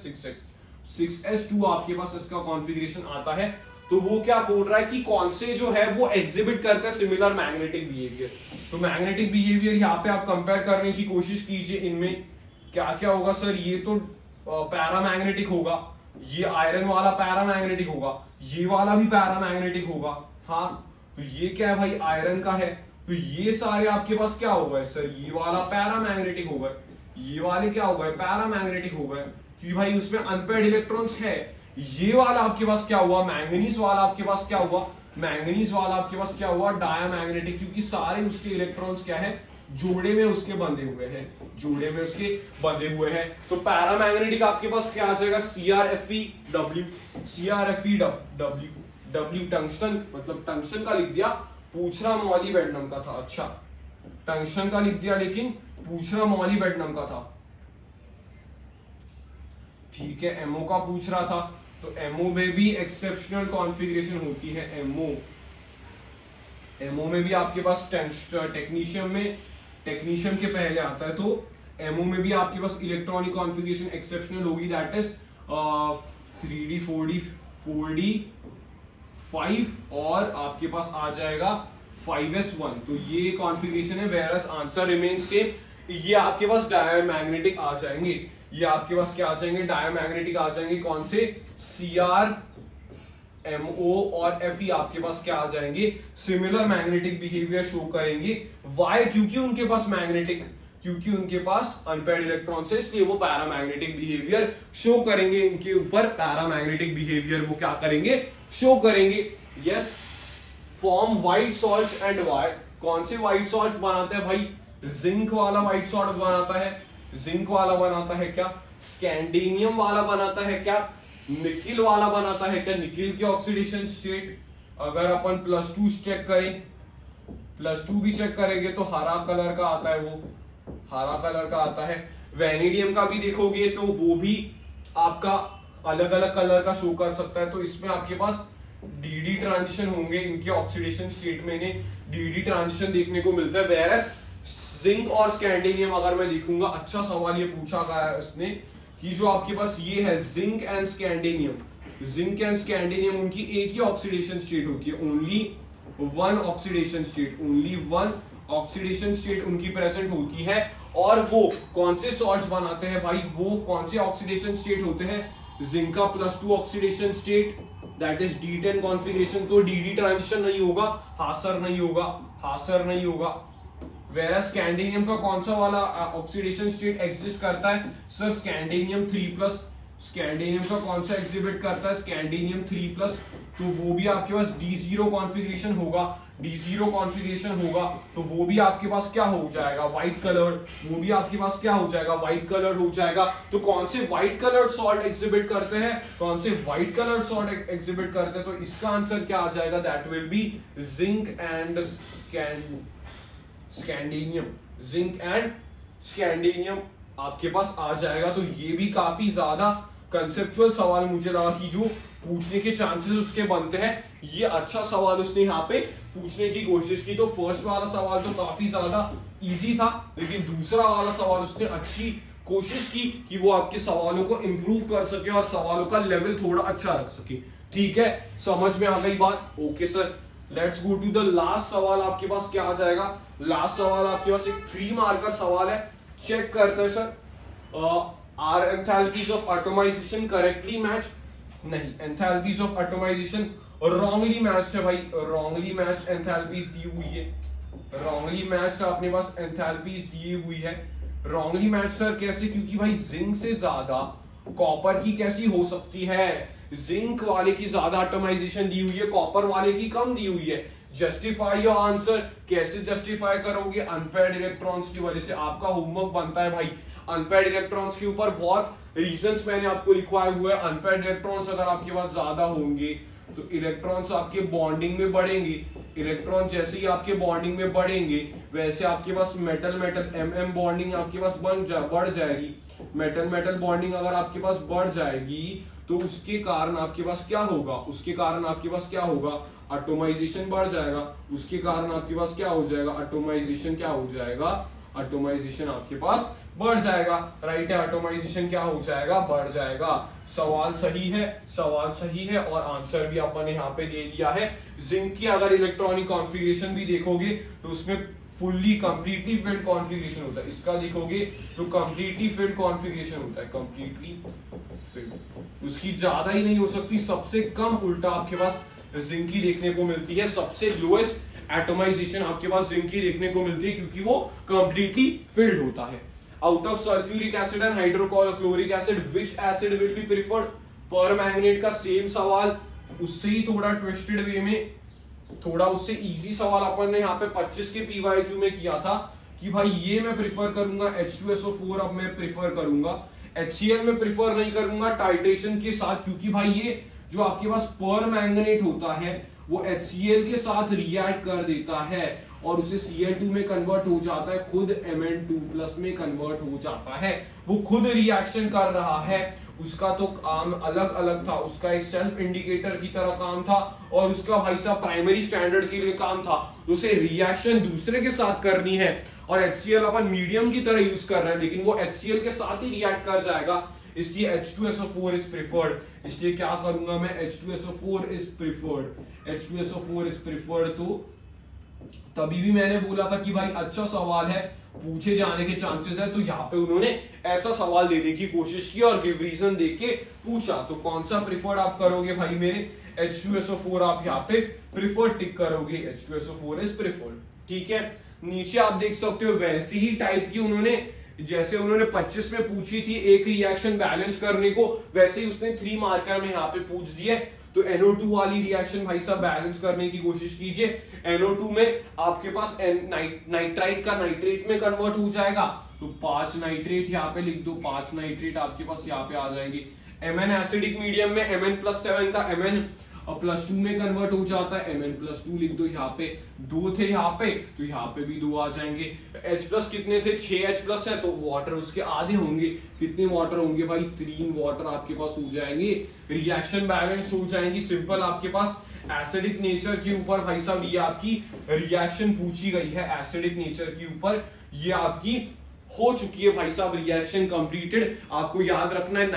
6s2 आपके पास इसका कॉन्फ़िगरेशन आता है। तो वो क्या बोल रहा है कि कौन से जो है वो एग्जिबिट करता है सिमिलर मैग्नेटिक बिहेवियर। तो मैग्नेटिक बिहेवियर यहाँ पे आप कंपेयर करने की कोशिश कीजिए, इनमें क्या क्या होगा सर। ये तो पैरामैग्नेटिक होगा, ये आयरन वाला पैरामैग्नेटिक होगा, ये वाला भी पैरामैग्नेटिक होगा। हाँ तो ये क्या है भाई, आयरन का है, तो ये सारे आपके पास क्या होगा सर, ये वाला पैरामैग्नेटिक होगा, ये वाले क्या होगा, पैरामैग्नेटिक होगा, क्योंकि भाई उसमें अनपेयर्ड इलेक्ट्रॉन्स है। ये वाला आपके पास क्या हुआ, मैंगनीज वाला आपके पास क्या हुआ, मैंगनीज वाला आपके पास क्या हुआ, डायमैग्नेटिक, क्योंकि सारे उसके इलेक्ट्रॉन्स क्या है, जोड़े में उसके बंधे हुए हैं, जोड़े में उसके बंधे हुए हैं। तो पैरामैग्नेटिक आपके पास क्या आ जाएगा, CrFeW, टंगस्टन, मतलब टंगस्टन का लिख दिया, पूछ रहा मॉलीबेडनम का था। अच्छा टंगस्टन का लिख दिया लेकिन पूछ रहा मॉलीबेडनम का था, ठीक है। एमओ का पूछ रहा था, तो एमओ में भी एक्सेप्शनल कॉन्फ़िगरेशन होती है। एमओ में भी आपके पास टेक्नीशियम के पहले आता है, तो एमओ में भी आपके पास इलेक्ट्रॉनिक कॉन्फ़िगरेशन एक्सेप्शनल होगी, दैट इज 3d 4d 5 और आपके पास आ जाएगा 5s1। तो ये कॉन्फ़िगरेशन है, वेयरएस आंसर रिमेन सेम। ये आपके पास डायमैग्नेटिक आ जाएंगे, ये आपके पास क्या आ जाएंगे, डायमैग्नेटिक आ जाएंगे। कौन से, CrMo और Fe आपके पास क्या आ जाएंगे, सिमिलर मैग्नेटिक बिहेवियर शो करेंगे। वाई, क्योंकि उनके पास अनपेयर्ड इलेक्ट्रॉन्स है, इसलिए वो पैरामैग्नेटिक बिहेवियर शो करेंगे। इनके ऊपर पैरामैग्नेटिक बिहेवियर वो क्या करेंगे, शो करेंगे। Yes. Form white salt and Y. कौन से व्हाइट सॉल्ट बनाते हैं भाई, जिंक वाला व्हाइट सॉल्ट बनाता है, जिंक वाला बनाता है क्या, स्कैंडिनियम वाला बनाता है क्या, निकिल वाला बनाता है क्या। निकिल की ऑक्सीडेशन स्टेट अगर अपन +2 चेक करें, +2 भी चेक करेंगे तो हरा कलर का आता है, वो हरा कलर का आता है। वेनेडियम का भी देखोगे तो वो भी आपका अलग अलग कलर का शो कर सकता है। तो इसमें आपके पास dd ट्रांजिशन होंगे, इनके ऑक्सीडेशन स्टेट में इन्हें dd ट्रांजिशन देखने को मिलता है। वेरस जिंक और स्कैंडिनियम अगर मैं देखूंगा, अच्छा सवाल ये पूछा गया है उसने कि जो आपके पास ये है जिंक एंड स्कैंडिनियम, उनकी एक ही ऑक्सीडेशन स्टेट होती है, only one oxidation state, only one oxidation state उनकी प्रेजेंट होती है। और वो कौन से सॉल्ट्स बनाते हैं भाई, वो कौन से ऑक्सीडेशन स्टेट होते हैं, जिंक का +2 oxidation state, that is D10 configuration. तो DD ट्रांजिशन नहीं होगा, हाँ सर नहीं होगा, हाँ सर नहीं होगा। वेरा स्कैंडिनियम का कौन सा वाला ऑक्सीडेशन स्टेट एग्जिस्ट करता है सर, स्कैंडिनियम 3+। स्कैंडिनियम का कौन सा एग्जिबिट करता है, स्कैंडिनियम 3+। तो वो भी आपके पास D0 कॉन्फ़िगरेशन होगा, D0 कॉन्फ़िगरेशन होगा। तो वो भी आपके पास क्या हो जाएगा, व्हाइट कलर्ड, वो भी आपके पास क्या हो जाएगा, व्हाइट कलर्ड हो जाएगा। तो कौन से व्हाइट कलर्ड सॉल्ट एग्जिबिट करते हैं, कौन से व्हाइट कलर्ड सॉल्ट एग्जिबिट करते हैं, तो इसका आंसर क्या आ जाएगा, that will be zinc and scandium, zinc and scandium आपके पास आ जाएगा। तो ये भी काफी ज्यादा कंसेप्चुअल सवाल मुझे लगा कि जो पूछने के चांसेस उसके बनते हैं, ये अच्छा सवाल उसने यहाँ पे पूछने की कोशिश की। तो फर्स्ट वाला सवाल तो काफी ज्यादा इजी था, लेकिन दूसरा वाला सवाल उसने अच्छी कोशिश की कि वो आपके सवालों को इंप्रूव कर सके और सवालों का लेवल थोड़ा अच्छा रख सके। ठीक है, समझ में आ गई बात? Okay sir, let's go to the last सवाल। आपके पास क्या आ जाएगा, लास्ट सवाल आपके पास एक 3 मार्कर सवाल है, चेक करते हैं sir. Are enthalpies of atomisation correctly match, नहीं, enthalpies of atomisation wrongly matched है भाई, रॉन्गली मैच्ड एंथैल्पीज दी हुई है, रॉन्गली मैच्ड अपने पास एंथैल्पीज दी हुई है। रॉन्गली मैच्ड सर कैसे, क्योंकि भाई जिंक से ज्यादा कॉपर की कैसी हो सकती है, जिंक वाले की ज्यादा एटोमाइजेशन दी हुई है, कॉपर वाले की कम दी हुई है। जस्टिफाई योर आंसर, कैसे जस्टिफाई करोगे, अनपेयर्ड इलेक्ट्रॉन्स की वजह से। आपका होमवर्क बनता है भाई अनपेयर्ड इलेक्ट्रॉन्स के ऊपर, बहुत रीजंस मैंने आपको लिखवाए हुए हैं। अनपेयर्ड इलेक्ट्रॉन्स अगर आपके पास ज्यादा होंगे तो इलेक्ट्रॉन्स आपके बॉन्डिंग में बढ़ेंगे, इलेक्ट्रॉन जैसे ही आपके बॉन्डिंग में बढ़ेंगे वैसे आपके पास मेटल मेटल MM बॉन्डिंग आपके पास बढ़ जाएगी। मेटल मेटल बॉन्डिंग अगर आपके पास बढ़ जाएगी तो उसके कारण आपके पास क्या होगा, उसके कारण आपके पास क्या होगा, एटोमाइजेशन बढ़ जाएगा। उसके कारण आपके पास क्या हो जाएगा, एटोमाइजेशन क्या हो जाएगा, एटोमाइजेशन आपके पास बढ़ जाएगा। राइट है, एटोमाइजेशन क्या हो जाएगा, बढ़ जाएगा। सवाल सही है, सवाल सही है और आंसर भी अपन ने यहाँ पे दे दिया है। जिंक की अगर इलेक्ट्रॉनिक कॉन्फ़िगरेशन भी देखोगे तो उसमें फुल्ली कंप्लीटली फिल्ड कॉन्फ़िगरेशन होता है। इसका देखोगे तो कंप्लीटली फिल्ड कॉन्फ़िगरेशन होता है, कंप्लीटली फिल्ड। उसकी ज्यादा ही नहीं हो सकती, सबसे कम उल्टा आपके पास जिंक की देखने को मिलती है, सबसे लोएस्ट एटोमाइजेशन आपके पास जिंक की देखने को मिलती है, क्योंकि वो कंप्लीटली फिल्ड होता है। Out of sulphuric acid and hydrochloric acid which acid will be preferred, permanganate का सेम सवाल, उससे ही थोड़ा ट्विस्टेड वे में, थोड़ा उससे इजी सवाल अपन ने यहाँ पे 25 के PYQ में किया था कि भाई ये मैं प्रेफर करूंगा H2SO4, अब मैं प्रेफर करूंगा HCl में प्रेफर नहीं करूंगा टाइट्रेशन के साथ, क्योंकि भाई ये जो आपके पास परमैंगनेट होता है वो HCl के साथ रिएक्ट कर देता है और उसे Cl2 में कन्वर्ट हो जाता है, खुद Mn2+ में कन्वर्ट हो जाता है। वो खुद रिएक्शन कर रहा है, उसका तो काम अलग अलग था, उसका एक सेल्फ इंडिकेटर की तरह काम था और उसका भाई साहब प्राइमरी स्टैंडर्ड के लिए काम था। उसे रिएक्शन दूसरे के साथ करनी है और HCl अपन मीडियम की तरह यूज कर रहे हैं, लेकिन वो HCl के साथ ही रिएक्ट कर जाएगा, इसलिए H2SO4 इज प्रेफर्ड। इसलिए क्या करूंगा मैं, H2SO4 is preferred, H2SO4 is preferred. तो तभी भी मैंने बोला था कि भाई अच्छा सवाल है, पूछे जाने के चांसेस है, तो यहाँ पे उन्होंने ऐसा सवाल देने की कोशिश की और गिव रीजन देके पूछा। तो कौन सा प्रेफर्ड आप करोगे भाई मेरे, H2SO4 आप यहाँ पे प्रेफर्ड टिक करोगे, H2SO4 इज प्रेफर्ड। ठीक है, नीचे आप देख सकते हो वैसी ही टाइप की उन्होंने, जैसे उन्होंने 25 में पूछी थी एक रिएक्शन बैलेंस करने को, वैसे ही उसने 3 मार्कर में यहाँ पे पूछ दिए। तो NO2 वाली रिएक्शन भाई साहब बैलेंस करने की कोशिश कीजिए। NO2 में आपके पास नाइट्राइट का नाइट्रेट में कन्वर्ट हो जाएगा, तो 5 नाइट्रेट यहाँ पे लिख दो, 5 नाइट्रेट आपके पास यहाँ पे आ जाएंगे। Mn एसिडिक मीडियम में Mn+7 का Mn+2 में कन्वर्ट हो जाता है, Mn+2 लिख दो। यहाँ पे 2 थे यहाँ पे, तो यहाँ पे भी 2 आ जाएंगे। H+ कितने थे, 6 H+ है, तो वाटर उसके आधे होंगे, कितने वाटर होंगे भाई, 3 वाटर आपके पास हो जाएंगे। रिएक्शन बैलेंस हो जाएंगी, सिंपल। आपके पास एसिडिक नेचर के ऊपर भाई साहब ये आपकी रिएक्शन पूछी गई है, एसिडिक नेचर के ऊपर ये आपकी हो चुकी है भाई साहब रिएक्शन कंप्लीटेड। आपको याद रखना है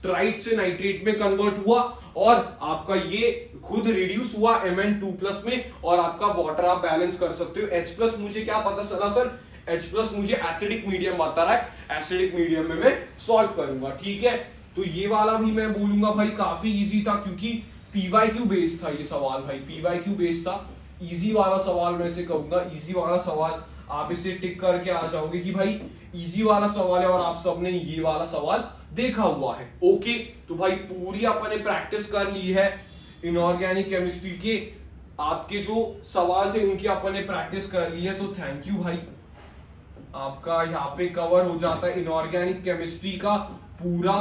ट्राइट से नाइट्रेट में कन्वर्ट हुआ और आपका ये खुद रिड्यूस हुआ Mn2+ में, और आपका वाटर आप बैलेंस कर सकते हो। H+ मुझे क्या पता चला सर, H+ मुझे एसिडिक मीडियम बता रहा है, एसिडिक मीडियम में मैं सॉल्व करूंगा, ठीक है। तो ये वाला भी मैं बोलूंगा भाई काफी इजी था, क्योंकि PYQ बेस्ड था ये सवाल भाई, PYQ बेस्ड था। इजी वाला सवाल मैं से कहूंगा, इजी वाला सवाल आप इसे टिक करके आ जाओगे कि भाई इजी वाला सवाल है और आप सबने ये वाला सवाल देखा हुआ है। ओके, तो भाई पूरी अपन ने प्रैक्टिस कर ली है इनऑर्गेनिक केमिस्ट्री के, आपके जो सवाल थे उनकी अपन ने प्रैक्टिस कर ली है। तो थैंक यू भाई, आपका यहाँ पे कवर हो जाता है इनऑर्गेनिक केमिस्ट्री का पूरा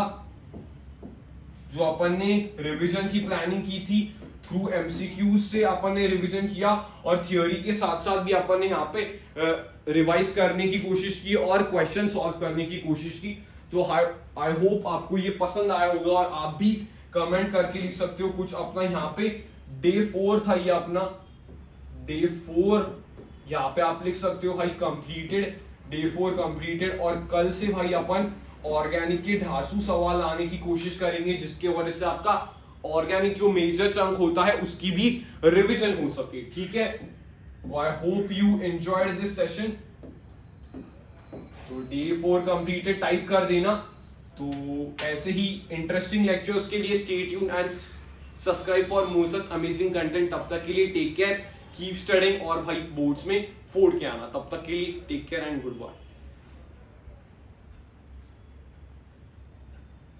जो अपन ने रिवीजन की प्लानिंग की थी। थ्रू MCQs से अपन ने रिवीजन किया और थियोरी के साथ साथ भी अपन ने यहाँ पे रिवाइज करने की कोशिश की और क्वेश्चन सॉल्व करने की कोशिश की। तो आई होप आपको ये पसंद आया होगा, और आप भी कमेंट करके लिख सकते हो कुछ अपना। यहाँ पे डे 4 था ये अपना, डे 4 यहाँ पे आप लिख सकते हो भाई कंप्लीटेड, डे 4 कंप्लीटेड। और कल से भाई अपन ऑर्गेनिक के ढांसू सवाल लाने की कोशिश करेंगे, जिसके वजह से आपका ऑर्गेनिक जो मेजर चंक होता है उसकी भी रिवीजन हो सके, ठीक है। I hope you enjoyed this session. तो डे 4 कंप्लीटेड टाइप कर देना। तो ऐसे ही इंटरेस्टिंग लेक्चर्स के लिए stay tuned and subscribe for more such amazing content. तब तक के लिए टेक केयर, कीप स्टडिंग, और भाई बोर्ड्स में 4 के आना। तब तक के लिए take care and good bye.